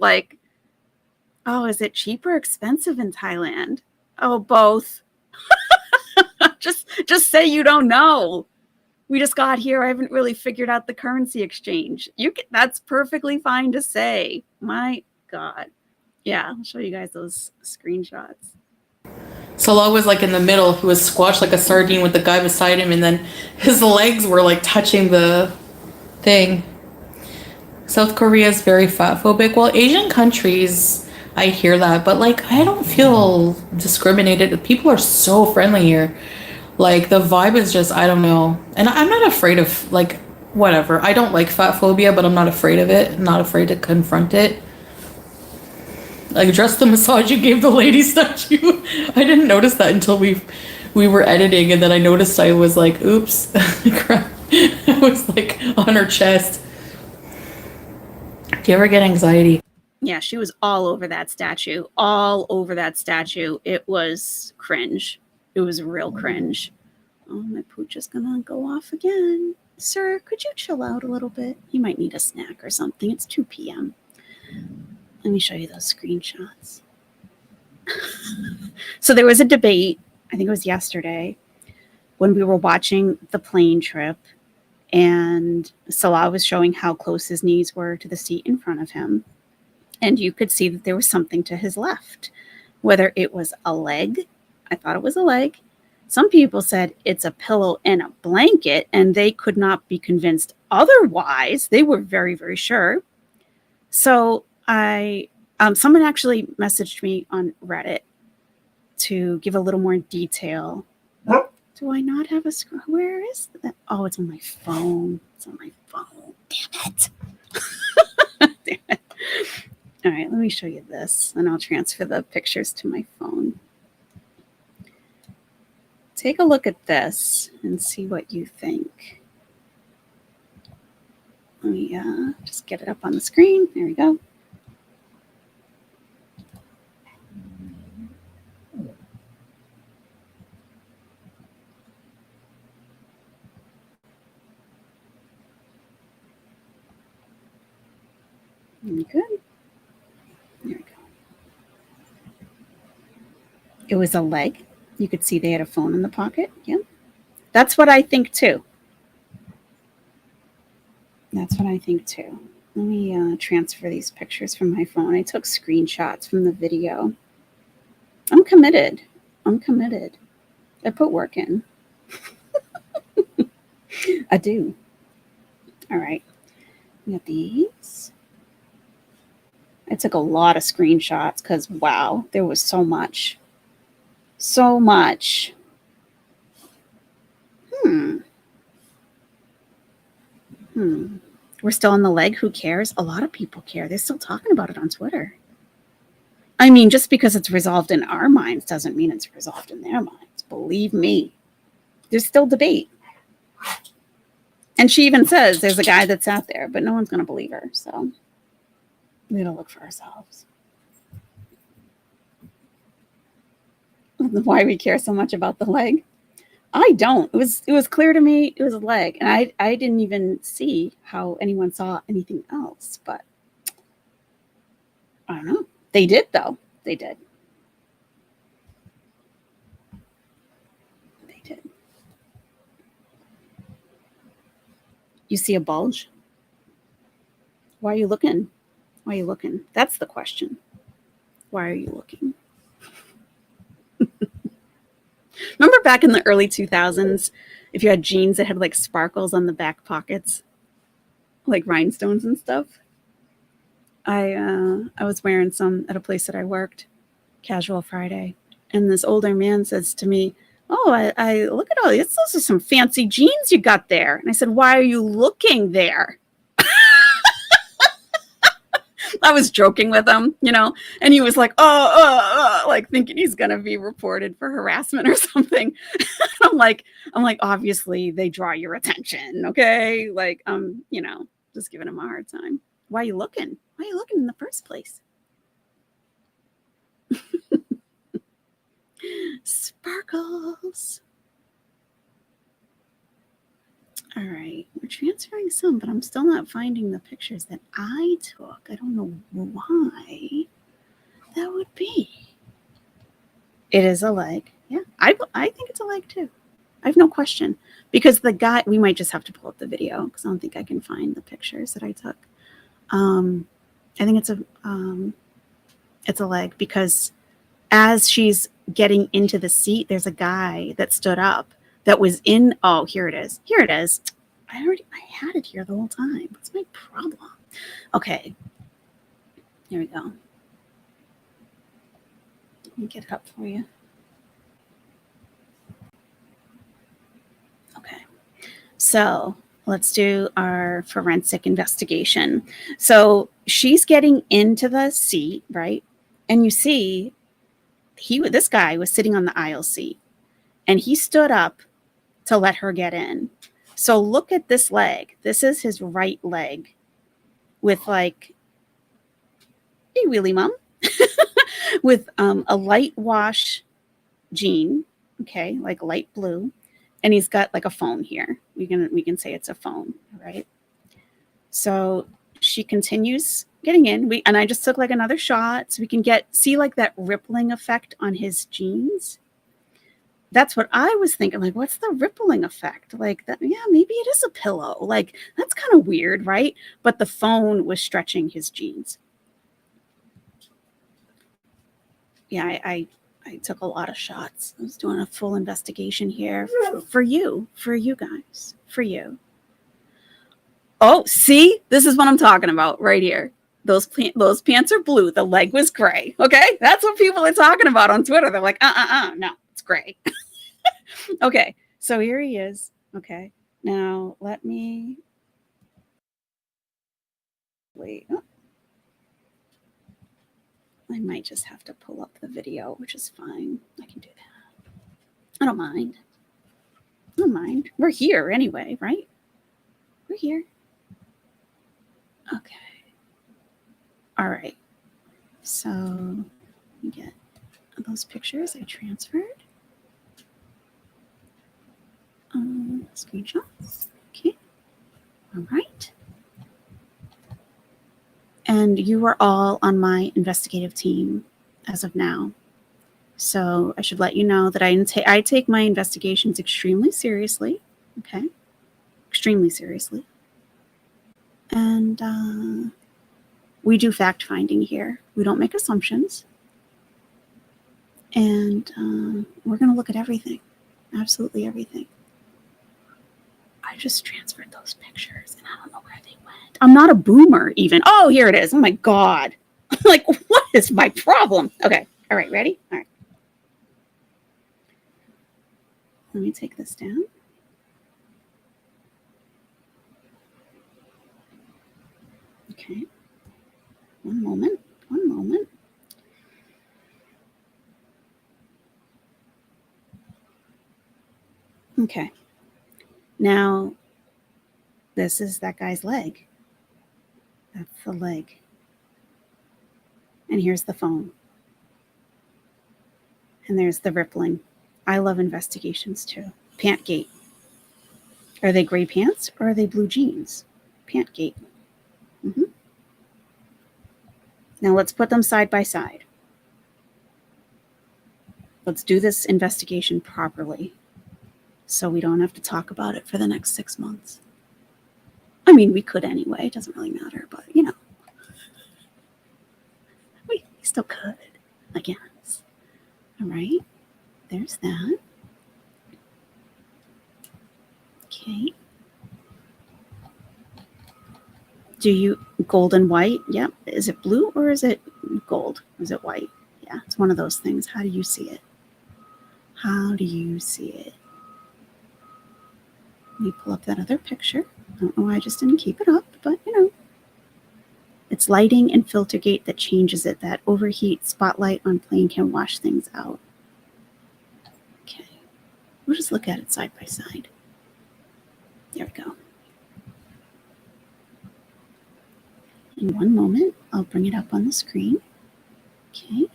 Oh, is it cheap or expensive in Thailand? Oh, both. Just say you don't know. We just got here. I haven't really figured out the currency exchange. That's perfectly fine to say. My God. Yeah, I'll show you guys those screenshots. Salah was like in the middle. He was squashed like a sardine with the guy beside him, and then his legs were like touching the thing. South Korea is very fat phobic. Well, Asian countries, I hear that, but like I don't feel discriminated. People are so friendly here. Like the vibe is just, I don't know. And I'm not afraid of like whatever. I don't like fat phobia, but I'm not afraid of it. I'm not afraid to confront it. Like just the massage you gave the lady statue. I didn't notice that until we were editing, and then I noticed I was like, oops. Crap. I was like on her chest. Do you ever get anxiety? Yeah, she was all over that statue. All over that statue. It was cringe. It was real cringe. Oh, my pooch is gonna go off again. Sir, could you chill out a little bit? You might need a snack or something. It's 2 p.m. Let me show you those screenshots. So there was a debate, I think it was yesterday, when we were watching the plane trip, and Salah was showing how close his knees were to the seat in front of him. And you could see that there was something to his left, whether it was a leg. I thought it was a leg. Some people said it's a pillow and a blanket, and they could not be convinced otherwise. They were very, very sure. So someone actually messaged me on Reddit to give a little more detail. Do I not have a screen? Where is that? Oh, it's on my phone. It's on my phone. Damn it. Damn it. All right, let me show you this, and I'll transfer the pictures to my phone. Take a look at this and see what you think. Let me just get it up on the screen. There we go. Good. There we go. It was a leg. You could see they had a phone in the pocket. Yeah. That's what I think too. That's what I think too. Let me transfer these pictures from my phone. I took screenshots from the video. I'm committed. I'm committed. I put work in. I do. All right. We got these. I took a lot of screenshots because, wow, there was so much. So much. We're still on the leg. Who cares? A lot of people care. They're still talking about it on Twitter. I mean, just because it's resolved in our minds doesn't mean it's resolved in their minds. Believe me. There's still debate. And she even says there's a guy that's out there, but no one's going to believe her. So we gotta look for ourselves. Why we care so much about the leg? I don't. It was clear to me it was a leg, and I didn't even see how anyone saw anything else. But I don't know. They did though. They did. They did. You see a bulge? Why are you looking? Why are you looking? That's the question. Why are you looking? Remember back in the early 2000s, if you had jeans that had like sparkles on the back pockets, like rhinestones and stuff? I was wearing some at a place that I worked, Casual Friday, and this older man says to me, "Oh, I look at all these. Those are some fancy jeans you got there." And I said, "Why are you looking there?" I was joking with him, you know, and he was like, like thinking he's going to be reported for harassment or something. I'm like, obviously they draw your attention. Okay. Like, you know, just giving him a hard time. Why are you looking? Why are you looking in the first place? Sparkles. All right, we're transferring some, but I'm still not finding the pictures that I took. I don't know why that would be. It is a leg. Yeah, I think it's a leg too. I have no question. Because the guy, we might just have to pull up the video because I don't think I can find the pictures that I took. I think it's a, It's a leg because as she's getting into the seat, there's a guy that stood up that was in. Oh, here it is. Here it is. I had it here the whole time. What's my problem? Okay. Here we go. Let me get it up for you. Okay. So let's do our forensic investigation. So she's getting into the seat, right? And you see, this guy was sitting on the aisle seat, and he stood up to let her get in. So look at this leg. This is his right leg with like a wheelie mum with a light wash jean, okay, like light blue, and he's got like a phone here. We can say it's a phone, right? So she continues getting in. And I just took like another shot so we can see like that rippling effect on his jeans. That's what I was thinking. Like, what's the rippling effect? Like that? Yeah, maybe it is a pillow. Like that's kind of weird, right? But the phone was stretching his jeans. Yeah, I took a lot of shots. I was doing a full investigation here for you guys, for you. Oh, see, this is what I'm talking about right here. Those pants are blue. The leg was gray. Okay, that's what people are talking about on Twitter. They're like, no, it's gray. Okay, so here he is. Okay, now let me wait. Oh. I might just have to pull up the video, which is fine. I can do that. I don't mind. I don't mind. We're here anyway, right? We're here. Okay. All right. So let me get those pictures I transferred. Screenshots. Okay. All right. And you are all on my investigative team as of now. So I should let you know that I take my investigations extremely seriously. Okay. Extremely seriously. And we do fact finding here. We don't make assumptions. And we're going to look at everything. Absolutely everything. I just transferred those pictures and I don't know where they went. I'm not a boomer even. Oh, here it is. Oh my God. Like, what is my problem? Okay. All right. Ready? All right. Let me take this down. Okay. One moment. One moment. Okay. Now, this is that guy's leg. That's the leg. And here's the phone. And there's the rippling. I love investigations too. Pantgate. Are they gray pants or are they blue jeans? Pantgate. Mm-hmm. Now let's put them side by side. Let's do this investigation properly so we don't have to talk about it for the next 6 months. I mean, we could anyway. It doesn't really matter, but you know. We still could, I guess. All right. There's that. Okay. Do you gold and white? Yep. Is it blue or is it gold? Is it white? Yeah, it's one of those things. How do you see it? How do you see it? Let me pull up that other picture. I don't know why I just didn't keep it up, but you know. It's lighting and filter gate that changes it. That overheat spotlight on plane can wash things out. Okay. We'll just look at it side by side. There we go. In one moment, I'll bring it up on the screen. Okay.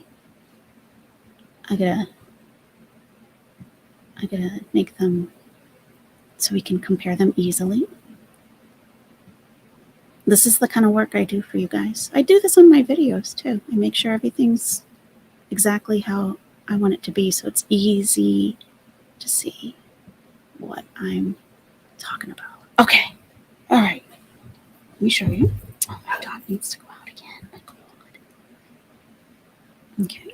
I gotta make them so we can compare them easily. This is the kind of work I do for you guys. I do this on my videos too. I make sure everything's exactly how I want it to be so it's easy to see what I'm talking about. Okay. All right. Let me show you. Oh, my dog needs to go out again. My God. Okay.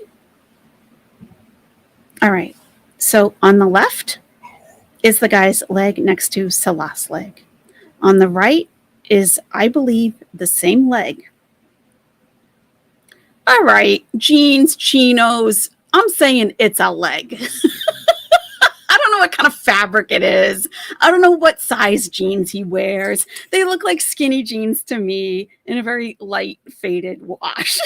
All right. So on the left is the guy's leg next to Salah's leg. On the right is, I believe, the same leg. All right, jeans, chinos. I'm saying it's a leg. I don't know what kind of fabric it is. I don't know what size jeans he wears. They look like skinny jeans to me in a very light, faded wash.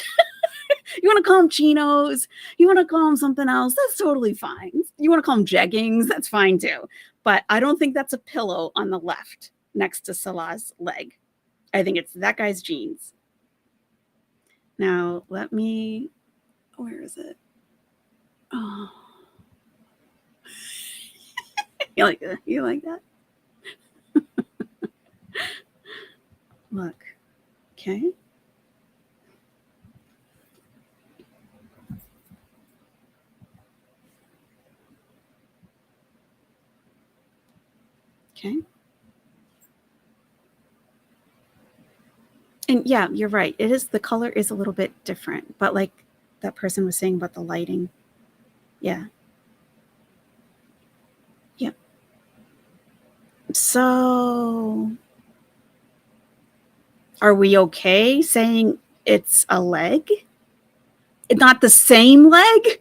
You want to call them chinos? You want to call them something else? That's totally fine. You want to call them jeggings? That's fine too. But I don't think that's a pillow on the left next to Salah's leg. I think it's that guy's jeans. Now, let me, where is it? Oh. You like that? You like that? Look. Okay. Okay. And yeah, you're right. It is, the color is a little bit different, but like that person was saying about the lighting. Yeah. Yep. So are we okay saying it's a leg? Not the same leg?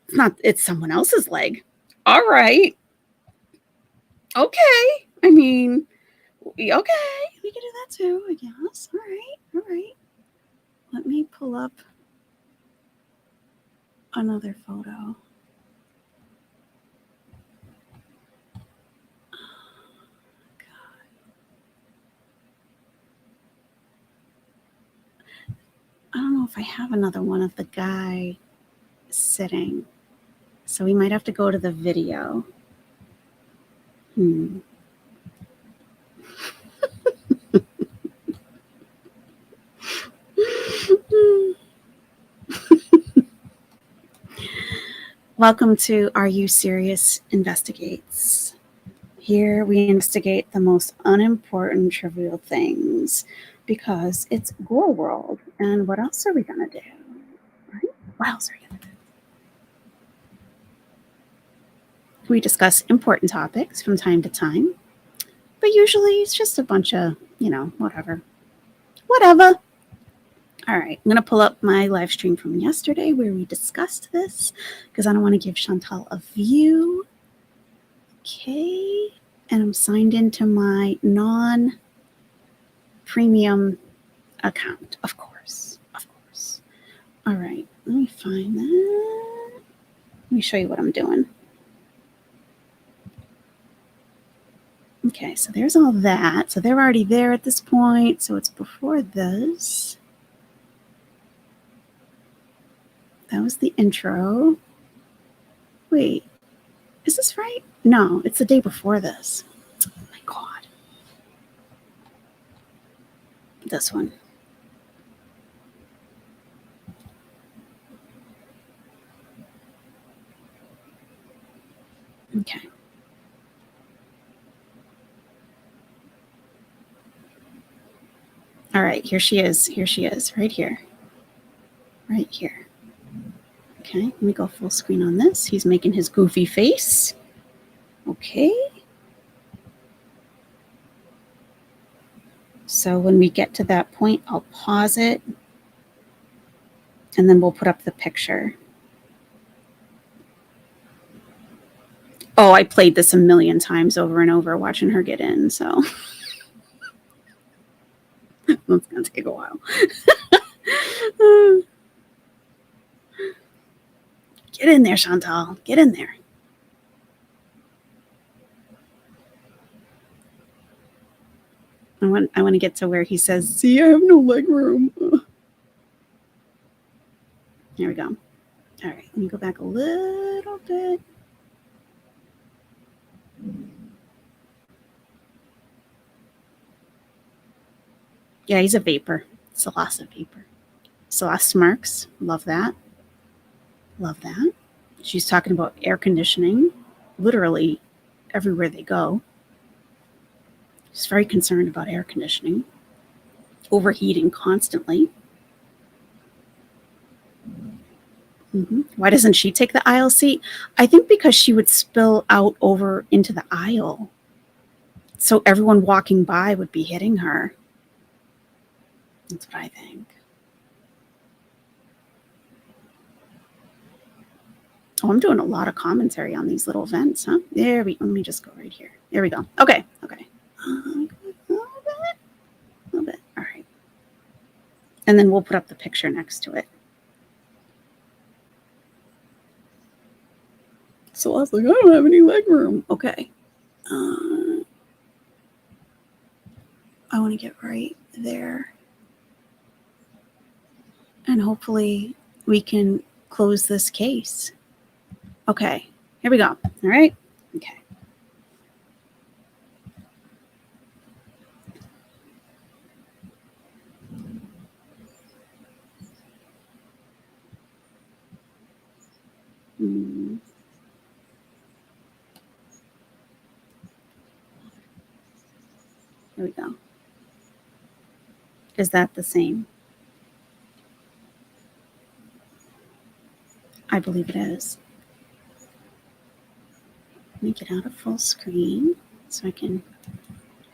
It's not, it's someone else's leg. All right. Okay. I mean, okay. We can do that too, I guess. All right. All right. Let me pull up another photo. I don't know if I have another one of the guy sitting. So we might have to go to the video. Welcome to Are You Serious Investigates. Here we investigate the most unimportant trivial things because it's Gore World. And what else are we going to do? Right? What else are we going to do? We discuss important topics from time to time, but usually it's just a bunch of, whatever. Whatever. All right, I'm going to pull up my live stream from yesterday where we discussed this because I don't want to give Chantal a view. Okay, and I'm signed into my non-premium account, of course, of course. All right, let me find that. Let me show you what I'm doing. Okay, so there's all that. So they're already there at this point, so it's before this. That was the intro. Wait, is this right? No, it's the day before this. Oh my God. This one. Okay. All right, here she is. Here she is, right here. Right here. Okay, let me go full screen on this. He's making his goofy face. Okay. So when we get to that point, I'll pause it. And then we'll put up the picture. Oh, I played this a million times over and over watching her get in, so it's going to take a while. Get in there, Chantal. Get in there. I want to get to where he says, see, I have no leg room. There we go. All right, let me go back a little bit. Yeah, he's a vapor. Salah's a vapor. Salah smirks. Love that. Love that. She's talking about air conditioning, literally everywhere they go. She's very concerned about air conditioning. overheating constantly. Why doesn't she take the aisle seat? I think because she would spill out over into the aisle. So everyone walking by would be hitting her. That's what I think. Oh, I'm doing a lot of commentary on these little vents, huh? Let me just go right here. There we go. Okay. A little bit. All right. And then we'll put up the picture next to it. So I was like, I don't have any leg room. Okay. I want to get right there. And hopefully we can close this case. Okay. Here we go. All right. Okay. Here we go. Is that the same? I believe it is. Let me get out of full screen so I can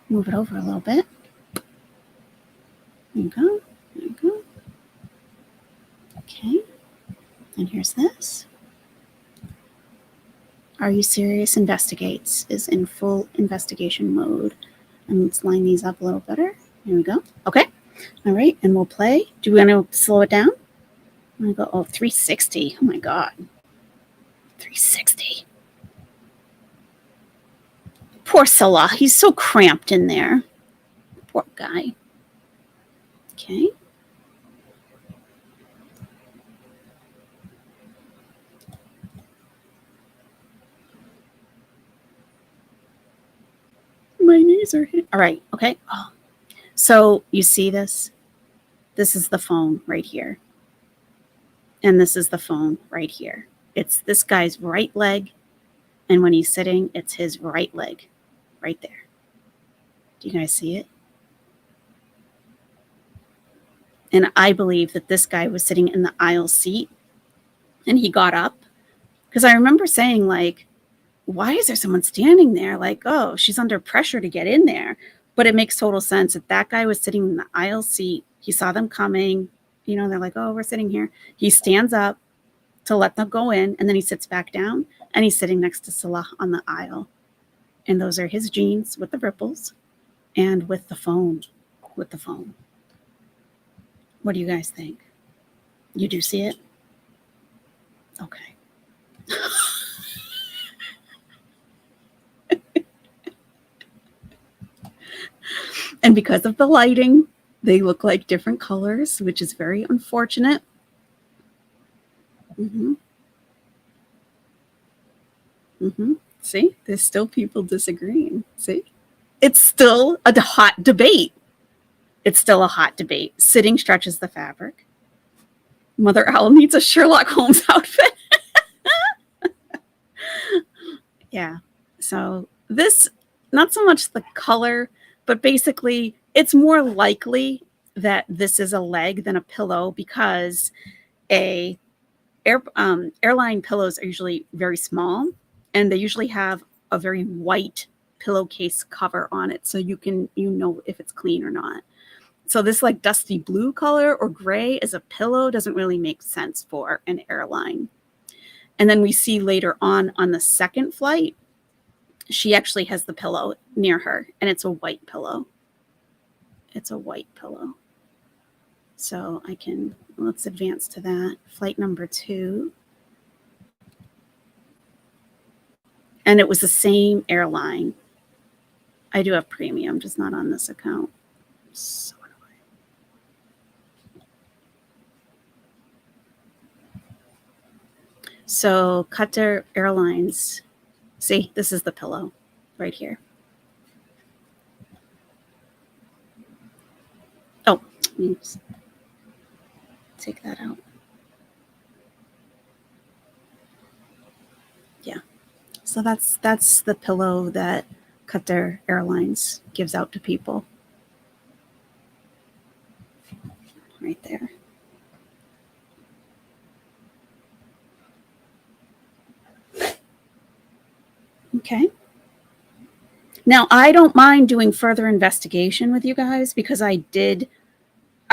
move it over a little bit. There you go. There you go. Okay. And here's this. Are You Serious Investigates is in full investigation mode. And let's line these up a little better. Here we go. Okay. All right. And we'll play. Do we want to slow it down? I'm going to go, 360. Oh my God. 360. Poor Salah. He's so cramped in there. Poor guy. Okay. My knees are hitting. All right. Okay. Oh. So you see this? This is the phone right here. And this is the phone right here. It's this guy's right leg. And when he's sitting, it's his right leg right there. Do you guys see it? And I believe that this guy was sitting in the aisle seat and he got up. Because I remember saying, like, why is there someone standing there? Like, oh, she's under pressure to get in there. But it makes total sense that that guy was sitting in the aisle seat. He saw them coming. You know, they're like, oh, we're sitting here. He stands up to let them go in. And then he sits back down. And he's sitting next to Salah on the aisle. And those are his jeans with the ripples. And with the phone. With the phone. What do you guys think? You do see it? Okay. And because of the lighting, they look like different colors, which is very unfortunate. See, there's still people disagreeing. See, it's still a hot debate. It's still a hot debate. Sitting stretches the fabric. Mother Owl needs a Sherlock Holmes outfit. Yeah. So this, not so much the color, but basically it's more likely that this is a leg than a pillow because airline pillows are usually very small and they usually have a very white pillowcase cover on it. So you know if it's clean or not. So this like dusty blue color or gray as a pillow doesn't really make sense for an airline. And then we see later on the second flight, she actually has the pillow near her and it's a white pillow. It's a white pillow. So let's advance to that. Flight number 2. And it was the same airline. I do have premium, just not on this account. So annoying. So Qatar Airlines, see, this is the pillow right here. Oh, oops. Take that out. Yeah. So that's the pillow that Qatar Airlines gives out to people. right there. Okay. Now, I don't mind doing further investigation with you guys because I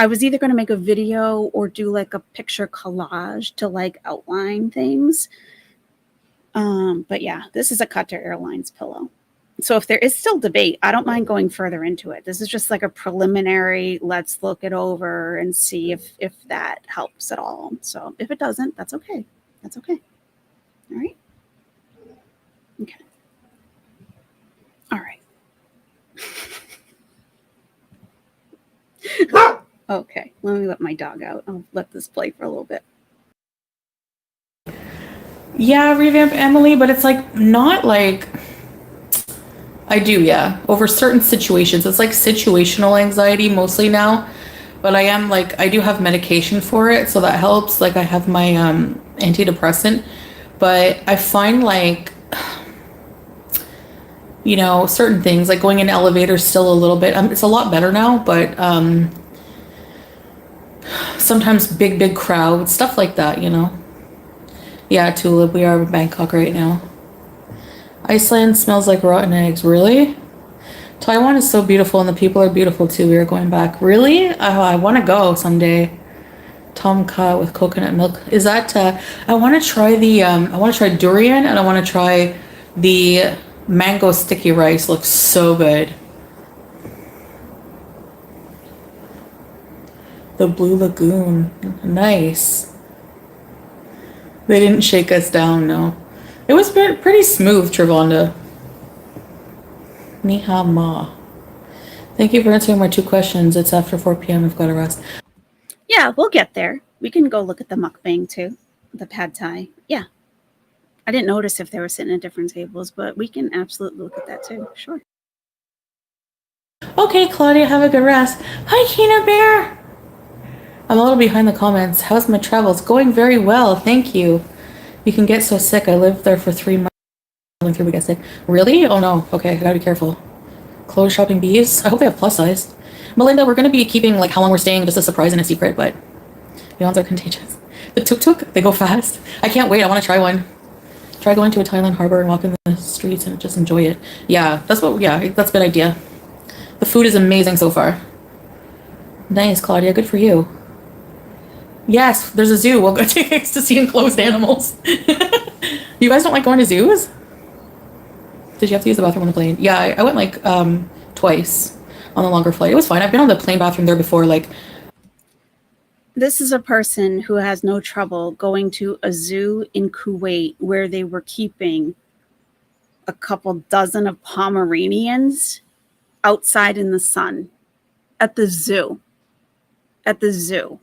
was either going to make a video or do like a picture collage to like outline things. But yeah, this is a Qatar Airlines pillow. So if there is still debate, I don't mind going further into it. This is just like a preliminary, let's look it over and see if that helps at all. So if it doesn't, that's okay. That's okay. All right. Okay. All right. Okay, let me let my dog out. I'll let this play for a little bit. Yeah, revamp Emily, but it's like not like I do, yeah. Over certain situations. It's like situational anxiety mostly now. But I am like I do have medication for it, so that helps. Like I have my antidepressant. But I find like certain things like going in elevators still a little bit. It's a lot better now, but sometimes big crowds, stuff like that, Yeah, Tulip, we are in Bangkok right now. Iceland smells like rotten eggs. Really? Taiwan is so beautiful and the people are beautiful too. We are going back. Really? I want to go someday. Tom Kha with coconut milk. Is that I want to try durian, and I want to try the mango sticky rice. Looks so good. The Blue Lagoon. Nice. They didn't shake us down, no. It was pretty smooth, Trevonda. Ni hao ma. Thank you for answering my 2 questions. It's after 4 p.m. I've got to rest. Yeah, we'll get there. We can go look at the mukbang too. The pad thai. Yeah. I didn't notice if they were sitting at different tables, but we can absolutely look at that too. Sure. Okay, Claudia, have a good rest. Hi, Kina Bear. I'm a little behind the comments. How's my travels? Going very well, thank you. You can get so sick. I lived there for 3 months. Only 3 we get sick. Really? Oh no. Okay, I gotta be careful. Clothes shopping bees. I hope they have plus size. Melinda, we're gonna be keeping like how long we're staying just a surprise and a secret, but beyonds are contagious. The tuk-tuk, they go fast. I can't wait. I want to try one. Try going to a Thailand harbor and walk in the streets and just enjoy it. Yeah, that's a good idea. The food is amazing so far. Nice, Claudia. Good for you. Yes, there's a zoo. We'll go take ecstasy enclosed animals. You guys don't like going to zoos? Did you have to use the bathroom on the plane? Yeah, I went like twice on the longer flight. It was fine. I've been on the plane bathroom there before. Like, this is a person who has no trouble going to a zoo in Kuwait where they were keeping a couple dozen of Pomeranians outside in the sun at the zoo. At the zoo.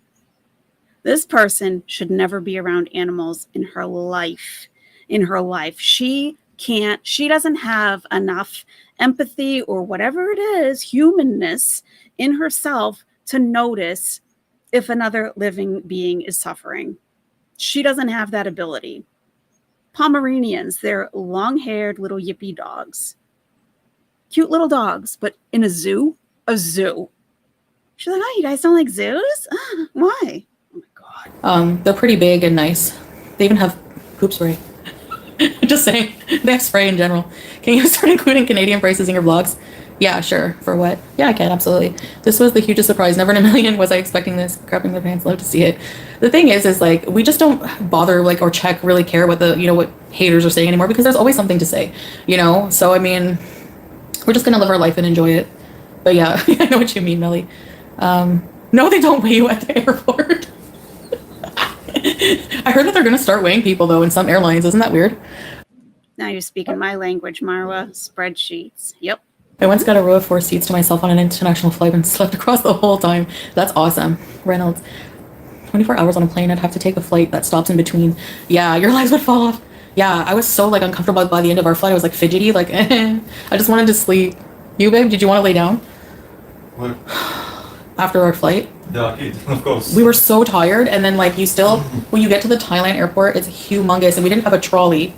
This person should never be around animals in her life. She doesn't have enough empathy or whatever it is, humanness in herself to notice if another living being is suffering. She doesn't have that ability. Pomeranians, they're long-haired little yippy dogs. Cute little dogs, but in a zoo? A zoo. She's like, oh, you guys don't like zoos? Why? Oh my God. They're pretty big and nice. They even have poop spray. Just saying. They have spray in general. Can you start including Canadian prices in your vlogs? Yeah, sure. For what? Yeah, I can, absolutely. This was the hugest surprise. Never in a million was I expecting this. Crapping their pants. Love to see it. The thing is like, we just don't bother or really care what what haters are saying anymore because there's always something to say, So, I mean, we're just going to live our life and enjoy it. But yeah, I know what you mean, Melly. No, they don't weigh you at the airport. I heard that they're going to start weighing people, though, in some airlines. Isn't that weird? Now you're speaking my language, Marwa. Spreadsheets. Yep. I once got a row of 4 seats to myself on an international flight and slept across the whole time. That's awesome. Reynolds. 24 hours on a plane, I'd have to take a flight that stops in between. Yeah, your legs would fall off. Yeah, I was so uncomfortable by the end of our flight. I was fidgety, I just wanted to sleep. You, babe, did you want to lay down? What? After our flight? Yeah, of course. We were so tired, and then you still, when you get to the Thailand airport, it's humongous, and we didn't have a trolley.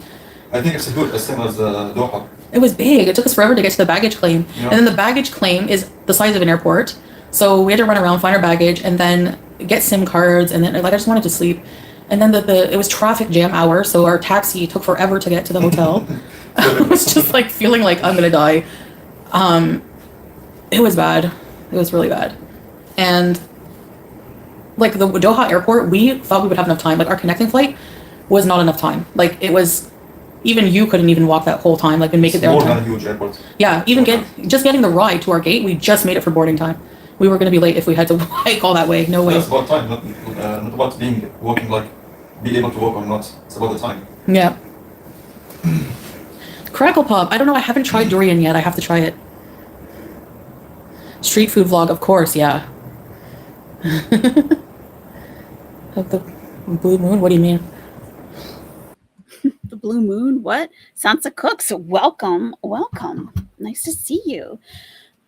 I think it's good, as same as Doha. It was big. It took us forever to get to the baggage claim. Yeah. And then the baggage claim is the size of an airport. So we had to run around, find our baggage, and then get SIM cards, and then like I just wanted to sleep. And then it was traffic jam hour, so our taxi took forever to get to the hotel. I was just like feeling like I'm gonna die. It was bad. It was really bad. And like the Doha airport, we thought we would have enough time. Like our connecting flight was not enough time. Like it was, even you couldn't even walk that whole time, like and make it there on More than time. a huge airport. Yeah, even getting the ride to our gate, we just made it for boarding time. We were gonna be late if we had to hike all that way. No way. It's about time, not about walking, like, be able to walk or not. It's about the time. Yeah. Crackle Pop. I don't know. I haven't tried durian yet. I have to try it. Street food vlog, of course. Yeah. Of the blue moon? What do you mean? The blue moon? What? Sansa Cooks, welcome. Welcome. Nice to see you.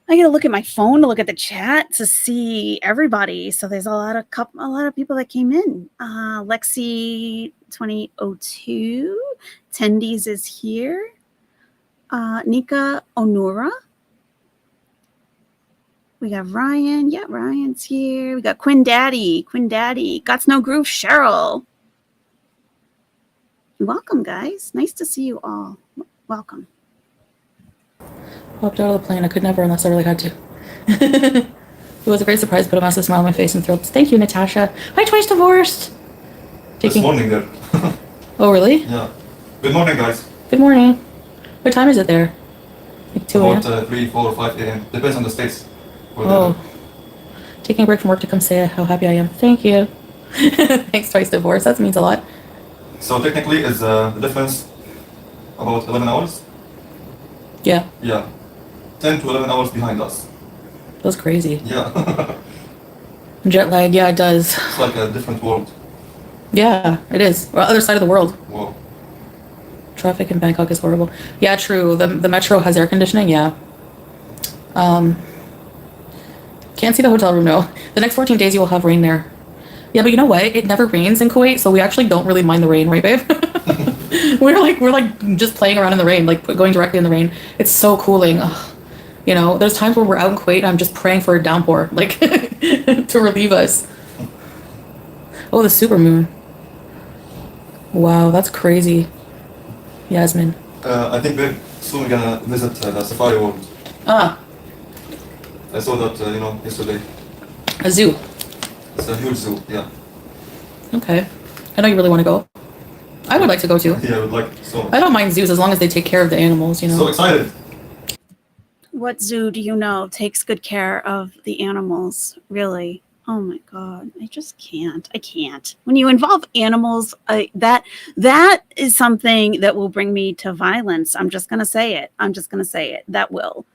I gotta look at my phone to look at the chat to see everybody. So there's a lot of people that came in. Lexi 2002, Tendies is here. Nika Onura. We got Ryan. Yeah, Ryan's here. We got Quinn Daddy. Got No Groove Cheryl. Welcome, guys. Nice to see you all. Welcome. Popped out of the plane. I could never unless I really had to. It was a great surprise, but a massive smile on my face and thrills. Thank you, Natasha. Hi, Twice Divorced. This morning there. Oh, really? Yeah. Good morning, guys. Good morning. What time is it there? Like 2 a.m.? About 3, 4, 5 a.m. Depends on the states. Oh. Taking a break from work to come say how happy I am. Thank you. Thanks, Twice Divorced. That means a lot. So technically, is the difference about 11 hours? Yeah. Yeah. 10 to 11 hours behind us. That's crazy. Yeah. Jet lag, yeah, it does. It's like a different world. Yeah, it is. Well, other side of the world. Whoa. Traffic in Bangkok is horrible. Yeah, true. The metro has air conditioning, yeah. Can't see the hotel room, no. The next 14 days you will have rain there. Yeah, but you know what? It never rains in Kuwait, so we actually don't really mind the rain, right, babe? we're like just playing around in the rain, like going directly in the rain. It's so cooling. Ugh. You know, there's times where we're out in Kuwait and I'm just praying for a downpour, like to relieve us. Oh, the supermoon. Wow, that's crazy. Yasmin. I think we're soon gonna visit the safari world. Ah, I saw that, yesterday. a zoo. It's a huge zoo, yeah. Okay. I know you really want to go. I would like to go too. Yeah, I would like so. I don't mind zoos as long as they take care of the animals, you know. So excited. What zoo do you know takes good care of the animals? Really? Oh my God. I just can't. I can't. When you involve animals, that is something that will bring me to violence. I'm just going to say it. That will.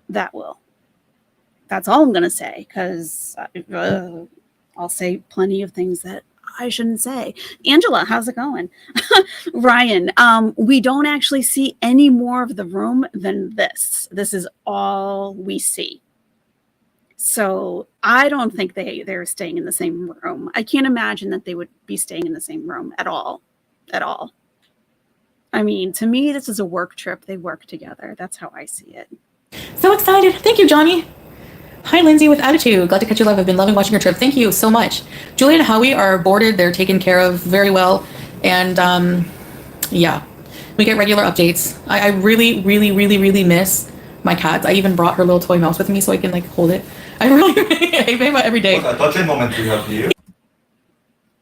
That's all I'm going to say, because I'll say plenty of things that I shouldn't say. Angela, how's it going? Ryan, we don't actually see any more of the room than this. This is all we see. So I don't think they're staying in the same room. I can't imagine that they would be staying in the same room at all. I mean, to me, this is a work trip. They work together. That's how I see it. So excited. Thank you, Johnny. Hi, Lindsay with Attitude. Glad to catch you live. I've been loving watching your trip. Thank you so much. Julie and Howie are boarded. They're taken care of very well. And yeah, we get regular updates. I really, really, really, really miss my cats. I even brought her little toy mouse with me so I can like hold it. I really pay about every day. What a touching moment we have here.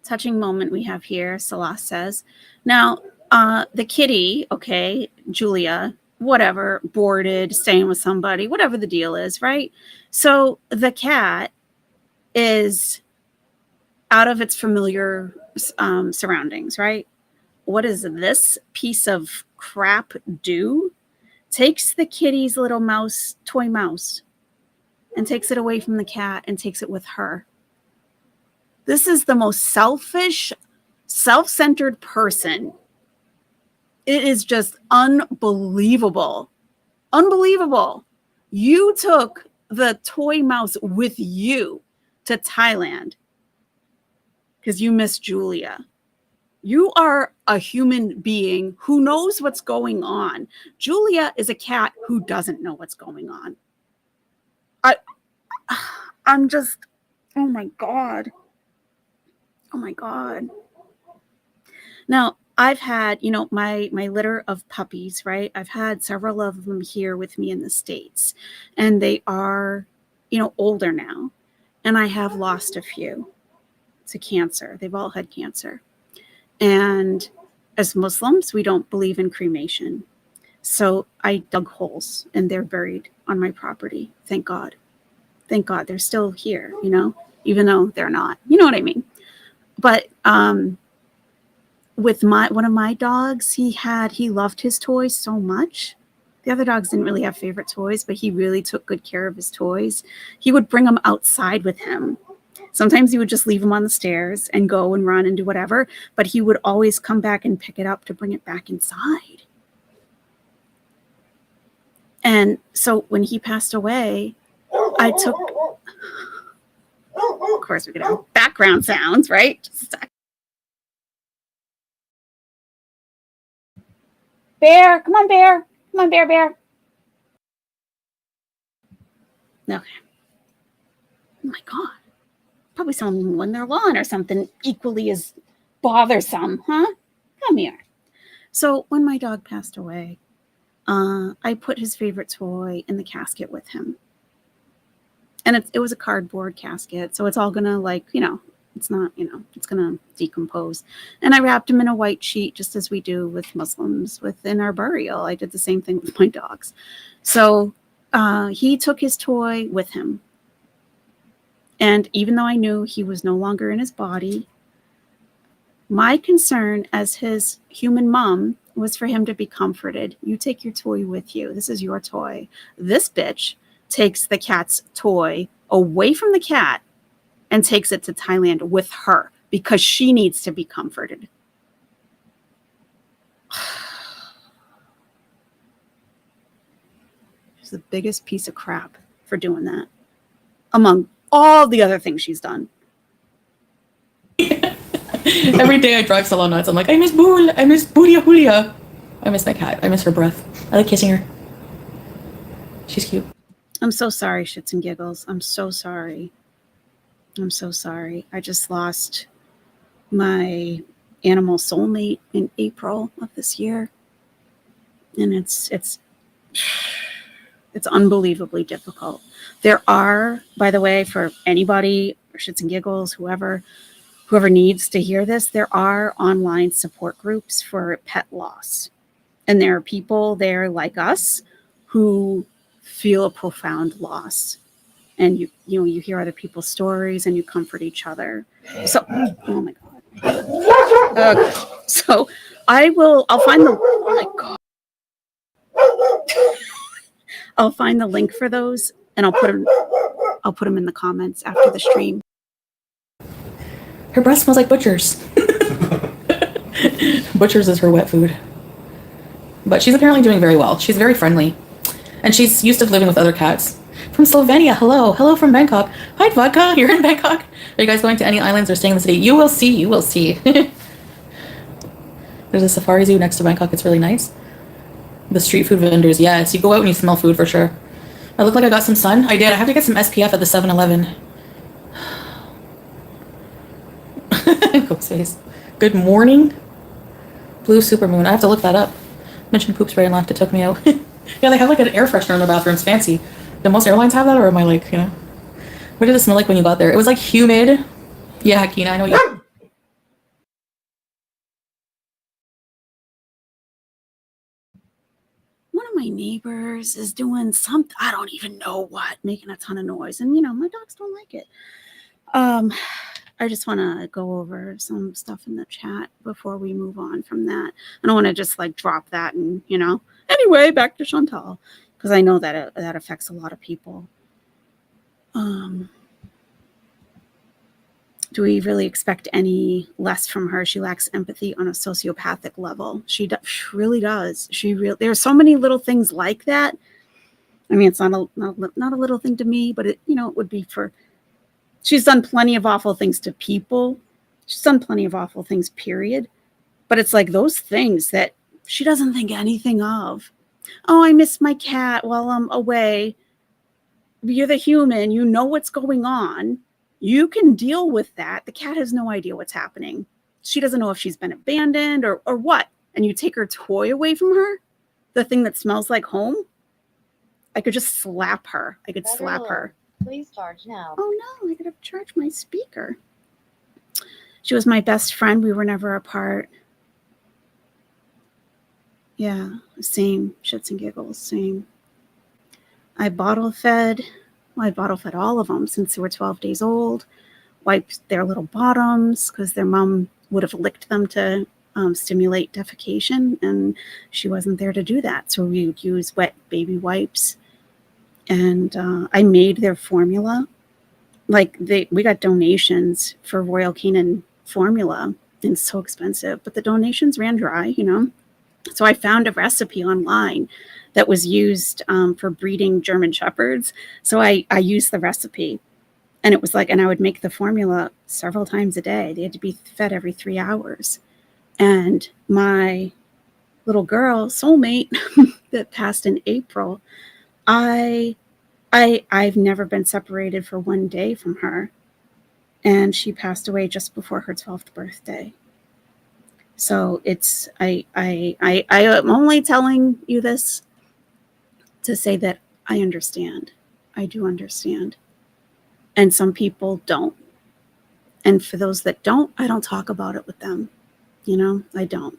Touching moment we have here, Salah says. Now, the kitty, okay, Julia, whatever, boarded, staying with somebody, whatever the deal is, right? So the cat is out of its familiar surroundings, right? What does this piece of crap do? Takes the kitty's little mouse, toy mouse, and takes it away from the cat and takes it with her. This is the most selfish, self-centered person. It is just unbelievable. Unbelievable. You took the toy mouse with you to Thailand because you miss Julia. You are a human being who knows what's going on. Julia is a cat who doesn't know what's going on. Oh my God. Oh my God. Now, I've had, my litter of puppies, right? I've had several of them here with me in the States, and they are, older now. And I have lost a few to cancer. They've all had cancer. And as Muslims, we don't believe in cremation. So I dug holes and they're buried on my property. Thank God. Thank God they're still here, even though they're not. You know what I mean? But with one of my dogs, he loved his toys so much. The other dogs didn't really have favorite toys, but he really took good care of his toys. He would bring them outside with him. Sometimes he would just leave them on the stairs and go and run and do whatever, but he would always come back and pick it up to bring it back inside. And so when he passed away, I took, of course, we're going to have background sounds, right? Just a sec. Bear, come on, Bear. Come on, Bear. Okay. Oh my God. Probably someone mowing their lawn or something equally as bothersome, huh? Come here. So when my dog passed away, I put his favorite toy in the casket with him. And it was a cardboard casket, so it's all gonna it's not, it's gonna decompose. And I wrapped him in a white sheet, just as we do with Muslims within our burial. I did the same thing with my dogs. So he took his toy with him. And even though I knew he was no longer in his body, my concern as his human mom was for him to be comforted. You take your toy with you. This is your toy. This bitch takes the cat's toy away from the cat and takes it to Thailand with her because she needs to be comforted. She's the biggest piece of crap for doing that, among all the other things she's done. Every day I drive Salah nuts. I'm like, I miss Bool. I miss Boodia Julia. I miss my cat. I miss her breath. I like kissing her. She's cute. I'm so sorry, shits and giggles. I'm so sorry. I'm so sorry. I just lost my animal soulmate in April of this year. And it's unbelievably difficult. There are, by the way, for anybody, shits and giggles, whoever needs to hear this, there are online support groups for pet loss. And there are people there like us who feel a profound loss. And you hear other people's stories and you comfort each other. So, oh my God. Okay. So I'll find the, oh my God. I'll find the link for those and I'll put them in the comments after the stream. Her breath smells like Butcher's. Butcher's is her wet food. But she's apparently doing very well. She's very friendly. And she's used to living with other cats. From Slovenia, hello. Hello from Bangkok. Hi, Vodka. You're in Bangkok. Are you guys going to any islands or staying in the city? You will see. You will see. There's a safari zoo next to Bangkok. It's really nice. The street food vendors. Yes, you go out and you smell food for sure. I look like I got some sun. I did. I have to get some SPF at the 7-Eleven. Ghost face. Good morning. Blue supermoon. I have to look that up. Mentioned poop spray and laughed. It took me out. Yeah, they have like an air freshener in the bathrooms. Fancy. Do most airlines have that, or am I like, what did it smell like when you got there? It was like humid. Yeah, Kina, I know you. One of my neighbors is doing something, I don't even know what, making a ton of noise. And, my dogs don't like it. I just want to go over some stuff in the chat before we move on from that. I don't want to just like drop that and, anyway, back to Chantal, because I know that that affects a lot of people. Do we really expect any less from her? She lacks empathy on a sociopathic level. She really does. There's so many little things like that. I mean, it's not a little thing to me, but it would be for. She's done plenty of awful things to people. She's done plenty of awful things, period. But it's like those things that she doesn't think anything of. Oh, I miss my cat while I'm away. You're the human. You know what's going on. You can deal with that. The cat has no idea what's happening. She doesn't know if she's been abandoned or what. And you take her toy away from her, the thing that smells like home. I could just slap her. I could slap her. Please charge now. Oh no, I gotta charge my speaker. She was my best friend. We were never apart. Yeah, same. Shits and giggles, same. I bottle fed all of them since they were 12 days old. Wiped their little bottoms because their mom would have licked them to stimulate defecation, and she wasn't there to do that. So we would use wet baby wipes, and I made their formula. Like we got donations for Royal Canin formula, and it's so expensive, but the donations ran dry, you know. So I found a recipe online that was used for breeding German Shepherds. So I used the recipe, and it was like, and I would make the formula several times a day. They had to be fed every 3 hours. And my little girl soulmate that passed in April, I've never been separated for one day from her. And she passed away just before her 12th birthday. So it's, I am only telling you this to say that I understand. I do understand. And some people don't. And for those that don't, I don't talk about it with them. You know, I don't.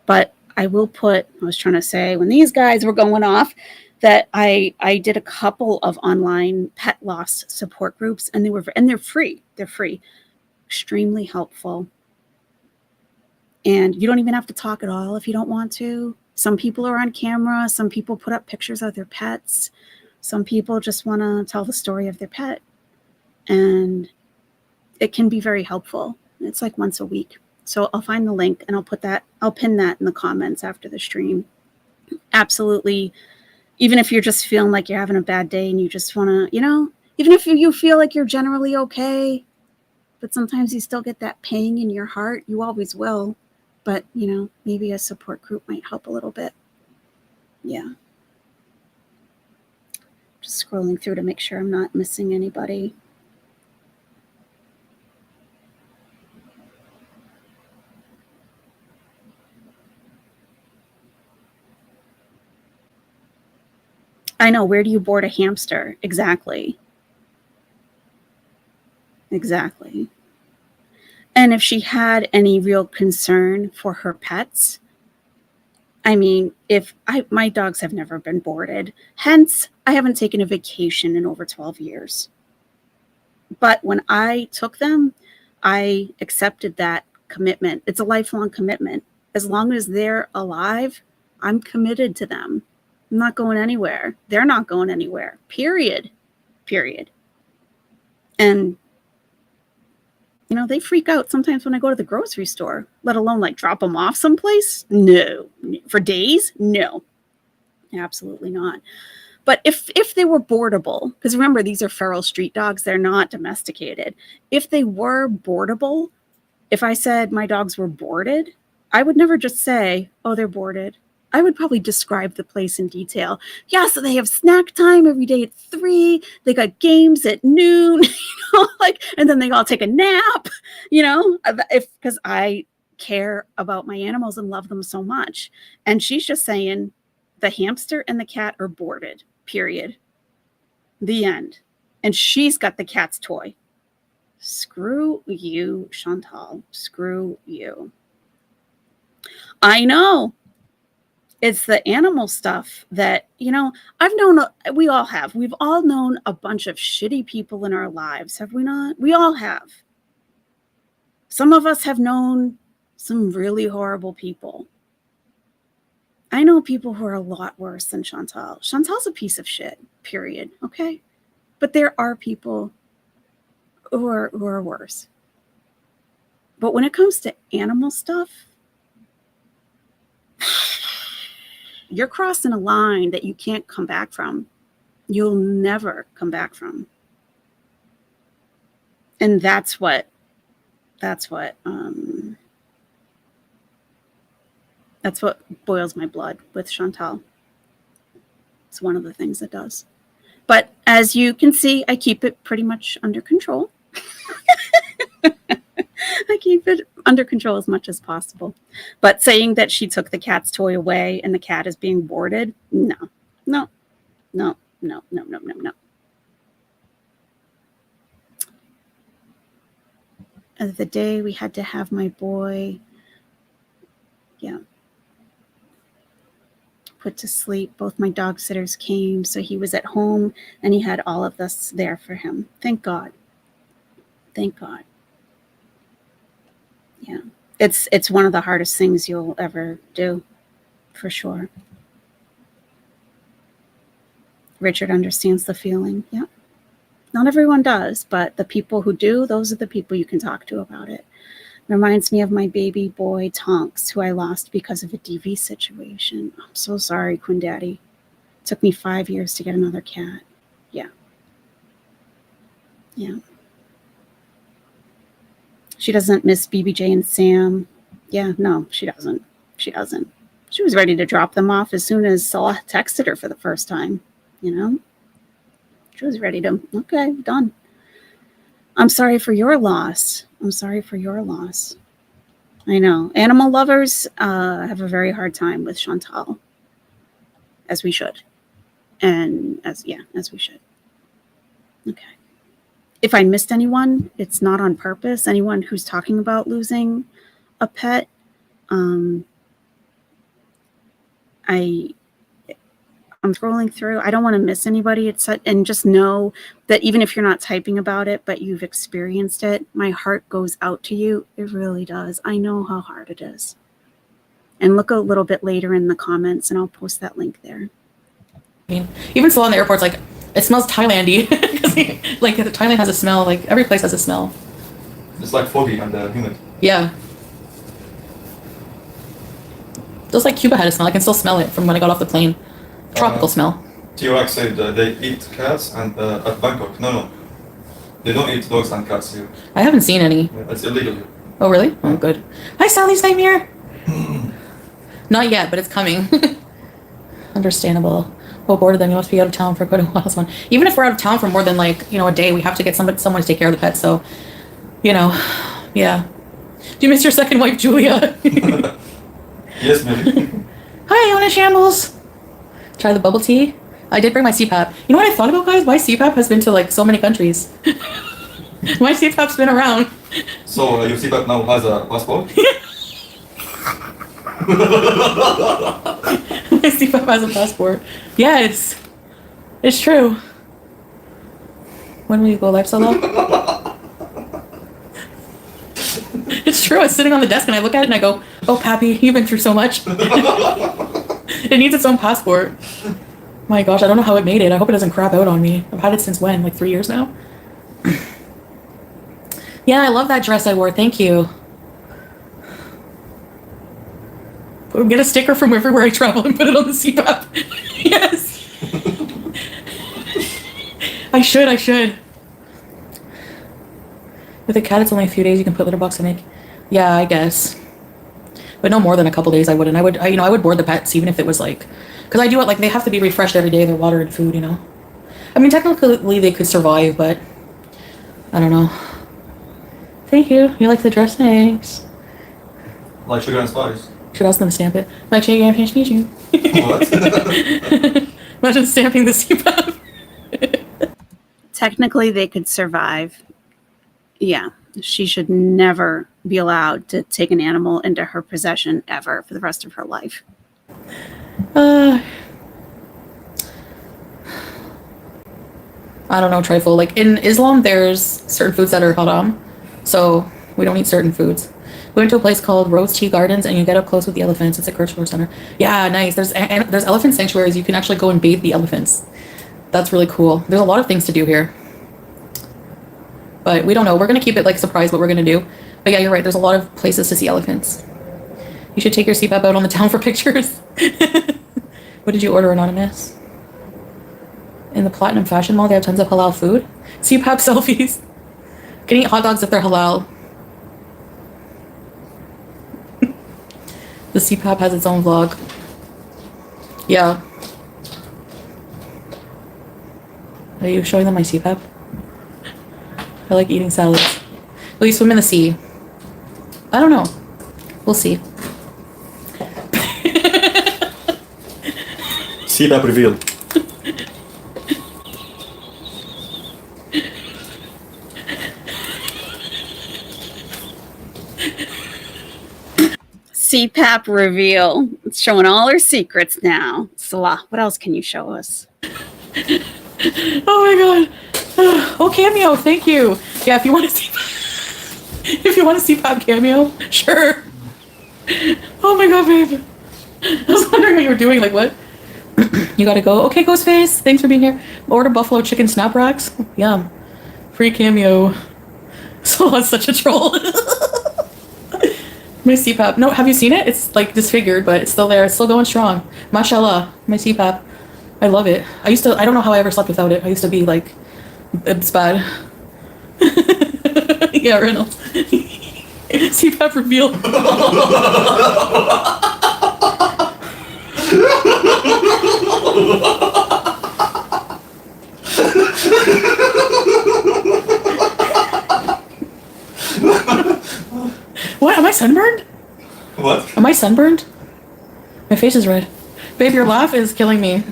But I will put, I was trying to say when these guys were going off, that I did a couple of online pet loss support groups, and they're free. They're free. Extremely helpful. And you don't even have to talk at all if you don't want to. Some people are on camera. Some people put up pictures of their pets. Some people just want to tell the story of their pet. And it can be very helpful. It's like once a week. So I'll find the link and I'll pin that in the comments after the stream. Absolutely. Even if you're just feeling like you're having a bad day and you just want to, you know, even if you feel like you're generally okay, but sometimes you still get that pang in your heart, you always will. But, you know, maybe a support group might help a little bit. Yeah. Just scrolling through to make sure I'm not missing anybody. I know. Where do you board a hamster? Exactly. Exactly. And if she had any real concern for her pets, I mean, my dogs have never been boarded. Hence, I haven't taken a vacation in over 12 years. But when I took them, I accepted that commitment. It's a lifelong commitment. As long as they're alive, I'm committed to them. I'm not going anywhere. They're not going anywhere. Period. And, you know, they freak out sometimes when I go to the grocery store, let alone like drop them off someplace. No. For days? No. Absolutely not. But if they were boardable, because remember, these are feral street dogs. They're not domesticated. If they were boardable, if I said my dogs were boarded, I would never just say, oh, they're boarded. I would probably describe the place in detail. Yeah, so they have snack time every day at 3. They got games at noon, you know, like, and then they all take a nap, you know, because I care about my animals and love them so much. And she's just saying the hamster and the cat are boarded, period. The end. And she's got the cat's toy. Screw you, Chantal. Screw you. I know. It's the animal stuff that, you know, we all have. We've all known a bunch of shitty people in our lives, have we not? We all have. Some of us have known some really horrible people. I know people who are a lot worse than Chantal. Chantal's a piece of shit, period, okay? But there are people who are worse. But when it comes to animal stuff, you're crossing a line that you can't come back from. You'll never come back from. And that's what boils my blood with Chantal. It's one of the things it does. But As you can see, I keep it pretty much under control. I keep it under control as much as possible. But saying that she took the cat's toy away and the cat is being boarded, no, no, no, no, no, no, no, no. The day we had to have my boy, put to sleep, both my dog sitters came, so he was at home and he had all of this there for him. Thank God. Thank God. Yeah. It's one of the hardest things you'll ever do, for sure. Richard understands the feeling. Yeah. Not everyone does, but the people who do, those are the people you can talk to about it. Reminds me of my baby boy, Tonks, who I lost because of a DV situation. I'm so sorry, Quinn Daddy. Took me 5 years to get another cat. Yeah. Yeah. She doesn't miss BBJ and Sam. Yeah, no, she doesn't. She doesn't. She was ready to drop them off as soon as Salah texted her for the first time, you know? She was ready to, okay, done. I'm sorry for your loss. I'm sorry for your loss. I know. Animal lovers have a very hard time with Chantal, as we should. And as we should. Okay. If I missed anyone, it's not on purpose. Anyone who's talking about losing a pet, I'm scrolling through. I don't want to miss anybody. And just know that even if you're not typing about it, but you've experienced it, my heart goes out to you. It really does. I know how hard it is. And look a little bit later in the comments, and I'll post that link there. I mean, even still in the airport's like, it smells Thailandy. Like Thailand has a smell. Like every place has a smell. It's like foggy and humid. Yeah. Just like Cuba had a smell. I can still smell it from when I got off the plane. Tropical smell. T-Rex said they eat cats and at Bangkok. No. They don't eat dogs and cats here. I haven't seen any. Yeah, it's illegal here. Oh, really? Oh, good. Hi, Sally's Nightmare. Not yet, but it's coming. Understandable. Oh, bored of them. You must be out of town for quite a while. Someone. Even if we're out of town for more than like, a day, we have to get someone to take care of the pet. So, yeah. Do you miss your second wife, Julia? Yes, maybe. Hi, Yona Shambles. Try the bubble tea. I did bring my CPAP. You know what I thought about, guys? My CPAP has been to like so many countries. My CPAP's been around. So your CPAP now has a passport? My CPAP has a passport. Yeah, it's true. When will you go live, Salah? It's true. I was sitting on the desk and I look at it and I go, "Oh, Pappy, you've been through so much." It needs its own passport. My gosh, I don't know how it made it. I hope it doesn't crap out on me. I've had it since when? Like 3 years now? Yeah, I love that dress I wore. Thank you. Get a sticker from everywhere I travel and put it on the CPAP. Yes. I should. With a cat, it's only a few days. You can put litter box in it. Yeah, I guess. But no more than a couple days. I wouldn't. I would board the pets even if it was like, because I do it like they have to be refreshed every day. Their water and food. I mean, technically they could survive, but I don't know. Thank you. You like the dress? Thanks. Like sugar and spice. Should ask them to stamp it. Like sugar and fish you. What? Imagine stamping the CPAP. Technically, they could survive. Yeah, she should never be allowed to take an animal into her possession ever for the rest of her life. I don't know, Trifle. Like in Islam, there's certain foods that are haram, so we don't eat certain foods. We went to a place called Rose Tea Gardens, and you get up close with the elephants. It's a cultural center. Yeah, nice. There's elephant sanctuaries. You can actually go and bathe the elephants. That's really cool. There's a lot of things to do here. But we don't know. We're going to keep it like surprise what we're going to do. But yeah, you're right. There's a lot of places to see elephants. You should take your CPAP out on the town for pictures. What did you order, Anonymous? In the Platinum Fashion Mall, they have tons of halal food. CPAP selfies. You can eat hot dogs if they're halal. The CPAP has its own vlog. Yeah. Are you showing them my CPAP? I like eating salads. Will you swim in the sea? I don't know. We'll see. CPAP reveal. CPAP reveal. It's showing all her secrets now. Salah, what else can you show us? Oh my god. Oh, Cameo, thank you. Yeah, if you want to see if you want to CPAP Cameo, sure. Oh my god, babe. I was wondering what you were doing, like what? You gotta go. Okay, Ghostface, thanks for being here. Order buffalo chicken snap racks. Yum. Free Cameo. Salah's such a troll. My CPAP. No, have you seen it? It's like disfigured, but it's still there. It's still going strong. Mashallah, my CPAP. I love it. I don't know how I ever slept without it. I used to be like, it's bad. Yeah, Reynolds. CPAP reveal. What? Am I sunburned? What? Am I sunburned? My face is red. Babe, your laugh is killing me.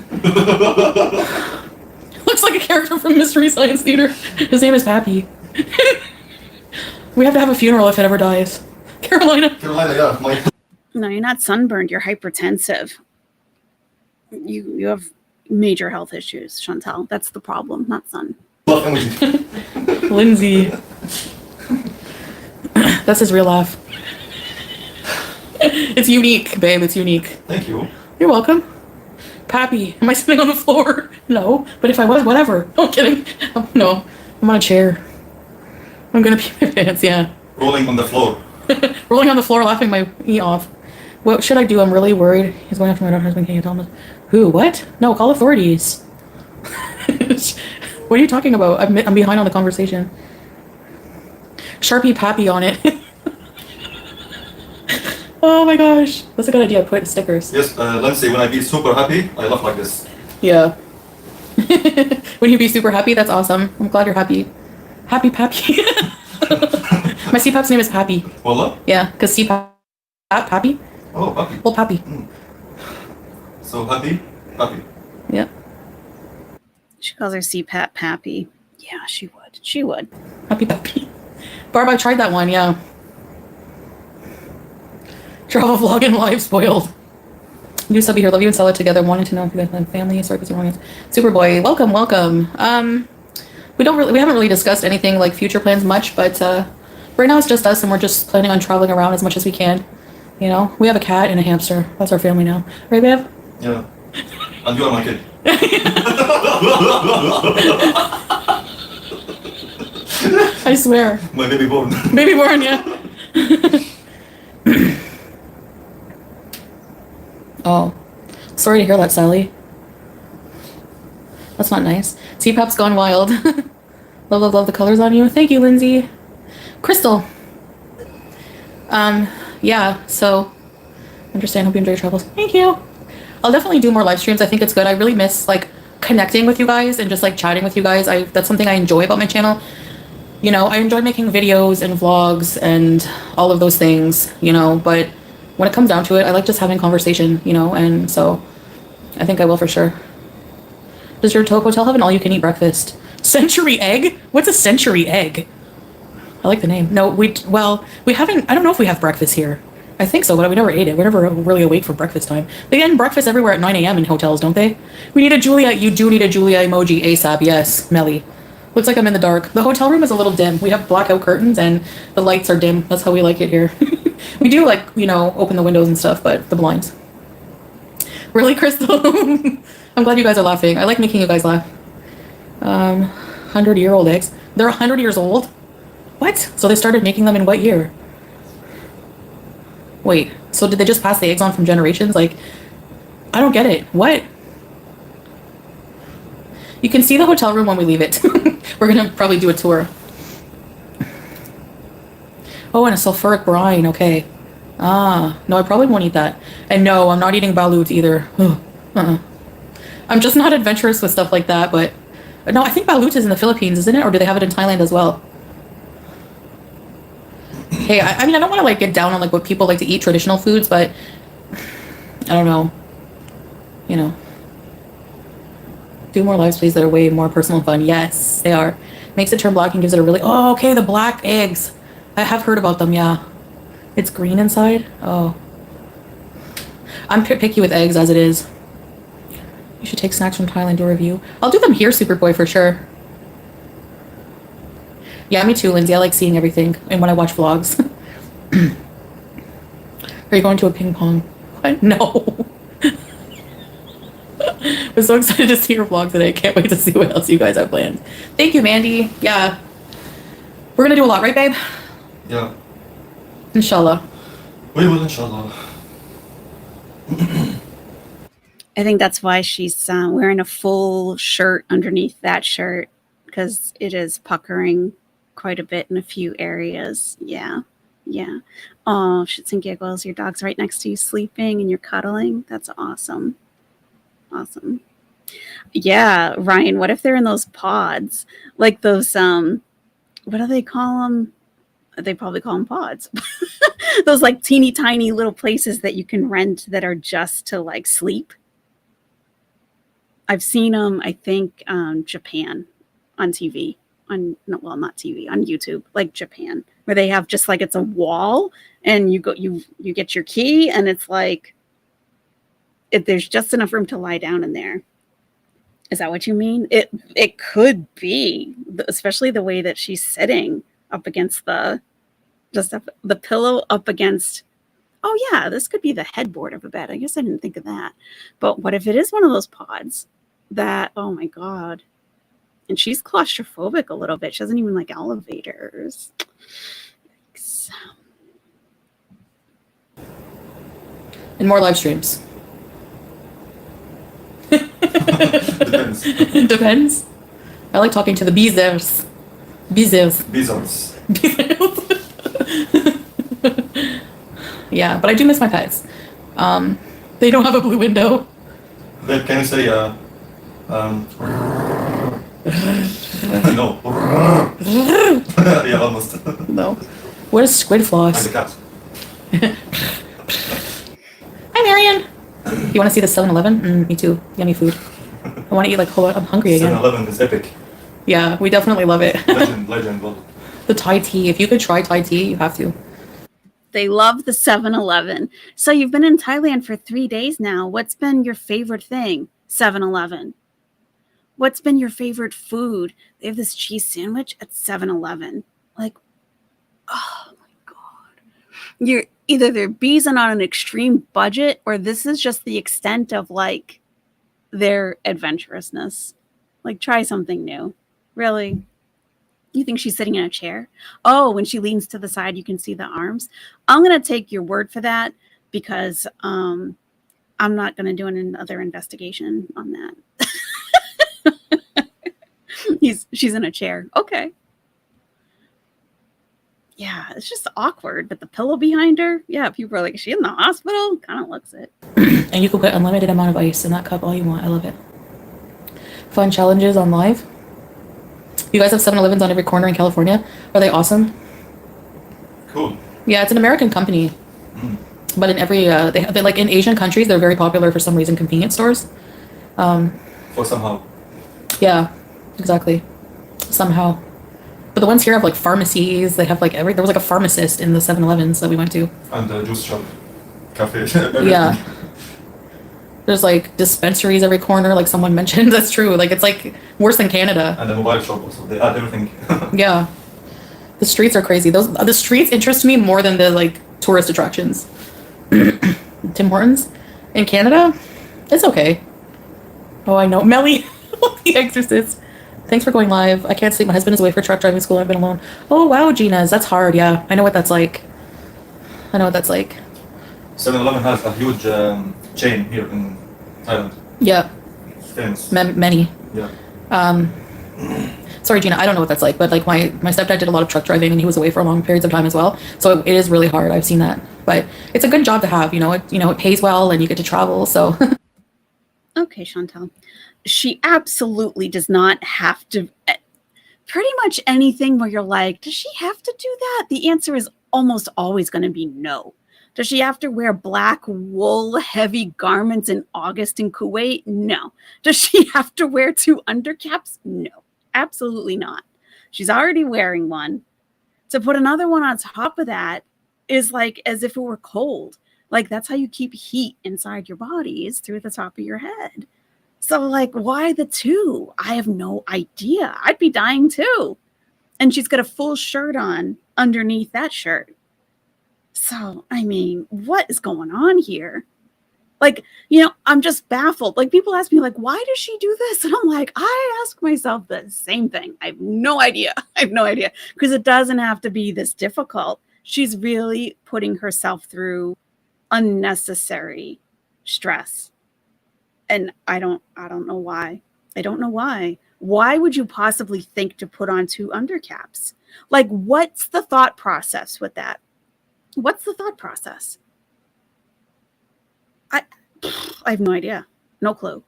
Looks like a character from Mystery Science Theater. His name is Pappy. We have to have a funeral if it ever dies. Carolina, yeah. No, you're not sunburned. You're hypertensive. You have major health issues, Chantal. That's the problem, not sun. Lindsay. That's his real laugh. It's unique, babe. It's unique. Thank you. You're welcome. Pappy, am I sitting on the floor? No, but if I was, whatever. No, I'm kidding. No, I'm on a chair. I'm gonna pee my pants, yeah. Rolling on the floor. Rolling on the floor, laughing my knee off. What should I do? I'm really worried. He's going after my daughter's husband. Can you tell him? Who? What? No, call authorities. What are you talking about? I'm behind on the conversation. Sharpie Pappy on it. Oh my gosh. That's a good idea. Put stickers. Yes, Lindsay, when I be super happy, I laugh like this. Yeah. When you be super happy, that's awesome. I'm glad you're happy. Happy Pappy. My CPAP's name is Pappy. Wallah? Yeah, because CPAP, Pappy? Oh, happy. Well, Pappy. So happy? Happy. Yeah. She calls her CPAP Pappy. Yeah, she would. She would. Happy Pappy. Barb, I tried that one, yeah. Travel vlog and live spoiled. You still be here. Love you and Stella together. Wanted to know if you guys have family. Sorry, because you're wrong. Superboy, welcome, welcome. We haven't really discussed anything like future plans much, but right now it's just us, and we're just planning on traveling around as much as we can. You know, we have a cat and a hamster. That's our family now, right, babe? Yeah. And you are my kid. I swear. My baby born. Baby born, yeah. Oh, sorry to hear that, Sally. That's not nice. CPAP's gone wild. Love, love, love the colors on you. Thank you, Lindsay. Crystal. Yeah, so understand. Hope you enjoy your travels. Thank you. I'll definitely do more live streams. I think it's good. I really miss like connecting with you guys and just like chatting with you guys. That's something I enjoy about my channel. You know, I enjoy making videos and vlogs and all of those things, you know, but when it comes down to it, I like just having conversation, you know, and so I think I will for sure. Does your hotel have an all-you-can-eat breakfast? Century egg? What's a century egg? I like the name. No, we haven't, I don't know if we have breakfast here. I think so, but we never ate it. We're never really awake for breakfast time. They get breakfast everywhere at 9 a.m. in hotels, don't they? We need a Julia. You do need a Julia emoji ASAP. Yes, Melly. Looks like I'm in the dark. The hotel room is a little dim. We have blackout curtains and the lights are dim. That's how we like it here. We do like, you know, open the windows and stuff, but the blinds. Really, Crystal? I'm glad you guys are laughing. I like making you guys laugh. 100-year-old eggs. They're 100 years old? What? So they started making them in what year? Wait, so did they just pass the eggs on from generations? Like, I don't get it. What? You can see the hotel room when we leave it. We're gonna probably do a tour. Oh, and a sulfuric brine. Okay. Ah, no, I probably won't eat that. And no, I'm not eating balutes either. I'm just not adventurous with stuff like that, but No, I think balut is in the Philippines, isn't it? Or do they have it in Thailand as well? Hey, I mean, I don't want to like get down on like what people like to eat traditional foods, but I don't know. You know, do more lives, please. That are way more personal and fun. Yes, they are. Makes it turn black and gives it a really. Oh, okay. The black eggs. I have heard about them. Yeah, it's green inside. Oh, I'm picky with eggs as it is. You should take snacks from Thailand to review. I'll do them here, Superboy, for sure. Yeah, me too, Lindsay. I like seeing everything, and when I watch vlogs. Are you going to a ping pong? What? No. I'm so excited to see your vlog today. Can't wait to see what else you guys have planned. Thank you, Mandy. Yeah. We're gonna do a lot, right, babe? Yeah. Inshallah. We will, inshallah. I think that's why she's wearing a full shirt underneath that shirt, because it is puckering quite a bit in a few areas. Yeah. Yeah. Oh, shits and giggles. Your dog's right next to you sleeping and you're cuddling. That's awesome. Awesome. Yeah, Ryan, what if they're in those pods? Like those, what do they call them? They probably call them pods. Those like teeny tiny little places that you can rent that are just to like sleep. I've seen them, I think, Japan on TV. Well, not TV, on YouTube, like Japan, where they have just like it's a wall and you get your key and it's like there's just enough room to lie down in there. Is that what you mean? It could be, especially the way that she's sitting up against the pillow up against. Oh yeah, this could be the headboard of a bed. I guess I didn't think of that. But what if it is one of those pods that, oh my God. And she's claustrophobic a little bit. She doesn't even like elevators. Yikes. And more live streams. Depends. Depends. I like talking to the beezers. Beezers. Bizarres. Yeah, but I do miss my pets. They don't have a blue window. Then can you say, no. Yeah, almost. No. What is squid And floss? the cat. Hi, Marion. You want to see the 7-Eleven? Me too. Yummy food. I want to eat like whole. I'm hungry again. 7-Eleven is epic. Yeah, we definitely love it. Legend. Well, The Thai tea. If you could try Thai tea, you have to. They love the 7-Eleven. So you've been in Thailand for 3 days now. What's been your favorite thing? 7-Eleven. What's been your favorite food? They have this cheese sandwich at 7-Eleven. Like, oh my God. You're either they're beezing on an extreme budget or this is just the extent of like their adventurousness. Like, try something new. Really? You think she's sitting in a chair? Oh, when she leans to the side, you can see the arms. I'm going to take your word for that because I'm not going to do another investigation on that. She's in a chair. Okay. Yeah, it's just awkward. But the pillow behind her, yeah, people are like, is she in the hospital? Kind of looks it. And you can put unlimited amount of ice in that cup all you want. I love it. Fun challenges on live. You guys have 7-Elevens on every corner in California. Are they awesome? cool. Yeah, it's an American company. But in every, they like in Asian countries, they're very popular for some reason, convenience stores. For somehow. Yeah, exactly. Somehow. But the ones here have like pharmacies. They have like there was like a pharmacist in the 7-Elevens that we went to. And the juice shop. Cafe. Everything. Yeah. There's like dispensaries every corner, like someone mentioned. That's true. Like it's like worse than Canada. And the mobile shop also. They had everything. Yeah. The streets are crazy. The streets interest me more than the like tourist attractions. Tim Hortons in Canada, it's okay. Oh, I know. Melly, The Exorcist. Thanks for going live. I can't sleep. My husband is away for truck driving school. I've been alone. Oh, wow, Gina's. That's hard. Yeah, I know what that's like. 7-Eleven has a huge chain here in Thailand. Yeah, It's famous. many. Yeah. Sorry, Gina, I don't know what that's like, but like my stepdad did a lot of truck driving and he was away for long periods of time as well. So it is really hard. I've seen that, but it's a good job to have. It pays well and you get to travel. So. Okay, Chantal. she absolutely does not have to. Pretty much anything where you're like, does she have to do that? The answer is almost always going to be no. Does she have to wear black wool heavy garments in August in Kuwait? No. Does she have to wear 2 undercaps? No, absolutely not. She's already wearing one. To put another one on top of that is like as if it were cold. Like that's how you keep heat inside your body, is through the top of your head. So like, why the 2? I have no idea. I'd be dying too. And she's got a full shirt on underneath that shirt. So, I mean, what is going on here? Like, I'm just baffled. Like, people ask me, like, why does she do this? And I'm like, I ask myself the same thing. I have no idea. Because it doesn't have to be this difficult. She's really putting herself through unnecessary stress. And I don't know why. I don't know why. Why would you possibly think to put on 2 undercaps? Like, what's the thought process with that? What's the thought process? I have no idea. No clue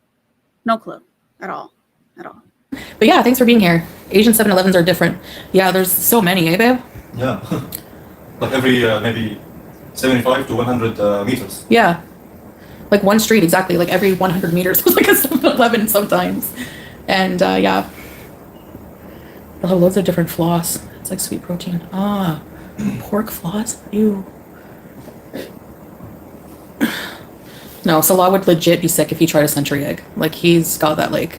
at all. But yeah, thanks for being here. Asian 7-Elevens are different. Yeah, there's so many, eh, babe? Yeah. Like every maybe 75 to 100 meters. Yeah. Like one street, exactly. Like every 100 meters was like a 7-Eleven sometimes. And yeah. They'll have loads of different floss. It's like sweet protein. Ah, pork floss? Ew. No, Salah would legit be sick if he tried a century egg. Like, he's got that, like...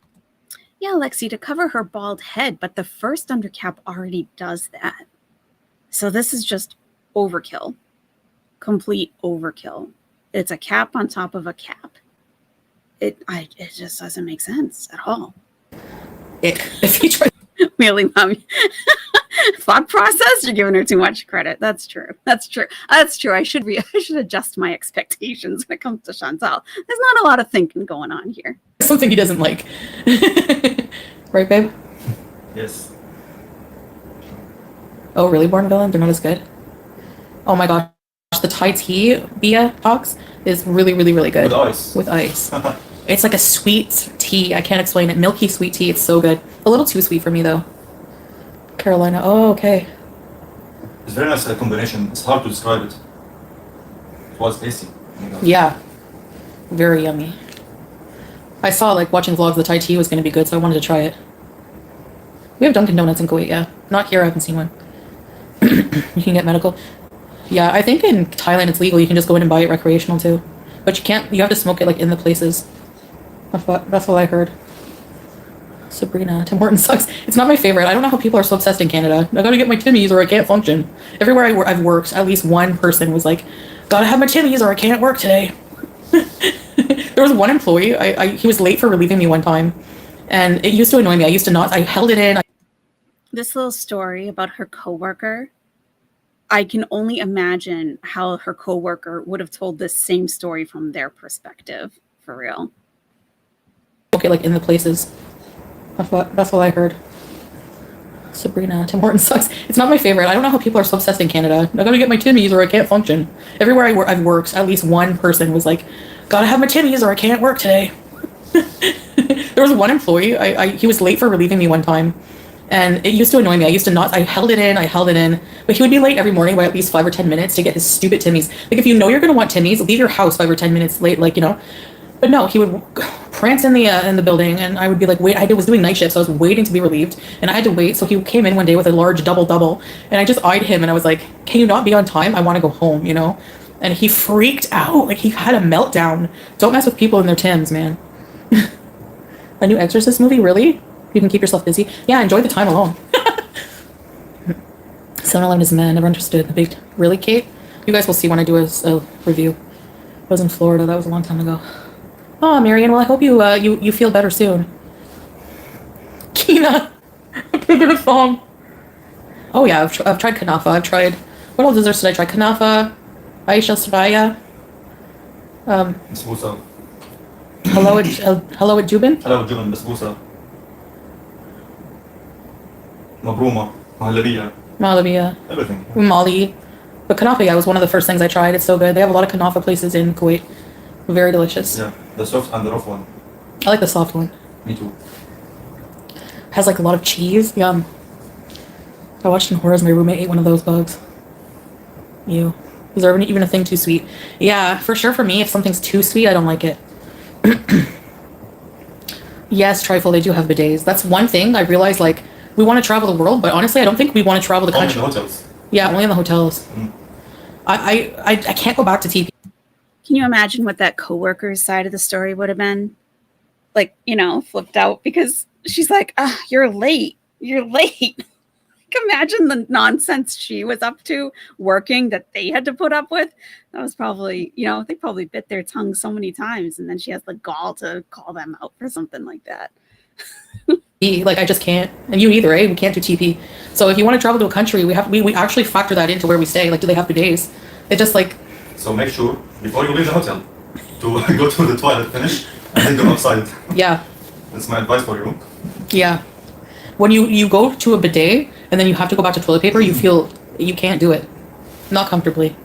Yeah, Lexi, to cover her bald head, but the first undercap already does that. So this is just overkill. Complete overkill. It's a cap on top of a cap. It just doesn't make sense at all. If he tried... Really, Mommy? Thought process? You're giving her too much credit. That's true. I should adjust my expectations when it comes to Chantal. There's not a lot of thinking going on here. Something he doesn't like. Right, babe? Yes. Oh, really, Born Villain? They're not as good? Oh my gosh. The Thai tea Bia talks is really, really, really good. With ice. It's like a sweet tea. I can't explain it. Milky sweet tea. It's so good. A little too sweet for me, though. Carolina. Oh, okay. It's very nice combination. It's hard to describe it. It was tasty. Yeah. Very yummy. I saw, like, watching vlogs, the Thai tea was going to be good, so I wanted to try it. We have Dunkin' Donuts in Kuwait, yeah. Not here, I haven't seen one. You can get medical. Yeah, I think in Thailand it's legal. You can just go in and buy it recreational, too. But you can't, you have to smoke it, like, in the places. That's what I heard. Sabrina, Tim Hortons sucks. It's not my favorite. I don't know how people are so obsessed in Canada. I gotta get my Timmies or I can't function. Everywhere I've worked, at least one person was like, gotta have my Timmies or I can't work today. There was one employee, he was late for relieving me one time. And it used to annoy me. I held it in. This little story about her coworker, I can only imagine how her coworker would have told this same story from their perspective, for real. Okay, like in the places. That's what I heard. Sabrina, Tim Hortons sucks. It's not my favorite. I don't know how people are so obsessed in Canada. I gotta get my Timmies or I can't function. Everywhere I've worked, at least one person was like, gotta have my Timmies or I can't work today. There was one employee, he was late for relieving me one time. And it used to annoy me. I held it in. But he would be late every morning by at least 5 or 10 minutes to get his stupid Timmies. Like, if you know you're going to want Timmies, leave your house 5 or 10 minutes late, like, you know. But no, he would prance in the building, and I would be like, wait, I was doing night shift, so I was waiting to be relieved, and I had to wait. So he came in one day with a large double, and I just eyed him, and I was like, can you not be on time? I want to go home, you know. And he freaked out. Like, he had a meltdown. Don't mess with people in their Tims, man. A new Exorcist movie? Really? You can keep yourself busy? Yeah, enjoy the time alone. 7-Eleven is mad. Never understood. The big... Really, Kate? You guys will see when I do a review. I was in Florida. That was a long time ago. Oh, Marion. Well, I hope you feel better soon. Kina. I'm thinking a song. Oh, yeah. I've tried Kanafa. I've tried... What else desserts did I try? Kanafa. Aisha Saraya. Basbousa. Hello at Jubin? Hello, Jubin. Basbousa. Mabruma. Malavia. Everything. Mali. But Kanafa, yeah, was one of the first things I tried. It's so good. They have a lot of Kanafa places in Kuwait. Very delicious. Yeah, the soft and the rough one. I like the soft one. Me too. Has like a lot of cheese. Yum. I watched in horrors. My roommate ate one of those bugs. Ew. Is there even a thing too sweet? Yeah, for sure. For me, if something's too sweet, I don't like it. Yes, trifle. They do have bidets. That's one thing I realized. Like, we want to travel the world, but honestly, I don't think we want to travel the Only in country. the hotels. Yeah, only in the hotels. Mm. I can't go back to TP. Can you imagine what that coworker's side of the story would have been? Like, you know, flipped out because she's like, ah, you're late. You're late. Like, imagine the nonsense she was up to working that they had to put up with. That was probably, you know, they probably bit their tongue so many times. And then she has the gall to call them out for something like that. Like, I just can't, and you either, eh? We can't do TP. So if you want to travel to a country, we actually factor that into where we stay. Like, do they have bidets? It just like, So make sure before you leave the hotel to go to the toilet, finish, and then go outside. yeah, That's my advice for you. yeah. When you go to a bidet and then you have to go back to toilet paper, you feel you can't do it, not comfortably.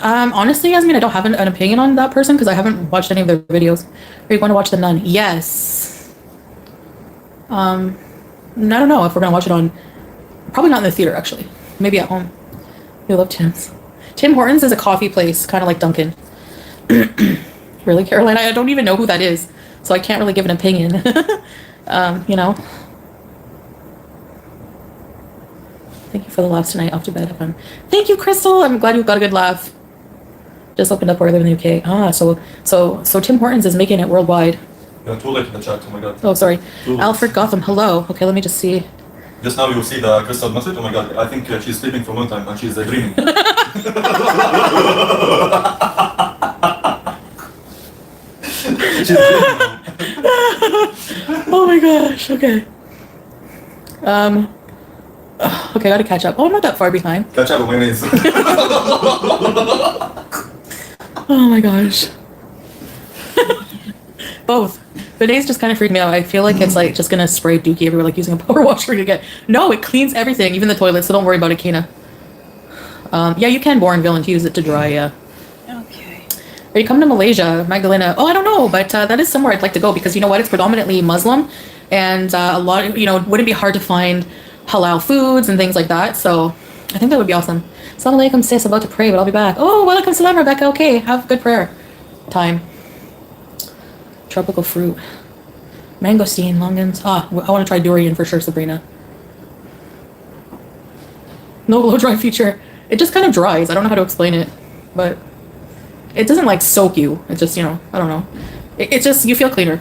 Honestly, Yasmin, I don't have an opinion on that person because I haven't watched any of their videos. Are you going to watch The Nun? Yes. I don't know if we're gonna watch it on. Probably not in the theater, actually. Maybe at home. We love Tim's. Tim Hortons is a coffee place, kind of like Dunkin'. Really, Carolina? I don't even know who that is, so I can't really give an opinion. You know. Thank you for the laughs tonight. Off to bed. Have fun. Thank you, Crystal. I'm glad you got a good laugh. Just opened up where I live in the UK. Ah, so Tim Hortons is making it worldwide. You're too late in the chat. Oh my god. Oh, sorry. Too late. Alfred Gotham. Hello. Okay, let me just see. Just now you'll see the Crystal message. Oh my god. I think she's sleeping for a long time and she's dreaming. She's dreaming. Oh my gosh. Okay. Okay, I gotta catch up. Oh, I'm not that far behind. Catch up with mayonnaise. Oh my gosh. Both. Bidets just kind of freak me out. I feel like it's like just gonna spray dookie everywhere, like using a power washer again. No, it cleans everything, even the toilet, so don't worry about it, Kina. Yeah, you can Bourneville and use it to dry, yeah. Okay. Are you coming to Malaysia, Magdalena? Oh, I don't know, but that is somewhere I'd like to go because you know what? It's predominantly Muslim, and a lot of, you know, it wouldn't be hard to find halal foods and things like that. So I think that would be awesome. Assalamu alaikum, sis. About to pray, but I'll be back. Oh, welcome, salam, Rebecca. Okay, have good prayer time. Tropical fruit, mangosteen, longans. Ah, I want to try durian for sure, Sabrina. No blow dry feature. It just kind of dries. I don't know how to explain it, but it doesn't like soak you. It's just, you know, I don't know. It's just, you feel cleaner.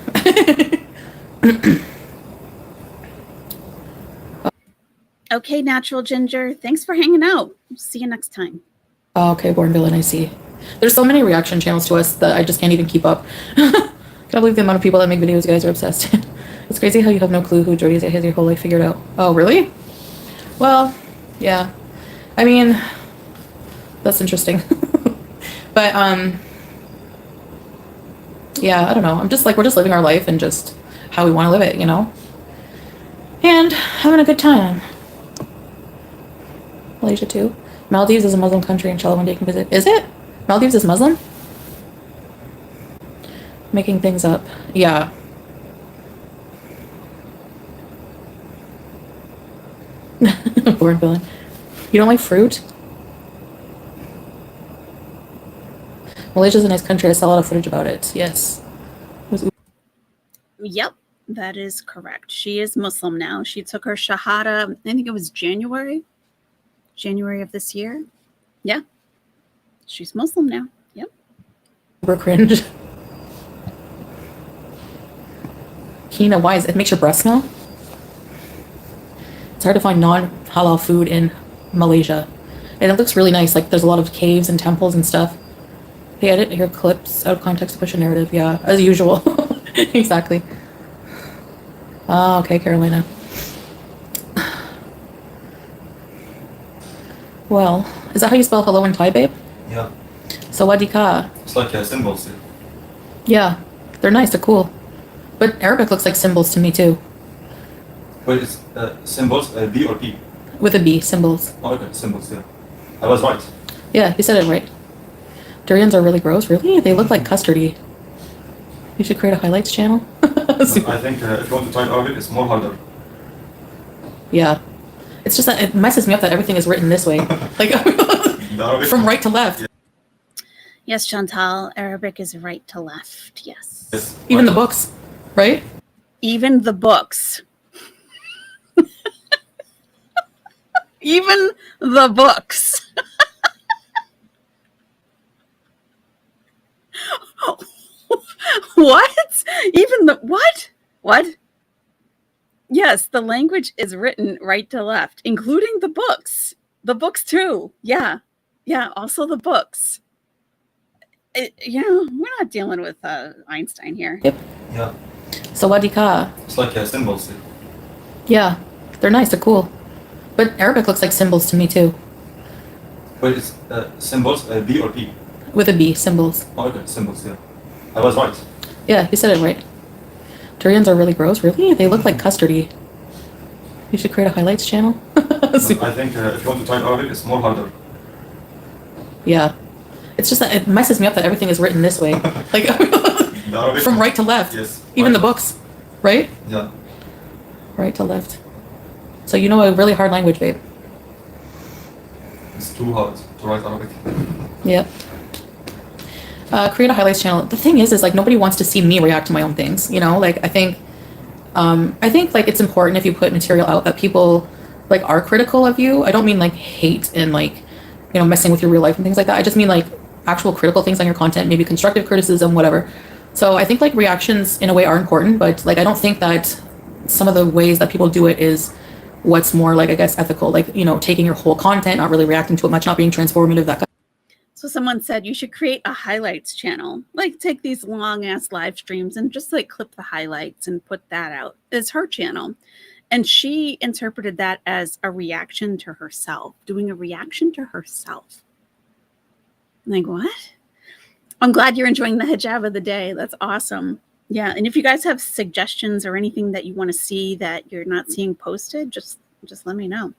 Okay, Natural Ginger. Thanks for hanging out. See you next time. Oh, okay, Born Villain, I see. There's so many reaction channels to us that I just can't even keep up. Can't believe the amount of people that make videos. You guys are obsessed. It's crazy how you have no clue who Jordy is. Has your whole life figured out. Oh, really? Well, yeah. I mean, that's interesting. But, yeah, I don't know. I'm just like, we're just living our life and just how we want to live it, you know? And having a good time. Malaysia too. Maldives is a Muslim country, inshallah one day you can visit. Is it? Maldives is Muslim? Making things up. Yeah. Born villain. You don't like fruit? Malaysia's a nice country. I saw a lot of footage about it. Yes. Yep, that is correct. She is Muslim now. She took her Shahada, I think it was January of this year. Yeah. She's Muslim now. Yep. Super cringe. Kina, why is it? It makes your breath smell? It's hard to find non-halal food in Malaysia. And it looks really nice. Like there's a lot of caves and temples and stuff. They edit your clips out of context to push a narrative. Yeah, as usual. Exactly. Oh, okay, Carolina. Well, is that how you spell hello in Thai, babe? Yeah. Sawadika. It's like symbols here. Yeah, they're nice. They're cool. But Arabic looks like symbols to me too. Wait, it's symbols, B or P? With a B, symbols. Oh, okay, symbols, yeah. I was right. Yeah, you said it right. Durians are really gross. Really? They look like custardy. You should create a highlights channel. I think if you want to try Arabic, it's more harder. Yeah. It's just that it messes me up that everything is written this way. Like, The Arabic, from right to left. Yes, Chantal, Arabic is right to left. Yes. yes, Even right. the books, right? Even the books. Even the books. What? Even the what? What? Yes, the language is written right to left, including the books. The books too. Yeah. Yeah, also the books. We're not dealing with Einstein here. Yep. Yeah, Sawadika. it's like symbols. Yeah. They're nice. They're cool. But Arabic looks like symbols to me too. But it's symbols, B or P? With a B, symbols. Oh, okay, symbols, yeah. I was right. Yeah, you said it right. Durians are really gross. Really? They look like custardy. You should create a highlights channel. But I think if you want to try Arabic, it's more harder. Yeah. It's just that it messes me up that everything is written this way. Like, The Arabic, from right to left. yes. Even right. the books, right? Yeah. Right to left. So you know a really hard language, babe. It's too hard to write Arabic. Yep. Create a highlights channel. The thing is like nobody wants to see me react to my own things. Like I think like it's important if you put material out that people like are critical of you. I don't mean like hate and like messing with your real life and things like that. I just mean like actual critical things on your content, maybe constructive criticism, whatever. So I think like reactions in a way are important, but like I don't think that some of the ways that people do it is what's more like I guess ethical. Like taking your whole content, not really reacting to it much, not being transformative. That. So someone said you should create a highlights channel. Like take these long ass live streams and just like clip the highlights and put that out. It's her channel. And she interpreted that as a reaction to herself, doing a reaction to herself. I'm like, what? I'm glad you're enjoying the hijab of the day. That's awesome. Yeah. And if you guys have suggestions or anything that you want to see that you're not seeing posted, just let me know.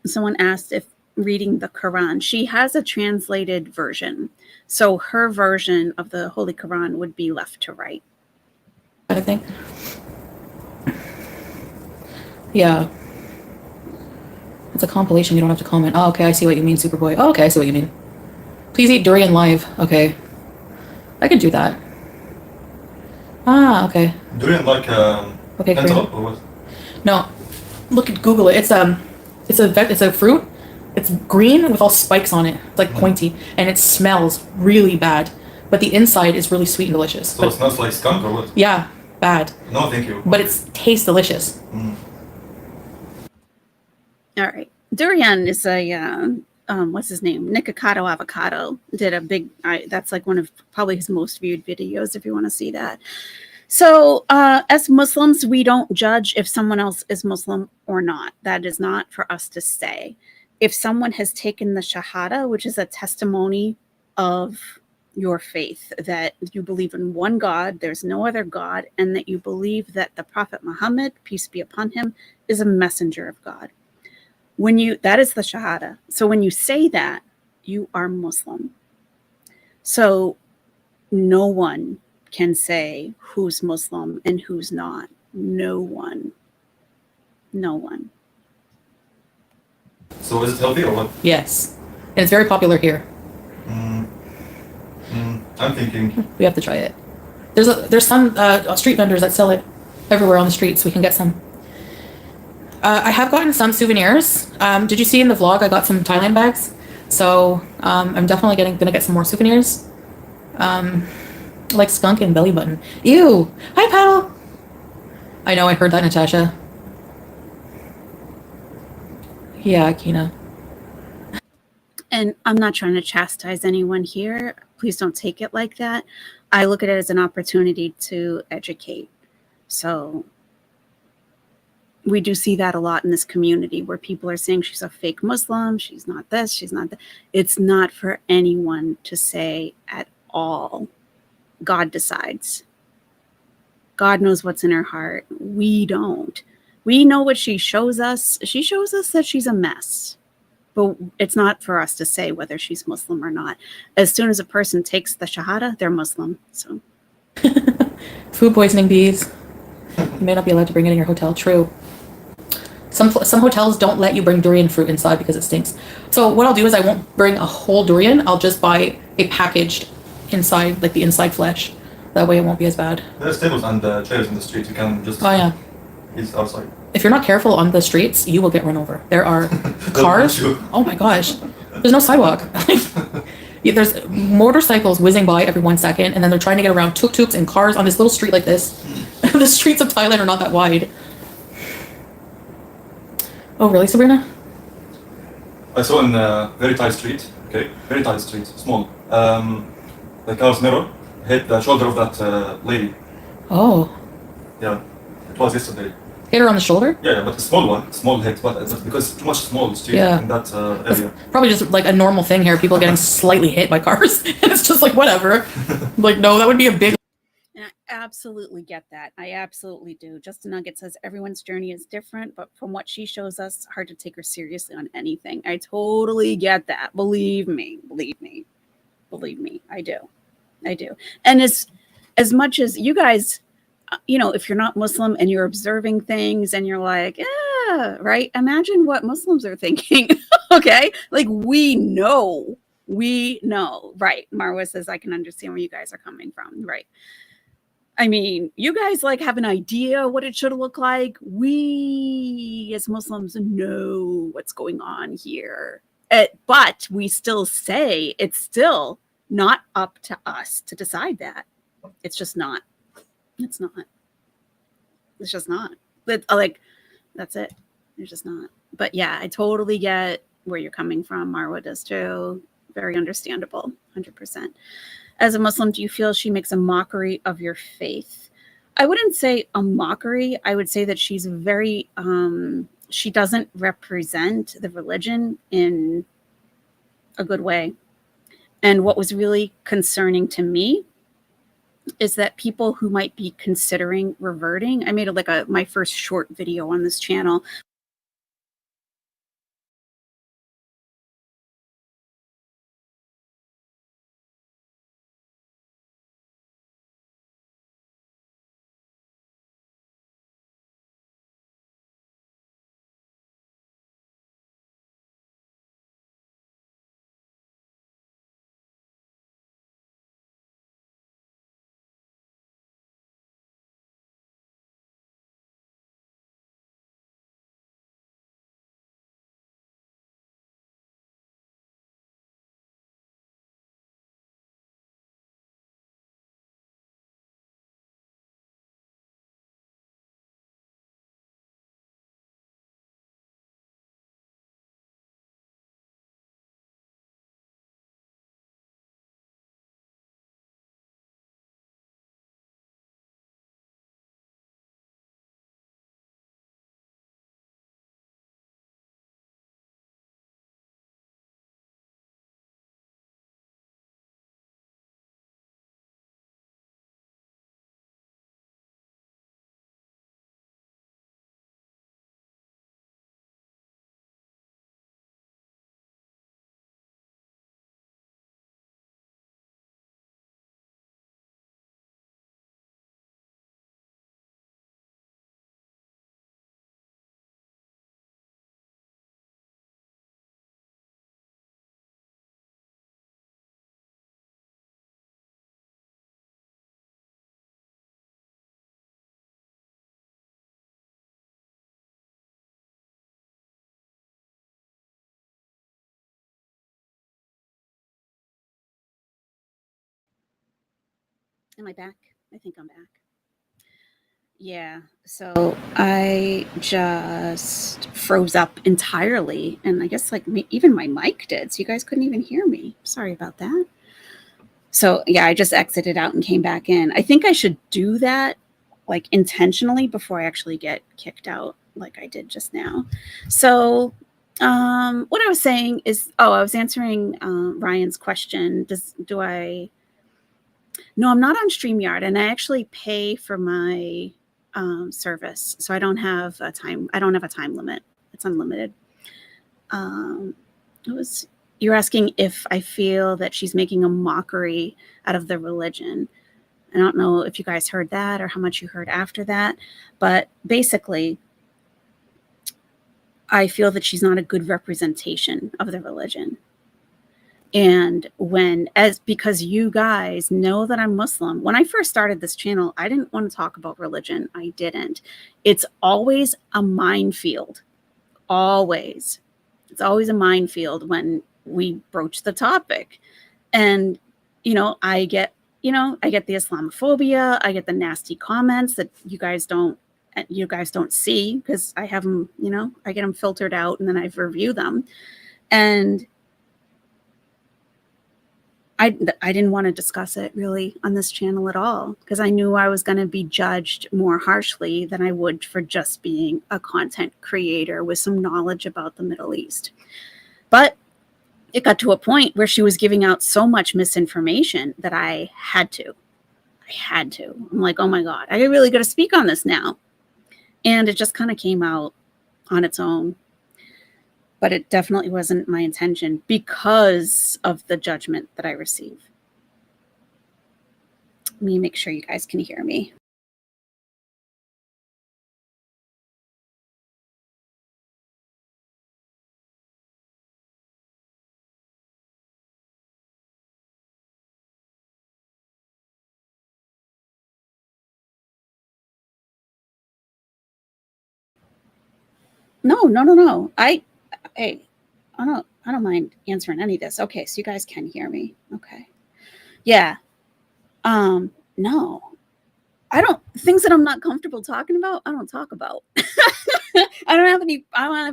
Someone asked if reading the Quran, she has a translated version. So her version of the Holy Quran would be left to right. Kind of thing. Yeah. It's a compilation. You don't have to comment. Oh, okay. I see what you mean, Superboy. Oh, okay. I see what you mean. Please eat durian live. Okay. I could do that. Ah, okay. Durian like Okay, cantaloupe great. or what? No. Look at Google it. It's a fruit. It's green with all spikes on it. It's like pointy. And it smells really bad. But the inside is really sweet and delicious. So it smells like skunk or what? Yeah, bad. No, thank you. But it tastes delicious. All right. Durian is a, what's his name? Nikocado Avocado did a big, that's like one of probably his most viewed videos if you want to see that. So as Muslims, we don't judge if someone else is Muslim or not. That is not for us to say. If someone has taken the Shahada, which is a testimony of your faith, that you believe in one God, there's no other God, and that you believe that the Prophet Muhammad, peace be upon him, is a messenger of God. That is the Shahada. So when you say that, you are Muslim. So no one can say who's Muslim and who's not. No one. No one. So is it healthy or what? Yes. And it's very popular here. I'm thinking. We have to try it. There's some street vendors that sell it everywhere on the streets. We can get some. I have gotten some souvenirs. Did you see in the vlog I got some Thailand bags? So I'm definitely gonna get some more souvenirs. Like skunk and belly button. Ew! Hi, Paddle! I know, I heard that, Natasha. Yeah, Kina. And I'm not trying to chastise anyone here. Please don't take it like that. I look at it as an opportunity to educate. So we do see that a lot in this community where people are saying she's a fake Muslim, she's not this, she's not that. It's not for anyone to say at all. God decides. God knows what's in her heart. We don't. We know what she shows us. She shows us that she's a mess. But it's not for us to say whether she's Muslim or not. As soon as a person takes the Shahada, they're Muslim. So Food poisoning, bees. You may not be allowed to bring it in your hotel. True. Some hotels don't let you bring durian fruit inside because it stinks. So what I'll do is I won't bring a whole durian. I'll just buy a packaged inside, like the inside flesh. That way it won't be as bad. There's tables and chairs in the street. You can just eat outside. If you're not careful on the streets, you will get run over. There are cars. Oh my gosh. There's no sidewalk. There's motorcycles whizzing by every 1 second, and then they're trying to get around tuk-tuks and cars on this little street like this. The streets of Thailand are not that wide. Oh, really, Sabrina? I saw in a very tight street, okay, very tight street, small. The car's mirror hit the shoulder of that lady. Oh. Yeah, it was yesterday. Hit her on the shoulder? Yeah, but a small one, small hit, but it's because too much small street in that area. Probably just like a normal thing here, people getting slightly hit by cars. And it's just like, whatever. Like, no, that would be a big... And I absolutely get that. I absolutely do. Justin Nugget says everyone's journey is different, but from what she shows us, hard to take her seriously on anything. I totally get that. Believe me. I do. And as much as you guys, if you're not Muslim and you're observing things and you're like, right? Imagine what Muslims are thinking. Okay. Like we know, right? Marwa says, I can understand where you guys are coming from. Right. I mean, you guys like have an idea what it should look like. We as Muslims know what's going on here. But we still say it's still not up to us to decide that. It's just not. It's not. It's just not. That's it. It's just not. But yeah, I totally get where you're coming from. Marwa does too. Very understandable. 100%. As a Muslim, do you feel she makes a mockery of your faith? I wouldn't say a mockery. I would say that she's very, she doesn't represent the religion in a good way. And what was really concerning to me is that people who might be considering reverting, I made my first short video on this channel. Am I back? I think I'm back. Yeah, so I just froze up entirely, and I guess even my mic did, so you guys couldn't even hear me. Sorry about that. So yeah, I just exited out and came back in. I think I should do that intentionally before I actually get kicked out like I did just now. So what I was saying is, I was answering Ryan's question. No, I'm not on StreamYard, and I actually pay for my service, so I don't have a time limit. It's unlimited. You're asking if I feel that she's making a mockery out of the religion. I don't know if you guys heard that or how much you heard after that, but basically, I feel that she's not a good representation of the religion. And because you guys know that I'm Muslim, when I first started this channel, I didn't want to talk about religion. I didn't. It's always a minefield. Always. It's always a minefield when we broach the topic. And, I get the Islamophobia. I get the nasty comments that you guys don't see because I have them, I get them filtered out and then I review them. And I didn't want to discuss it really on this channel at all because I knew I was going to be judged more harshly than I would for just being a content creator with some knowledge about the Middle East. But it got to a point where she was giving out so much misinformation that I had to. I'm like, oh my God, I really got to speak on this now. And it just kind of came out on its own. But it definitely wasn't my intention because of the judgment that I receive. Let me make sure you guys can hear me. No. Hey, I don't mind answering any of this. Okay, so you guys can hear me. Okay. Yeah. No. Things that I'm not comfortable talking about, I don't talk about. I don't have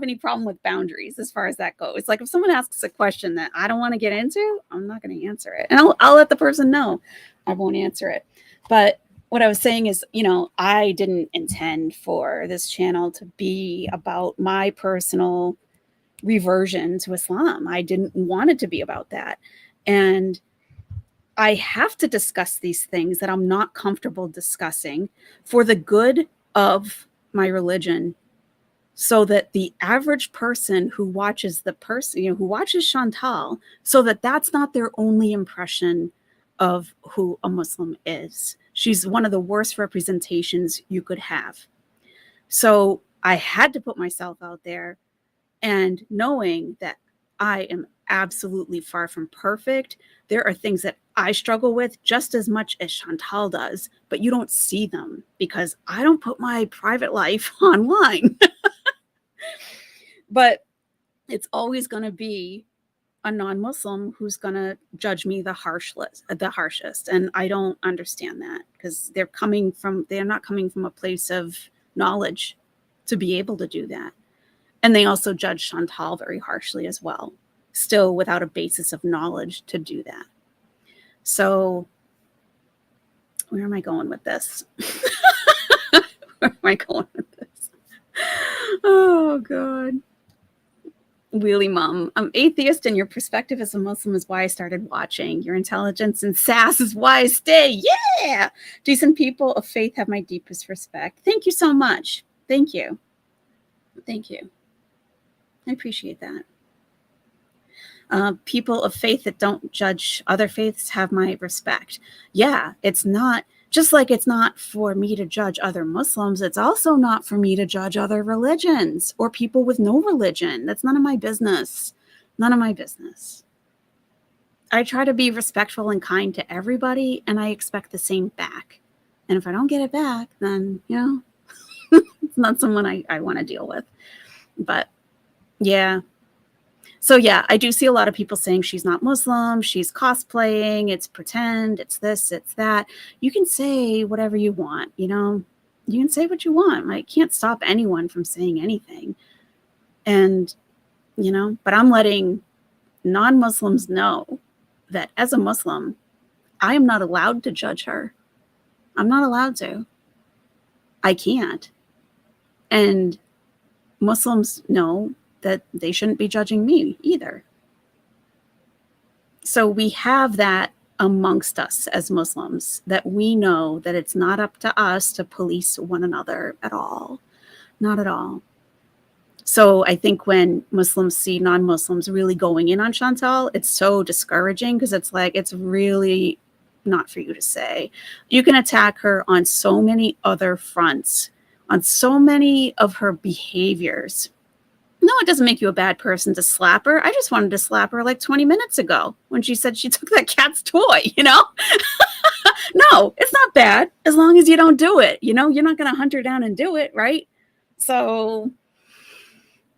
any problem with boundaries as far as that goes. It's like if someone asks a question that I don't want to get into, I'm not going to answer it. And I'll let the person know I won't answer it. But what I was saying is, I didn't intend for this channel to be about my personal reversion to Islam. I didn't want it to be about that. And I have to discuss these things that I'm not comfortable discussing for the good of my religion, so that the average person who watches who watches Chantal, so that that's not their only impression of who a Muslim is. She's one of the worst representations you could have. So I had to put myself out there, and knowing that I am absolutely far from perfect, there are things that I struggle with just as much as Chantal does, but you don't see them because I don't put my private life online. But it's always going to be a non-Muslim who's going to judge me the harshest. And I don't understand that because they're not coming from a place of knowledge to be able to do that. And they also judge Chantal very harshly as well, still without a basis of knowledge to do that. So where am I going with this? Where am I going with this? Oh, God. Wheelie Mom, I'm atheist and your perspective as a Muslim is why I started watching. Your intelligence and sass is why I stay. Yeah! Decent people of faith have my deepest respect. Thank you so much. Thank you. Thank you. I appreciate that. People of faith that don't judge other faiths have my respect. Yeah, it's not, just like it's not for me to judge other Muslims, it's also not for me to judge other religions or people with no religion. That's none of my business. None of my business. I try to be respectful and kind to everybody, and I expect the same back. And if I don't get it back, then, it's not someone I want to deal with. But yeah. So yeah, I do see a lot of people saying she's not Muslim, she's cosplaying, it's pretend, it's this, it's that. You can say whatever you want, you can say what you want. I can't stop anyone from saying anything. And, but I'm letting non-Muslims know that as a Muslim, I am not allowed to judge her. I'm not allowed to. I can't. And Muslims know that they shouldn't be judging me either. So we have that amongst us as Muslims, that we know that it's not up to us to police one another at all. Not at all. So I think when Muslims see non-Muslims really going in on Chantal, it's so discouraging because it's like, it's really not for you to say. You can attack her on so many other fronts, on so many of her behaviors. No, it doesn't make you a bad person to slap her. I just wanted to slap her like 20 minutes ago when she said she took that cat's toy, you know? No, it's not bad as long as you don't do it. You know, you're not going to hunt her down and do it, right? So,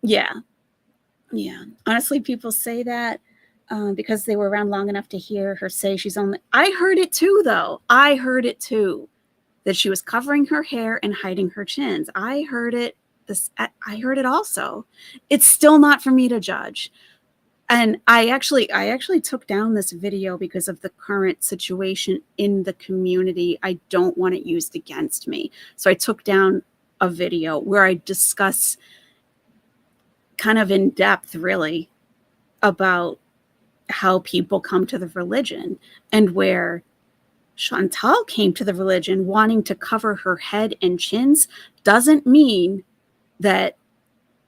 yeah. Yeah. Honestly, people say that because they were around long enough to hear her say she's only. I heard it too, though. I heard it too, that she was covering her hair and hiding her chins. I heard it. I heard it also. It's still not for me to judge. And I actually took down this video because of the current situation in the community. I don't want it used against me. So I took down a video where I discuss kind of in depth, really, about how people come to the religion, and where Chantal came to the religion wanting to cover her head and chins doesn't mean that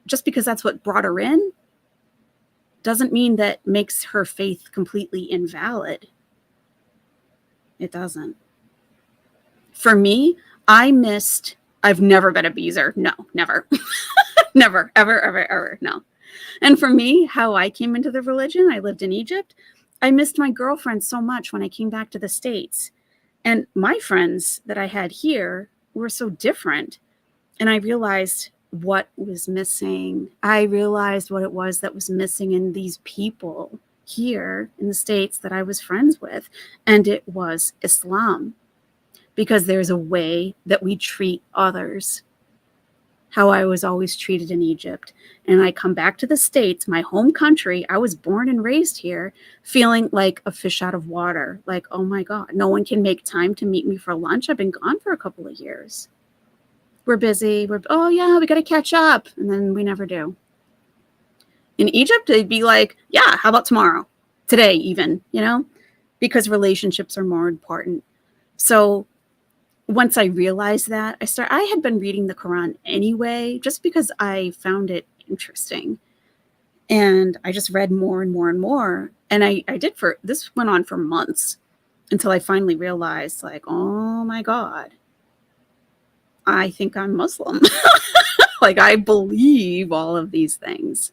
just because that's what brought her in, doesn't mean that makes her faith completely invalid. It doesn't. For me, I've never been a beezer. No, never. Never, ever, ever, ever. No. And for me, how I came into the religion, I lived in Egypt. I missed my girlfriend so much when I came back to the States. And my friends that I had here were so different. And I realized what was missing. I realized what it was that was missing in these people here in the States that I was friends with. And it was Islam. Because there's a way that we treat others. How I was always treated in Egypt. And I come back to the States, my home country. I was born and raised here, feeling like a fish out of water. Like, oh my God, no one can make time to meet me for lunch. I've been gone for a couple of years. We're busy. Oh yeah, we got to catch up. And then we never do. In Egypt, they'd be like, yeah, how about tomorrow? Today even, you know, because relationships are more important. So once I realized that, I had been reading the Quran anyway, just because I found it interesting. And I just read more and more and more. And this went on for months until I finally realized, like, oh my God, I think I'm Muslim. Like, I believe all of these things.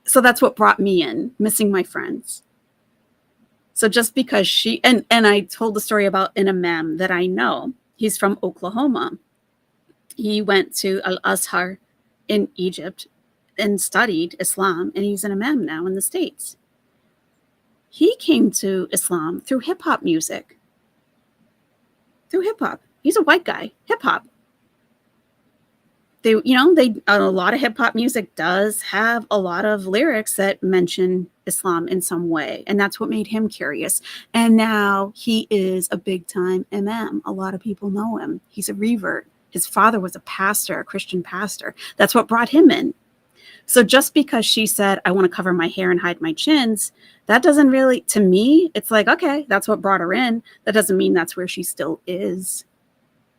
So that's what brought me in, missing my friends. So just because and I told the story about an imam that I know. He's from Oklahoma. He went to Al-Azhar in Egypt and studied Islam, and he's an imam now in the States. He came to Islam through hip hop music. Through hip hop. He's a white guy, hip hop. A lot of hip hop music does have a lot of lyrics that mention Islam in some way. And that's what made him curious. And now he is a big time imam. A lot of people know him. He's a revert. His father was a pastor, a Christian pastor. That's what brought him in. So just because she said, I want to cover my hair and hide my chins, that doesn't really, to me, it's like, okay, that's what brought her in. That doesn't mean that's where she still is.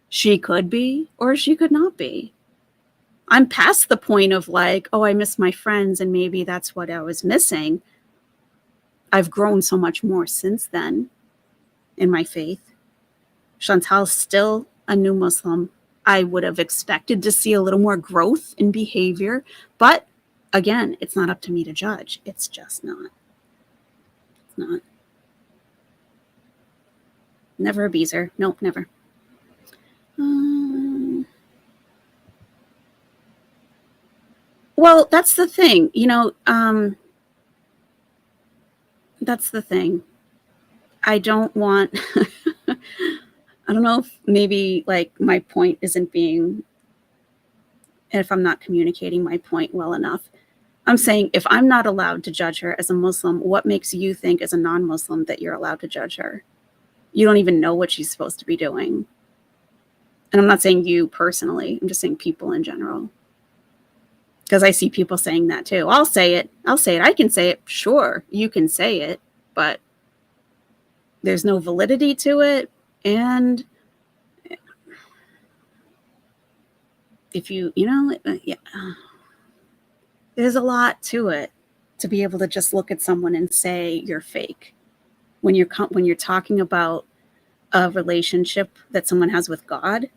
She could be, or she could not be. I'm past the point of like, oh, I miss my friends and maybe that's what I was missing. I've grown so much more since then in my faith. Chantal's still a new Muslim. I would have expected to see a little more growth in behavior. But again, it's not up to me to judge. It's just not. It's not. Never a beezer. Nope, never. Well, that's the thing, that's the thing. I don't want, I don't know if maybe like my point isn't being, if I'm not communicating my point well enough. I'm saying if I'm not allowed to judge her as a Muslim, what makes you think as a non-Muslim that you're allowed to judge her? You don't even know what she's supposed to be doing. And I'm not saying you personally, I'm just saying people in general. Because I see people saying that too. I'll say it. I can say it. Sure, you can say it, but there's no validity to it. And if yeah. There's a lot to it to be able to just look at someone and say you're fake. When you're talking about a relationship that someone has with God,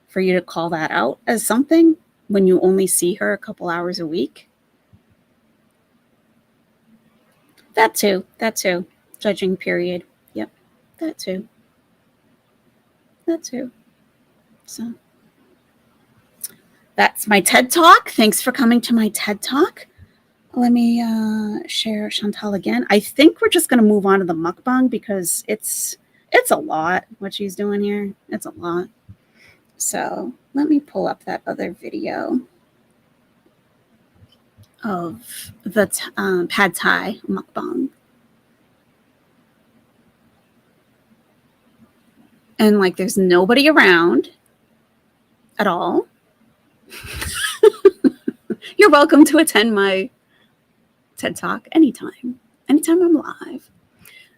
for you to call that out as something when you only see her a couple hours a week. That too. Judging period. Yep. That too. So that's my TED Talk. Thanks for coming to my TED Talk. Let me share Chantal again. I think we're just going to move on to the mukbang because it's a lot what she's doing here. It's a lot. So let me pull up that other video of the pad thai mukbang. And like there's nobody around at all. You're welcome to attend my TED Talk anytime I'm live.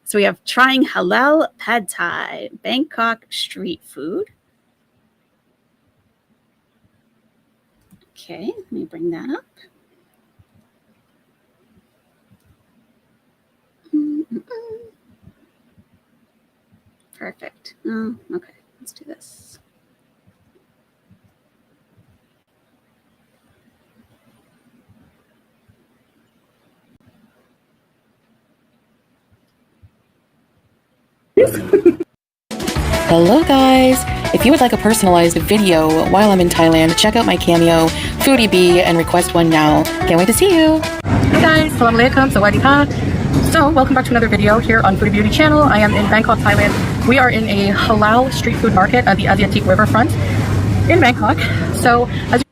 So we have trying halal pad thai, Bangkok street food. Okay, let me bring that up. Perfect. Oh, okay, let's do this. Hello guys! If you would like a personalized video while I'm in Thailand, check out my Cameo, Foodie Beauty, and request one now. Can't wait to see you! Hi guys! Salam alaikum, sawadee ka. So, welcome back to another video here on Foodie Beauty channel. I am in Bangkok, Thailand. We are in a halal street food market at the Asiatic riverfront in Bangkok. So, as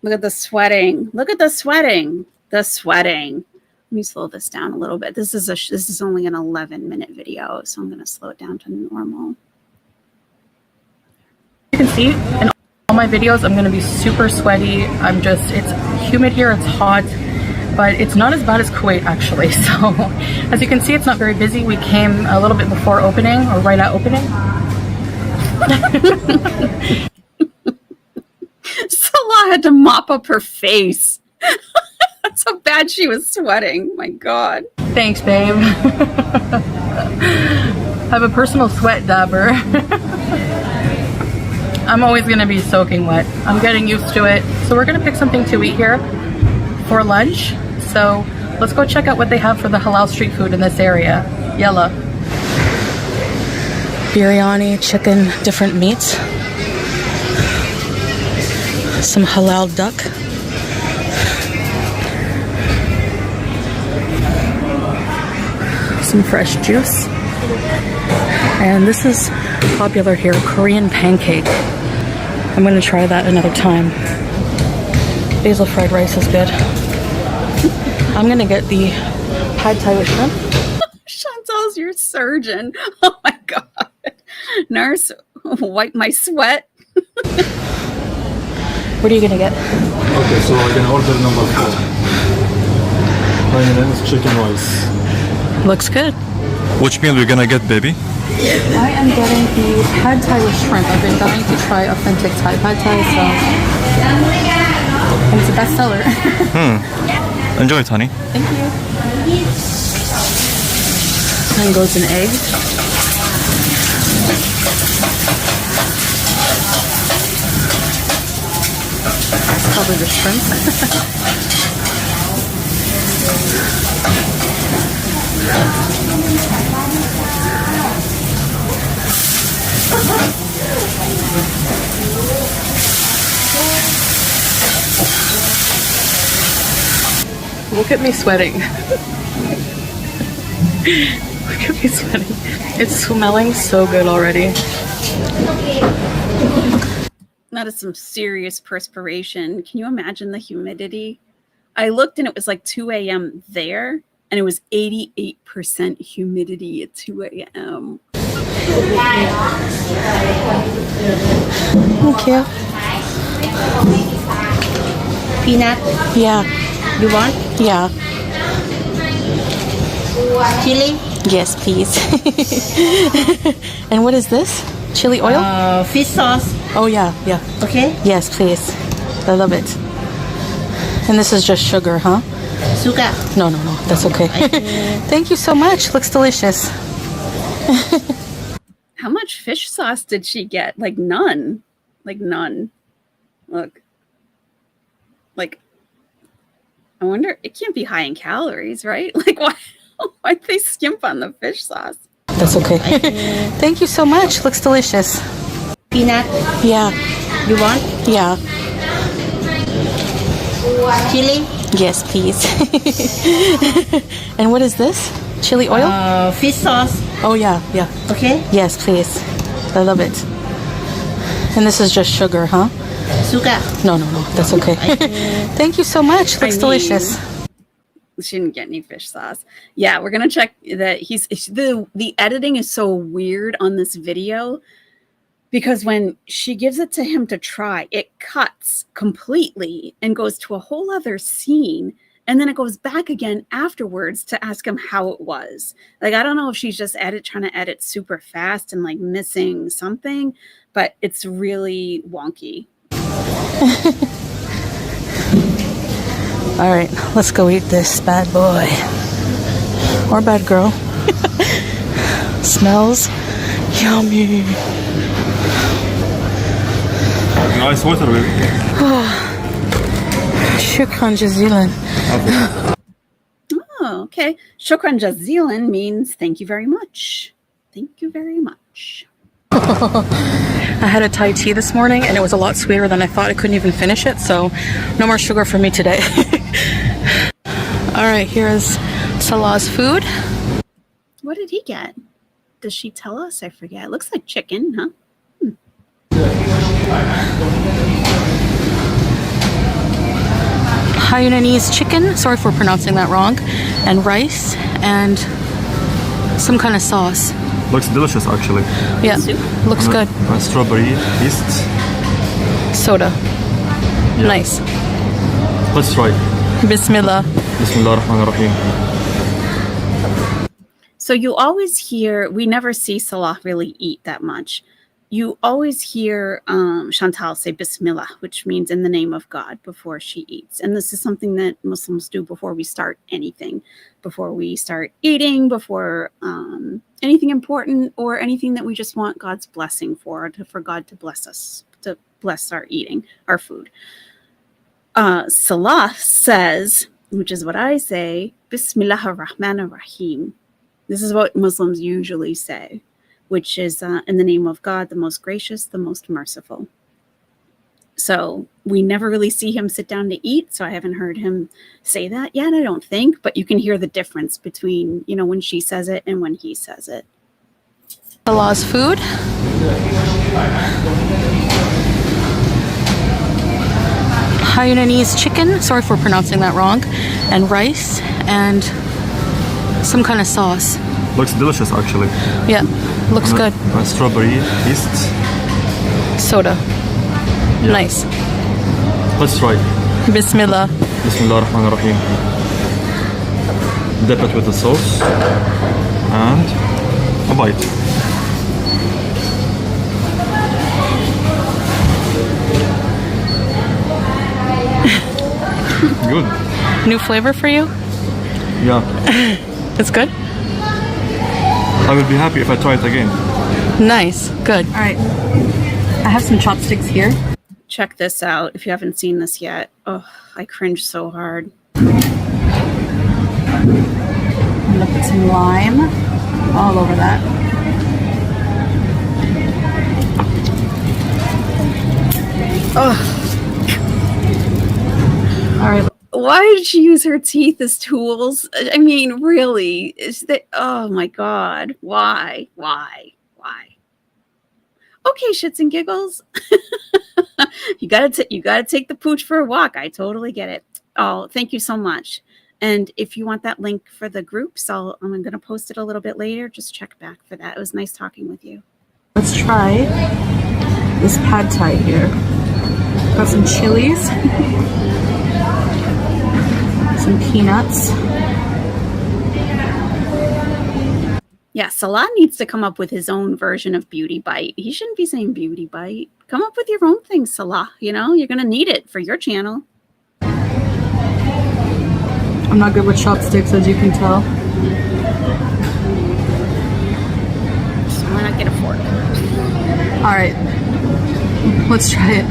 Look at the sweating. Look at the sweating. The sweating. Let me slow this down a little bit. This is only an 11-minute video, so I'm going to slow it down to normal. you can see in all my videos, I'm going to be super sweaty. It's humid here, it's hot, but it's not as bad as Kuwait actually. So as you can see, it's not very busy. We came a little bit before opening or right at opening. Salah had to mop up her face. That's how bad she was sweating. My God. Thanks, babe. I have a personal sweat dabber. I'm always going to be soaking wet. I'm getting used to it. So we're going to pick something to eat here for lunch. So let's go check out what they have for the halal street food in this area. Yalla. Biryani, chicken, different meats. Some halal duck. Some fresh juice. And this is popular here, Korean pancake. I'm going to try that another time. Basil fried rice is good. I'm going to get the pad thai with shrimp. Chantal's your surgeon. Oh my God. Nurse, wipe my sweat. What are you going to get? Okay, so I'm gonna order number 4. Onions, chicken rice. Looks good. Which meal we're gonna get, baby? I am getting the pad thai with shrimp. I've been dying to try authentic Thai pad thai, so... And it's a bestseller. Enjoy it, honey. Thank you. Then goes an egg. Cover the shrimp. Look at me sweating. Look at me sweating. It's smelling so good already. That is some serious perspiration. Can you imagine the humidity? I looked and it was like 2 a.m. there, and it was 88% humidity at 2 a.m. Thank you. Peanut, Yeah. you want? Yeah. Chili? Yes, please. And what is this? Chili oil? Fish sauce, Oh, yeah, yeah. okay? Yes, please. I love it. And this is just sugar, huh? Sugar. No, that's okay. Thank you so much. Looks delicious. How much fish sauce did she get? Like none. Like none. Look. Like, I wonder, it can't be high in calories, right? Like, why'd they skimp on the fish sauce? That's okay. Thank you so much. Looks delicious. Peanut. Yeah. You want? Yeah. Chili. Yes, please. And what is this? Chili oil? Fish sauce. Oh, yeah. Okay. Yes, please. I love it. And this is just sugar, huh? Sugar. No, that's okay. Thank you so much. Looks delicious. She didn't get any fish sauce. Yeah, we're gonna check that. The editing is so weird on this video because when she gives it to him to try, it cuts completely and goes to a whole other scene, and then it goes back again afterwards to ask him how it was. Like, I don't know if she's just trying to edit super fast and like missing something, but it's really wonky. All right, let's go eat this bad boy. Or bad girl. Smells yummy. Nice water, baby. Shukran jazilan. Oh, okay. Shukran jazilan means thank you very much. Thank you very much. I had a Thai tea this morning and it was a lot sweeter than I thought. I couldn't even finish it, so no more sugar for me today. All right, here's Salah's food. What did he get? Does she tell us? I forget. It looks like chicken, huh? Hainanese chicken, sorry for pronouncing that wrong, and rice and some kind of sauce. Looks delicious, actually. Yeah, looks good. Strawberry yeast. Soda. Yeah. Nice. Let's try. Bismillah. Bismillah ar-Rahman ar-Rahim. So you always hear, we never see Salah really eat that much. You always hear Chantal say Bismillah, which means in the name of God before she eats. And this is something that Muslims do before we start anything, before we start eating, before anything important or anything that we just want God's blessing for God to bless us, to bless our eating, our food. Salah says, which is what I say, Bismillah ar-Rahman ar-Rahim. This is what Muslims usually say, which is in the name of God, the most gracious, the most merciful. So we never really see him sit down to eat, so I haven't heard him say that yet, I don't think, but you can hear the difference between, when she says it and when he says it. Salah's food. Hainanese chicken, sorry for pronouncing that wrong, and rice and some kind of sauce. Looks delicious, actually. Yeah, looks good. Strawberry yeast. Soda. Yeah. Nice. Let's try. Bismillah. Bismillah ar-Rahman ar-Rahim. Dip it with the sauce and a bite. Good. New flavor for you? Yeah. It's good? I will be happy if I try it again. Nice. Good. All right. I have some chopsticks here. Check this out if you haven't seen this yet. Oh, I cringe so hard. I'm gonna put some lime all over that. Oh. All right. Why did she use her teeth as tools? I mean, really? Is that? Oh my God! Why? Okay, shits and giggles. You gotta take the pooch for a walk. I totally get it. Oh, thank you so much. And if you want that link for the groups, I'm gonna post it a little bit later. Just check back for that. It was nice talking with you. Let's try this pad thai here. Got some chilies, some peanuts. Yeah, Salah needs to come up with his own version of Beauty Bite. He shouldn't be saying Beauty Bite. Come up with your own thing, Salah. You're going to need it for your channel. I'm not good with chopsticks, as you can tell. So why not get a fork? All right, let's try it.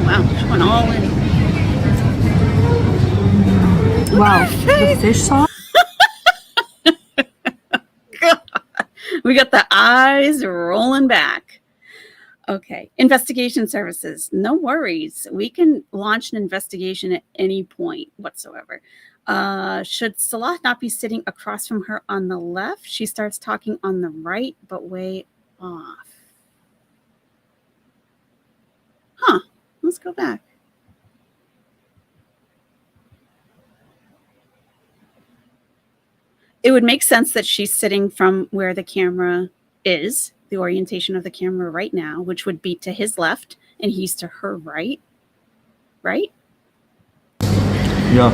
Wow, she went all in. Wow, the fish sauce. We got the eyes rolling back. Okay, investigation services. No worries. We can launch an investigation at any point whatsoever. Should Salah not be sitting across from her on the left? She starts talking on the right, but way off. Huh, let's go back. It would make sense that she's sitting from where the camera is, the orientation of the camera right now, which would be to his left, and he's to her right. Right? Yeah,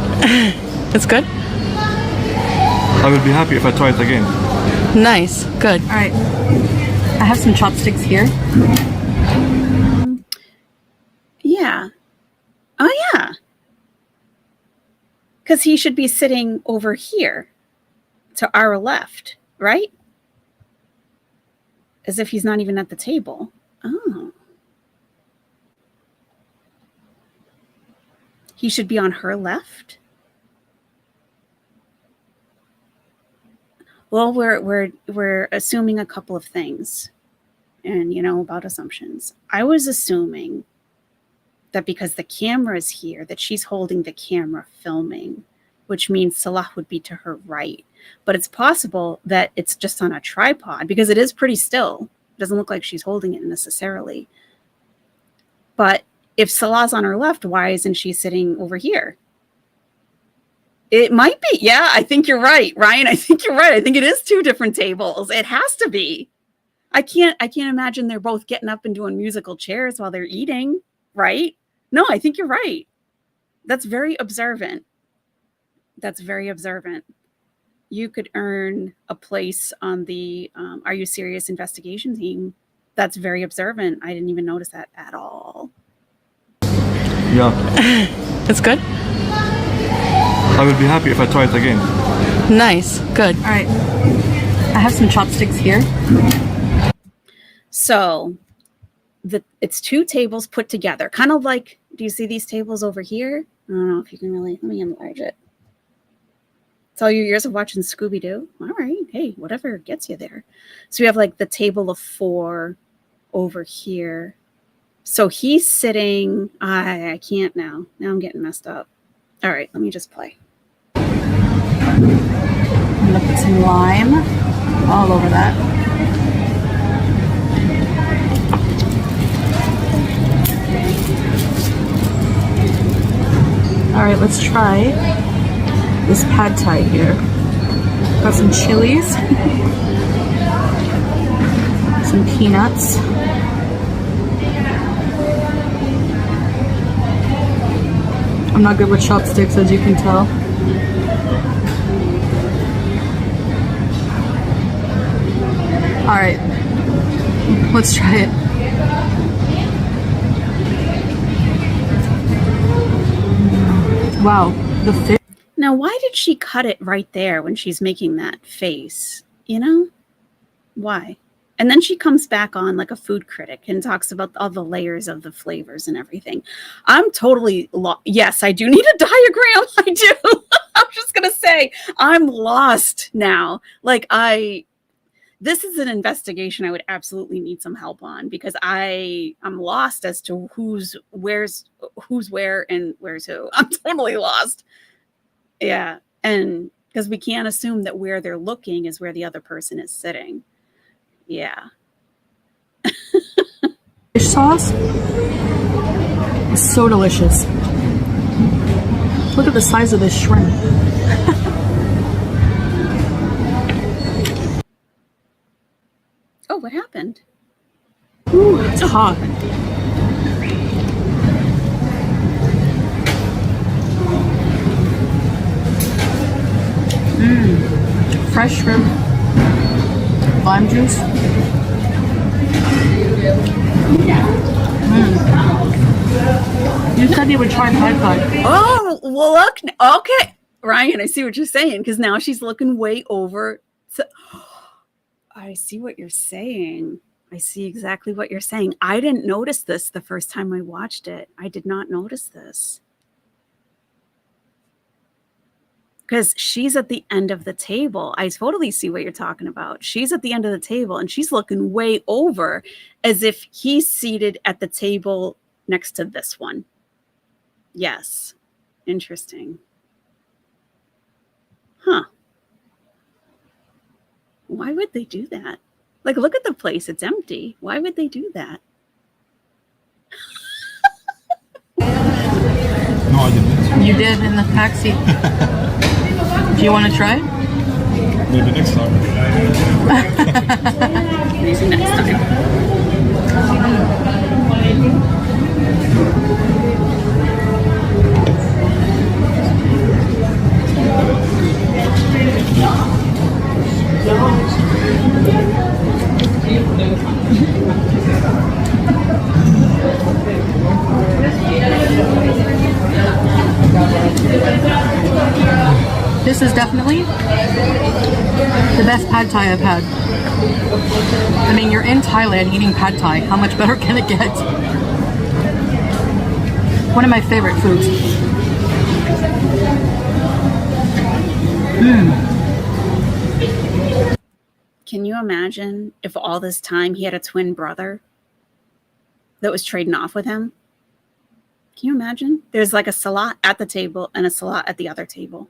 It's good? I will be happy if I try it again. Nice, good. All right, I have some chopsticks here. Yeah. Oh, yeah. Because he should be sitting over here to our left, right? As if he's not even at the table. Oh. He should be on her left? Well, we're assuming a couple of things. And you know about assumptions. I was assuming that because the camera is here, that she's holding the camera filming, which means Salah would be to her right. But it's possible that it's just on a tripod because it is pretty still. It doesn't look like she's holding it necessarily. But if Salah's on her left, why isn't she sitting over here? It might be. Yeah, I think you're right, Ryan. I think you're right. I think it is two different tables. It has to be. I can't imagine they're both getting up and doing musical chairs while they're eating, right? No, I think you're right. That's very observant. That's very observant. You could earn a place on the Are You Serious investigation team. That's very observant. I didn't even notice that at all. Yeah, It's good? I will be happy if I try it again. Nice, good. All right, I have some chopsticks here. So it's two tables put together, kind of like, do you see these tables over here? I don't know if you can really, let me enlarge it. It's all your years of watching Scooby-Doo. All right. Hey, whatever gets you there. So we have like the table of four over here. So he's sitting, I can't now. Now I'm getting messed up. All right, let me just play. I'm gonna put some lime all over that. All right, let's try this pad thai here. Got some chilies, some peanuts, I'm not good with chopsticks, as you can tell. All right, let's try it. Wow, the fish. Now, why did she cut it right there when she's making that face? You know? Why? And then she comes back on like a food critic and talks about all the layers of the flavors and everything. I'm totally yes, I do need a diagram. I do. I'm just going to say I'm lost now. Like this is an investigation I would absolutely need some help on because I'm lost as to who's where and where's who. I'm totally lost. Yeah. And because we can't assume that where they're looking is where the other person is sitting. Yeah. Fish sauce is so delicious. Look at the size of this shrimp. Oh, what happened? Ooh, it's hot. Fresh shrimp, lime juice. You You said you would try pad thai. Oh, well, look. Okay. Ryan, I see what you're saying because now she's looking way over. I see what you're saying. I see exactly what you're saying. I didn't notice this the first time I watched it. I did not notice this. Because she's at the end of the table. I totally see what you're talking about. She's at the end of the table and she's looking way over as if he's seated at the table next to this one. Yes. Interesting. Huh. Why would they do that? Like, look at the place. It's empty. Why would they do that? No, I didn't. You did in the taxi. Do you want to try? Maybe next time. Maybe next time. This is definitely the best pad thai I've had. I mean, you're in Thailand eating pad thai. How much better can it get? One of my favorite foods. Can you imagine if all this time he had a twin brother that was trading off with him? Can you imagine? There's like a Salah at the table and a Salah at the other table.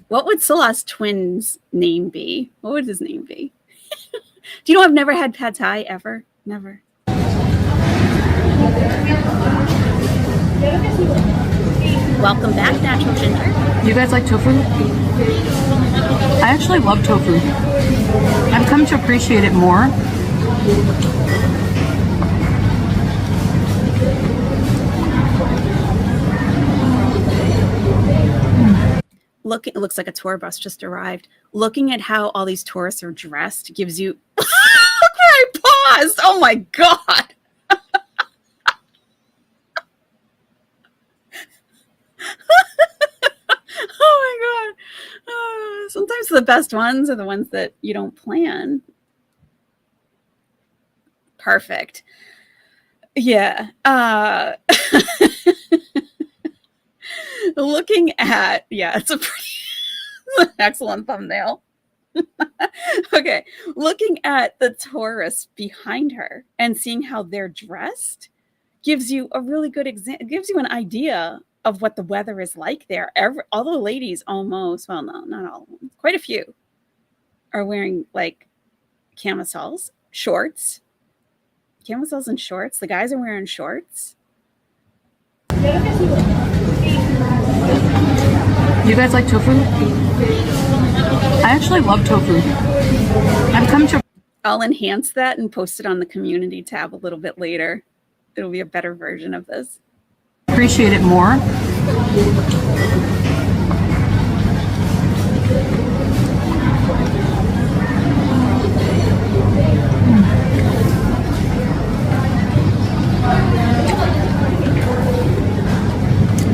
What would Salah's twin's name be? What would his name be? Do you know I've never had pad thai ever? Never. Welcome back, Natural Ginger. You guys like tofu? I actually love tofu. I've come to appreciate it more. Look, it looks like a tour bus just arrived. Looking at how all these tourists are dressed gives you... I paused! Oh my God! Oh my God. Sometimes the best ones are the ones that you don't plan. Perfect. Yeah. Looking at, yeah, it's a pretty excellent thumbnail. Okay. Looking at the tourists behind her and seeing how they're dressed gives you a really good example, gives you an idea of what the weather is like there. All the ladies almost, well, no, not all of them, quite a few are wearing like camisoles, shorts, camisoles and shorts. The guys are wearing shorts. You guys like tofu? I actually love tofu. I've come to... I'll enhance that and post it on the community tab a little bit later. It'll be a better version of this. appreciate it more.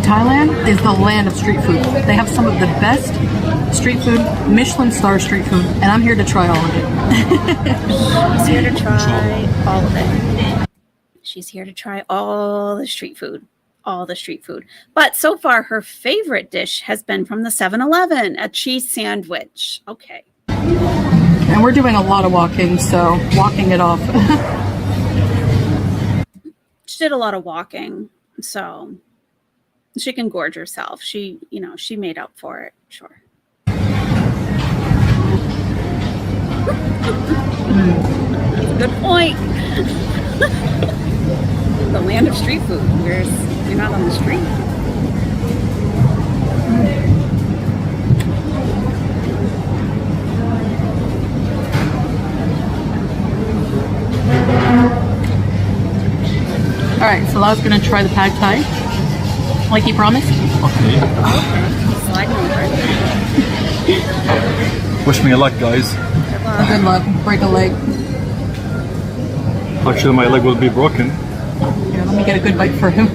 Thailand is the land of street food. They have some of the best street food, Michelin star street food, and I'm here to try all of it. She's here to try all of it. She's here to try all the street food. All the street food. But so far, her favorite dish has been from the 7-Eleven, a cheese sandwich. Okay. And we're doing a lot of walking, so walking it off. She did a lot of walking, so she can gorge herself. She, you know, she made up for it. Sure. That's a good point. The land of street food. You're not on the street. All right, so Lau's gonna try the pad thai, like he promised. Okay. Sliding over. Wish me luck, guys. Good luck. Break a leg. Actually, my leg will be broken. Here, let me get a good bite for him.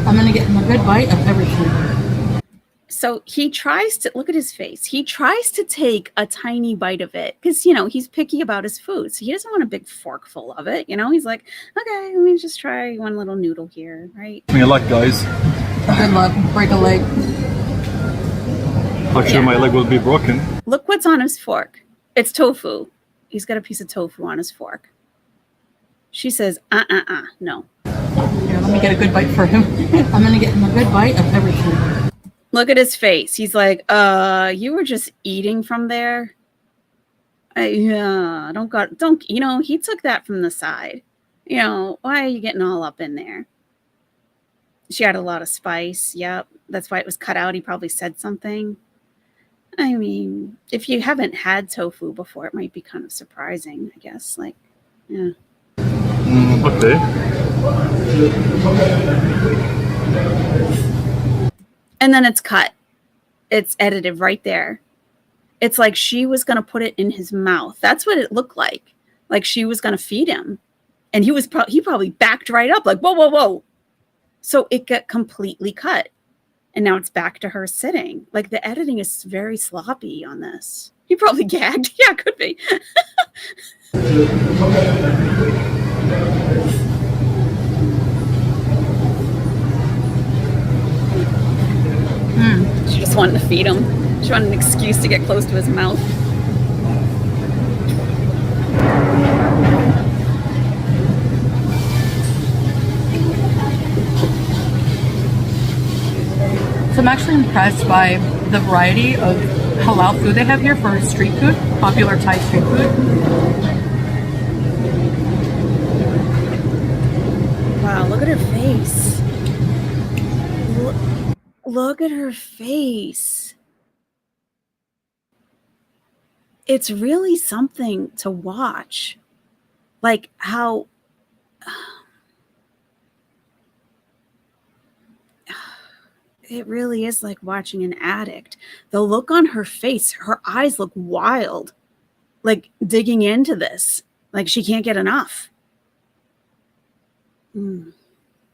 I'm gonna get him a good bite of everything. So he tries to look at his face. He tries to take a tiny bite of it because, you know, he's picky about his food. So he doesn't want a big forkful of it. You know, he's like, okay, let me just try one little noodle here, right? I mean, luck, guys. Good luck. Break a leg. Actually, my leg will be broken. Look what's on his fork. It's tofu. He's got a piece of tofu on his fork. She says, no. Here, let me get a good bite for him. I'm gonna get him a good bite of everything. Look at his face. He's like, you were just eating from there. Don't, you know, he took that from the side. You know, why are you getting all up in there? She had a lot of spice. Yep. That's why it was cut out. He probably said something. I mean, if you haven't had tofu before, it might be kind of surprising, I guess. Like, yeah. Okay. And then it's cut. It's edited right there. It's like she was going to put it in his mouth. That's what it looked like. Like she was going to feed him. And he probably backed right up like, whoa, whoa, whoa. So it got completely cut. And now it's back to her sitting. Like the editing is very sloppy on this. He probably gagged. Yeah, could be. She just wanted to feed him. She wanted an excuse to get close to his mouth. So I'm actually impressed by the variety of halal food they have here for street food, popular Thai street food. Wow, look at her face. Look at her face. It's really something to watch. Like how it really is like watching an addict. The look on her face, her eyes look wild, like digging into this, like she can't get enough.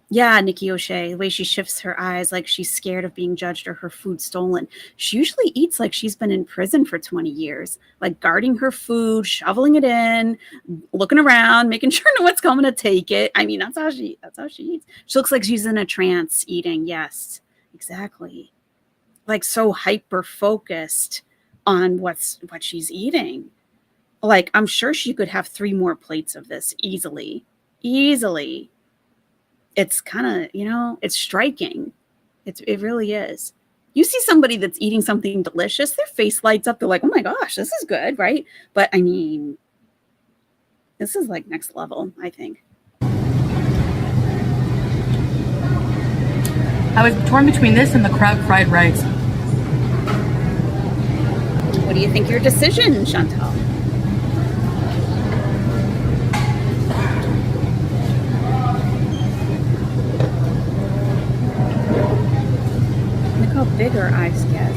Yeah, Nikki O'Shea, the way she shifts her eyes like she's scared of being judged or her food stolen. She usually eats like she's been in prison for 20 years, like guarding her food, shoveling it in, looking around, making sure no one's coming to take it. I mean, that's how she eats. She looks like she's in a trance eating. Yes, exactly. Like so hyper focused on what she's eating. Like I'm sure she could have 3 more plates of this easily. It's kind of, you know, it's striking. It really is. You see somebody that's eating something delicious, their face lights up. They're like, oh my gosh, this is good, right? But I mean, this is like next level, I think. I was torn between this and the crab fried rice. What do you think your decision, Chantal? Look how big her eyes get.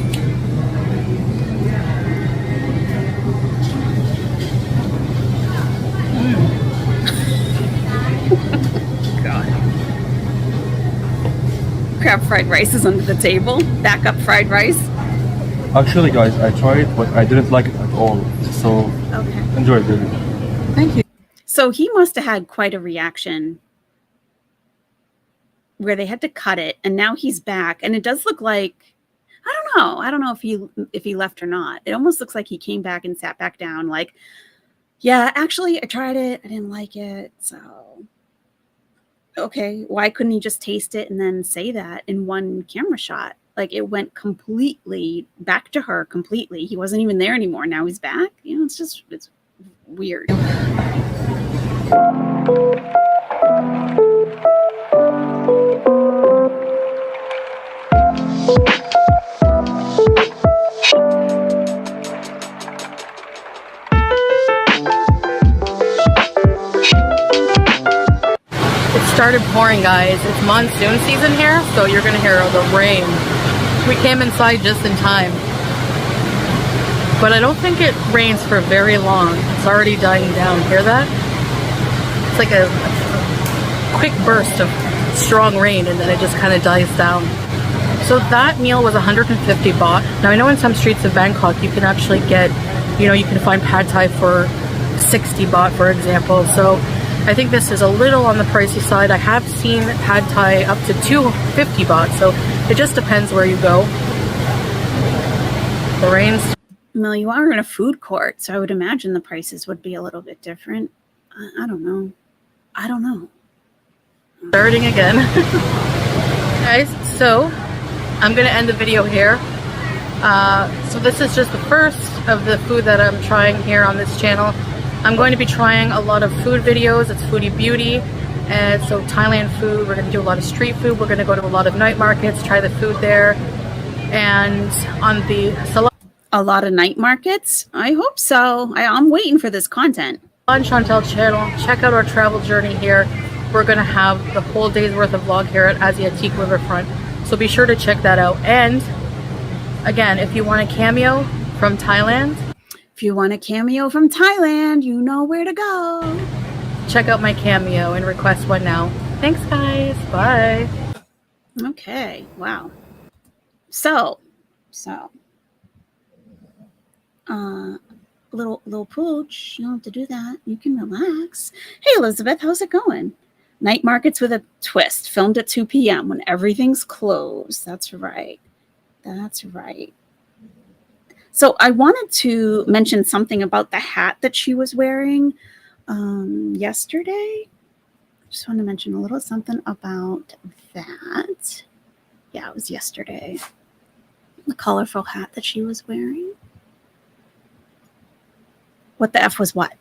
God. Crab fried rice is under the table. Backup fried rice. Actually, guys, I tried it, but I didn't like it at all. So, Okay. enjoy it, baby. Thank you. So he must have had quite a reaction where they had to cut it, and now he's back, and it does look like I don't know if he left or not. It almost looks like he came back and sat back down like, yeah, actually I tried it, I didn't like it. So okay, why couldn't he just taste it and then say that in one camera shot? Like it went completely back to her completely. He wasn't even there anymore. Now he's back. You know, it's weird. It started pouring, guys. It's monsoon season here, so you're gonna hear the rain. We came inside just in time. But I don't think it rains for very long. It's already dying down. Hear that? It's like quick burst of strong rain, and then it just kind of dies down. So that meal was 150 baht. Now I know in some streets of Bangkok you can actually get, you know, you can find pad thai for 60 baht, for example. So I think this is a little on the pricey side. I have seen pad thai up to 250 baht, so it just depends where you go. The rain's... Well, you are in a food court, so I would imagine the prices would be a little bit different. I don't know. I don't know. Starting again. Guys, so I'm gonna end the video here. So this is just the first of the food that I'm trying here on this channel. I'm going to be trying a lot of food videos. It's Foodie Beauty, and so Thailand food. We're gonna do a lot of street food. We're gonna go to a lot of night markets, try the food there. And on the Salah A lot of night markets? I hope so. I'm waiting for this content. and Chantal channel, check out our travel journey here. We're gonna have the whole day's worth of vlog here at Asiatique Riverfront. So be sure to check that out. And again, if you want a cameo from Thailand, If you want a cameo from Thailand, you know where to go. check out my cameo and request one now. Thanks guys, bye. Okay, wow. So, little pooch, you don't have to do that. You can relax. Hey, Elizabeth, how's it going? Night markets with a twist, filmed at 2 p.m. when everything's closed. That's right. That's right. So I wanted to mention something about the hat that she was wearing yesterday. Just want to mention a little something about that. Yeah, it was yesterday. The colorful hat that she was wearing. What the F was what?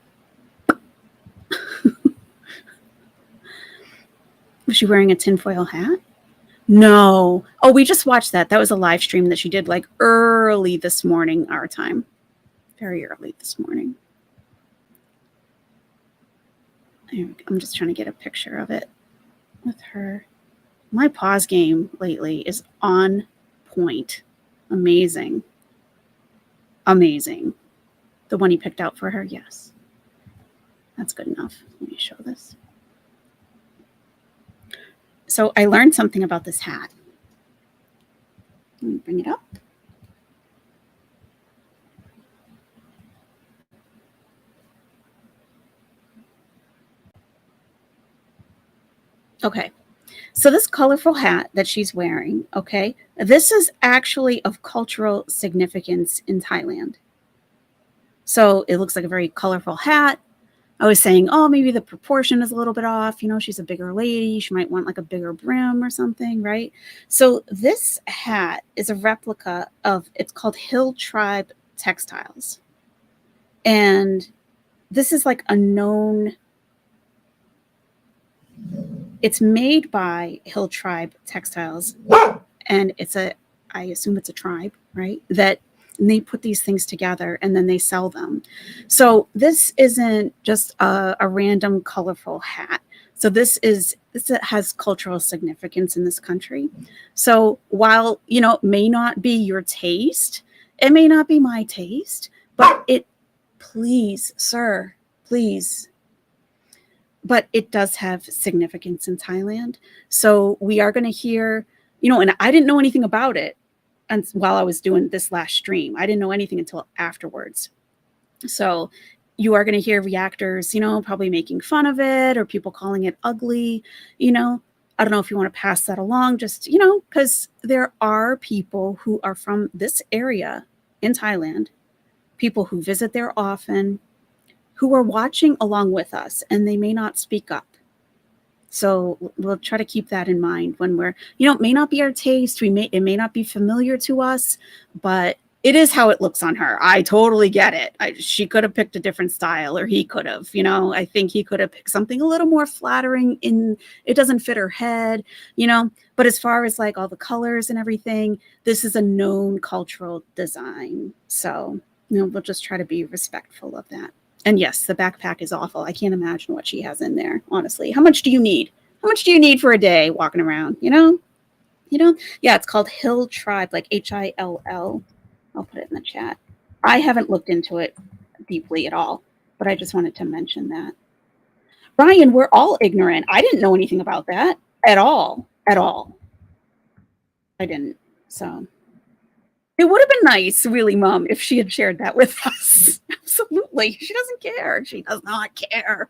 Was she wearing a tinfoil hat? No. Oh, we just watched that. That was a live stream that she did like early this morning, our time. Very early this morning. I'm just trying to get a picture of it with her. My pause game lately is on point. Amazing. Amazing. The one he picked out for her, yes. That's good enough. Let me show this. So I learned something about this hat. Let me bring it up. Okay. So this colorful hat that she's wearing, okay, this is actually of cultural significance in Thailand. So it looks like a very colorful hat. I was saying, oh, maybe the proportion is a little bit off. You know, she's a bigger lady. She might want like a bigger brim or something, right? So this hat is a replica of, it's called Hill Tribe Textiles. And this is like a known, it's made by Hill Tribe Textiles. And it's a, I assume it's a tribe, right? And they put these things together and then they sell them. So this isn't just a random colorful hat. So this has cultural significance in this country. So while, you know, it may not be your taste, it may not be my taste, but please, sir, please. But it does have significance in Thailand. So we are going to hear, you know, and I didn't know anything about it. And while I was doing this last stream, I didn't know anything until afterwards. So you are going to hear reactors, you know, probably making fun of it or people calling it ugly. You know, I don't know if you want to pass that along, just, you know, because there are people who are from this area in Thailand, people who visit there often, who are watching along with us, and they may not speak up. So we'll try to keep that in mind when we're, you know, it may not be our taste. It may not be familiar to us, but it is how it looks on her. I totally get it. She could have picked a different style, or he could have, you know, I think he could have picked something a little more flattering it doesn't fit her head, you know, but as far as like all the colors and everything, this is a known cultural design. So, you know, we'll just try to be respectful of that. And yes, the backpack is awful. I can't imagine what she has in there, honestly. How much do you need? How much do you need for a day walking around, you know? You know? Yeah, it's called Hill Tribe, like Hill. I'll put it in the chat. I haven't looked into it deeply at all, but I just wanted to mention that. Ryan, we're all ignorant. I didn't know anything about that at all. At all. I didn't. So it would have been nice, really, Mom, if she had shared that with us. Absolutely. She doesn't care. She does not care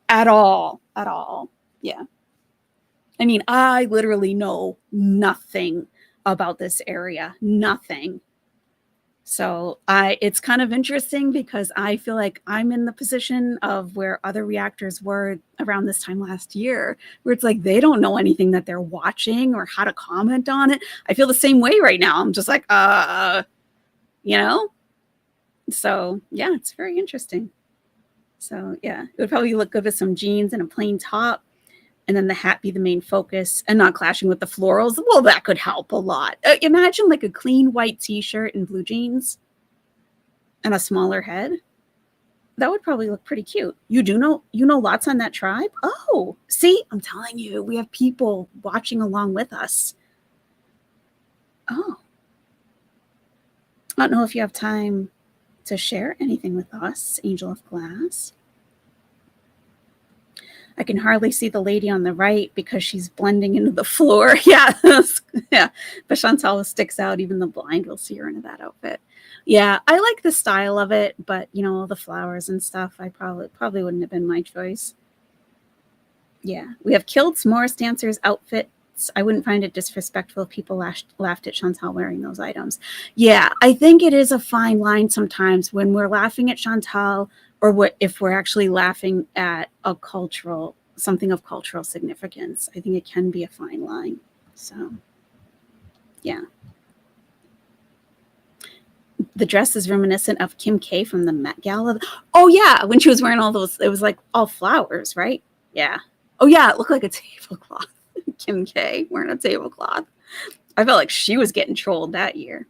at all. At all. Yeah. I mean, I literally know nothing about this area. Nothing. So it's kind of interesting because I feel like I'm in the position of where other reactors were around this time last year, where it's like they don't know anything that they're watching or how to comment on it. I feel the same way right now. I'm just like, you know? So yeah, it's very interesting. So yeah, it would probably look good with some jeans and a plain top, and then the hat be the main focus and not clashing with the florals. Well, that could help a lot. Imagine like a clean white t-shirt and blue jeans and a smaller head. That would probably look pretty cute. You know lots on that tribe? Oh, see, I'm telling you, we have people watching along with us. Oh. I don't know if you have time to share anything with us, Angel of Glass. I can hardly see the lady on the right because she's blending into the floor. Yeah, yeah. But Chantal sticks out. Even the blind will see her in that outfit. Yeah, I like the style of it, but you know, all the flowers and stuff, I probably wouldn't have been my choice. Yeah, we have kilts, Morris dancers, outfits. I wouldn't find it disrespectful if people laughed at Chantal wearing those items. Yeah, I think it is a fine line sometimes when we're laughing at Chantal, or if we're actually laughing at something of cultural significance. I think it can be a fine line. So, yeah. The dress is reminiscent of Kim K from the Met Gala. Oh, yeah, when she was wearing all those, it was like all flowers, right? Yeah. Oh, yeah, it looked like a tablecloth. Kim K wearing a tablecloth. I felt like she was getting trolled that year.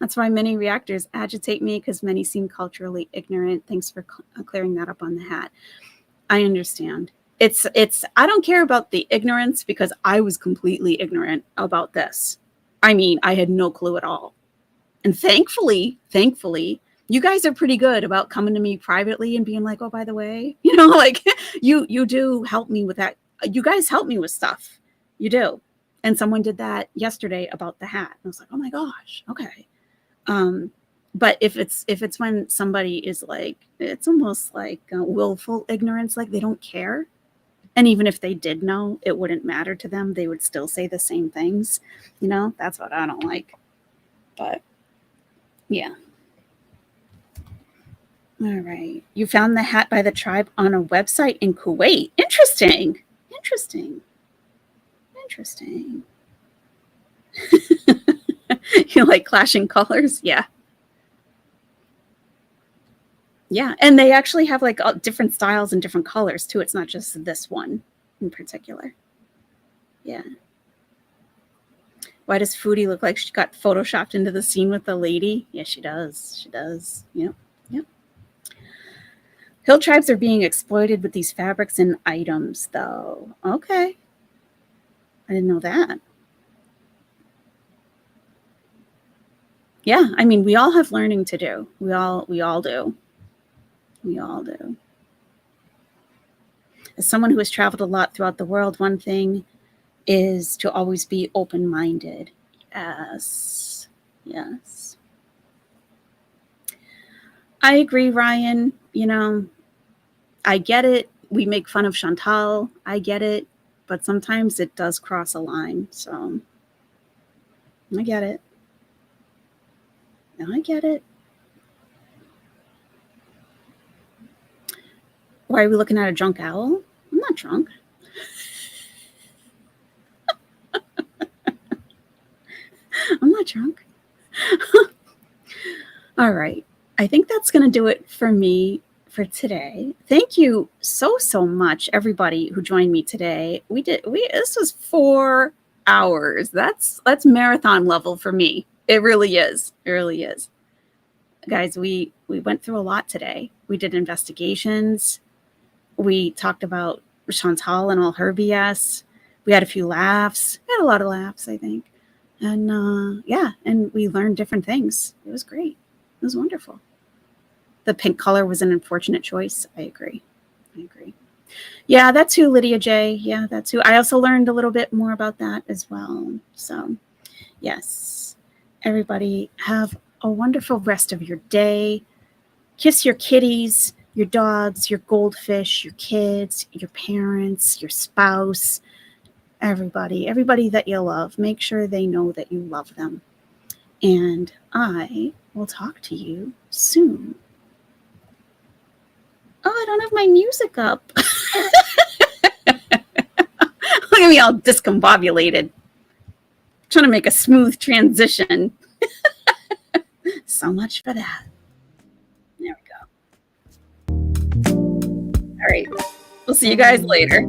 That's why many reactors agitate me, because many seem culturally ignorant. Thanks for clearing that up on the hat. I understand. I don't care about the ignorance, because I was completely ignorant about this. I mean, I had no clue at all. And thankfully, you guys are pretty good about coming to me privately and being like, oh, by the way, you know, like you do help me with that. You guys help me with stuff. You do. And someone did that yesterday about the hat. And I was like, oh my gosh, okay. But if it's when somebody is like, it's almost like willful ignorance, like they don't care. And even if they did know, it wouldn't matter to them. They would still say the same things. You know, that's what I don't like. But yeah. All right. You found the hat by the tribe on a website in Kuwait. Interesting. You like clashing colors? Yeah. Yeah. And they actually have like different styles and different colors too. It's not just this one in particular. Yeah. Why does Foodie look like she got photoshopped into the scene with the lady? Yeah, she does. Yep. Hill tribes are being exploited with these fabrics and items, though. Okay. I didn't know that. Yeah, I mean, we all have learning to do. We all do. As someone who has traveled a lot throughout the world, one thing is to always be open-minded. Yes. I agree, Ryan. You know, I get it. We make fun of Chantal. I get it. But sometimes it does cross a line. So I get it. Why are we looking at a drunk owl? I'm not drunk. I'm not drunk. All right. I think that's going to do it for me for today. Thank you so much, everybody who joined me today. This was 4 hours. That's marathon level for me. It really is. Guys, we went through a lot today. We did investigations. We talked about Chantal and all her BS. We had a few laughs. We had a lot of laughs, I think. And yeah, and we learned different things. It was great. It was wonderful. The pink color was an unfortunate choice. I agree. Yeah, that's who, Lydia J. Yeah, that's who. I also learned a little bit more about that as well. So, yes, everybody have a wonderful rest of your day. Kiss your kitties, your dogs, your goldfish, your kids, your parents, your spouse, everybody that you love. Make sure they know that you love them. And I will talk to you soon. Oh, I don't have my music up. Look at me all discombobulated. Trying to make a smooth transition. So much for that. There we go. All right. We'll see you guys later.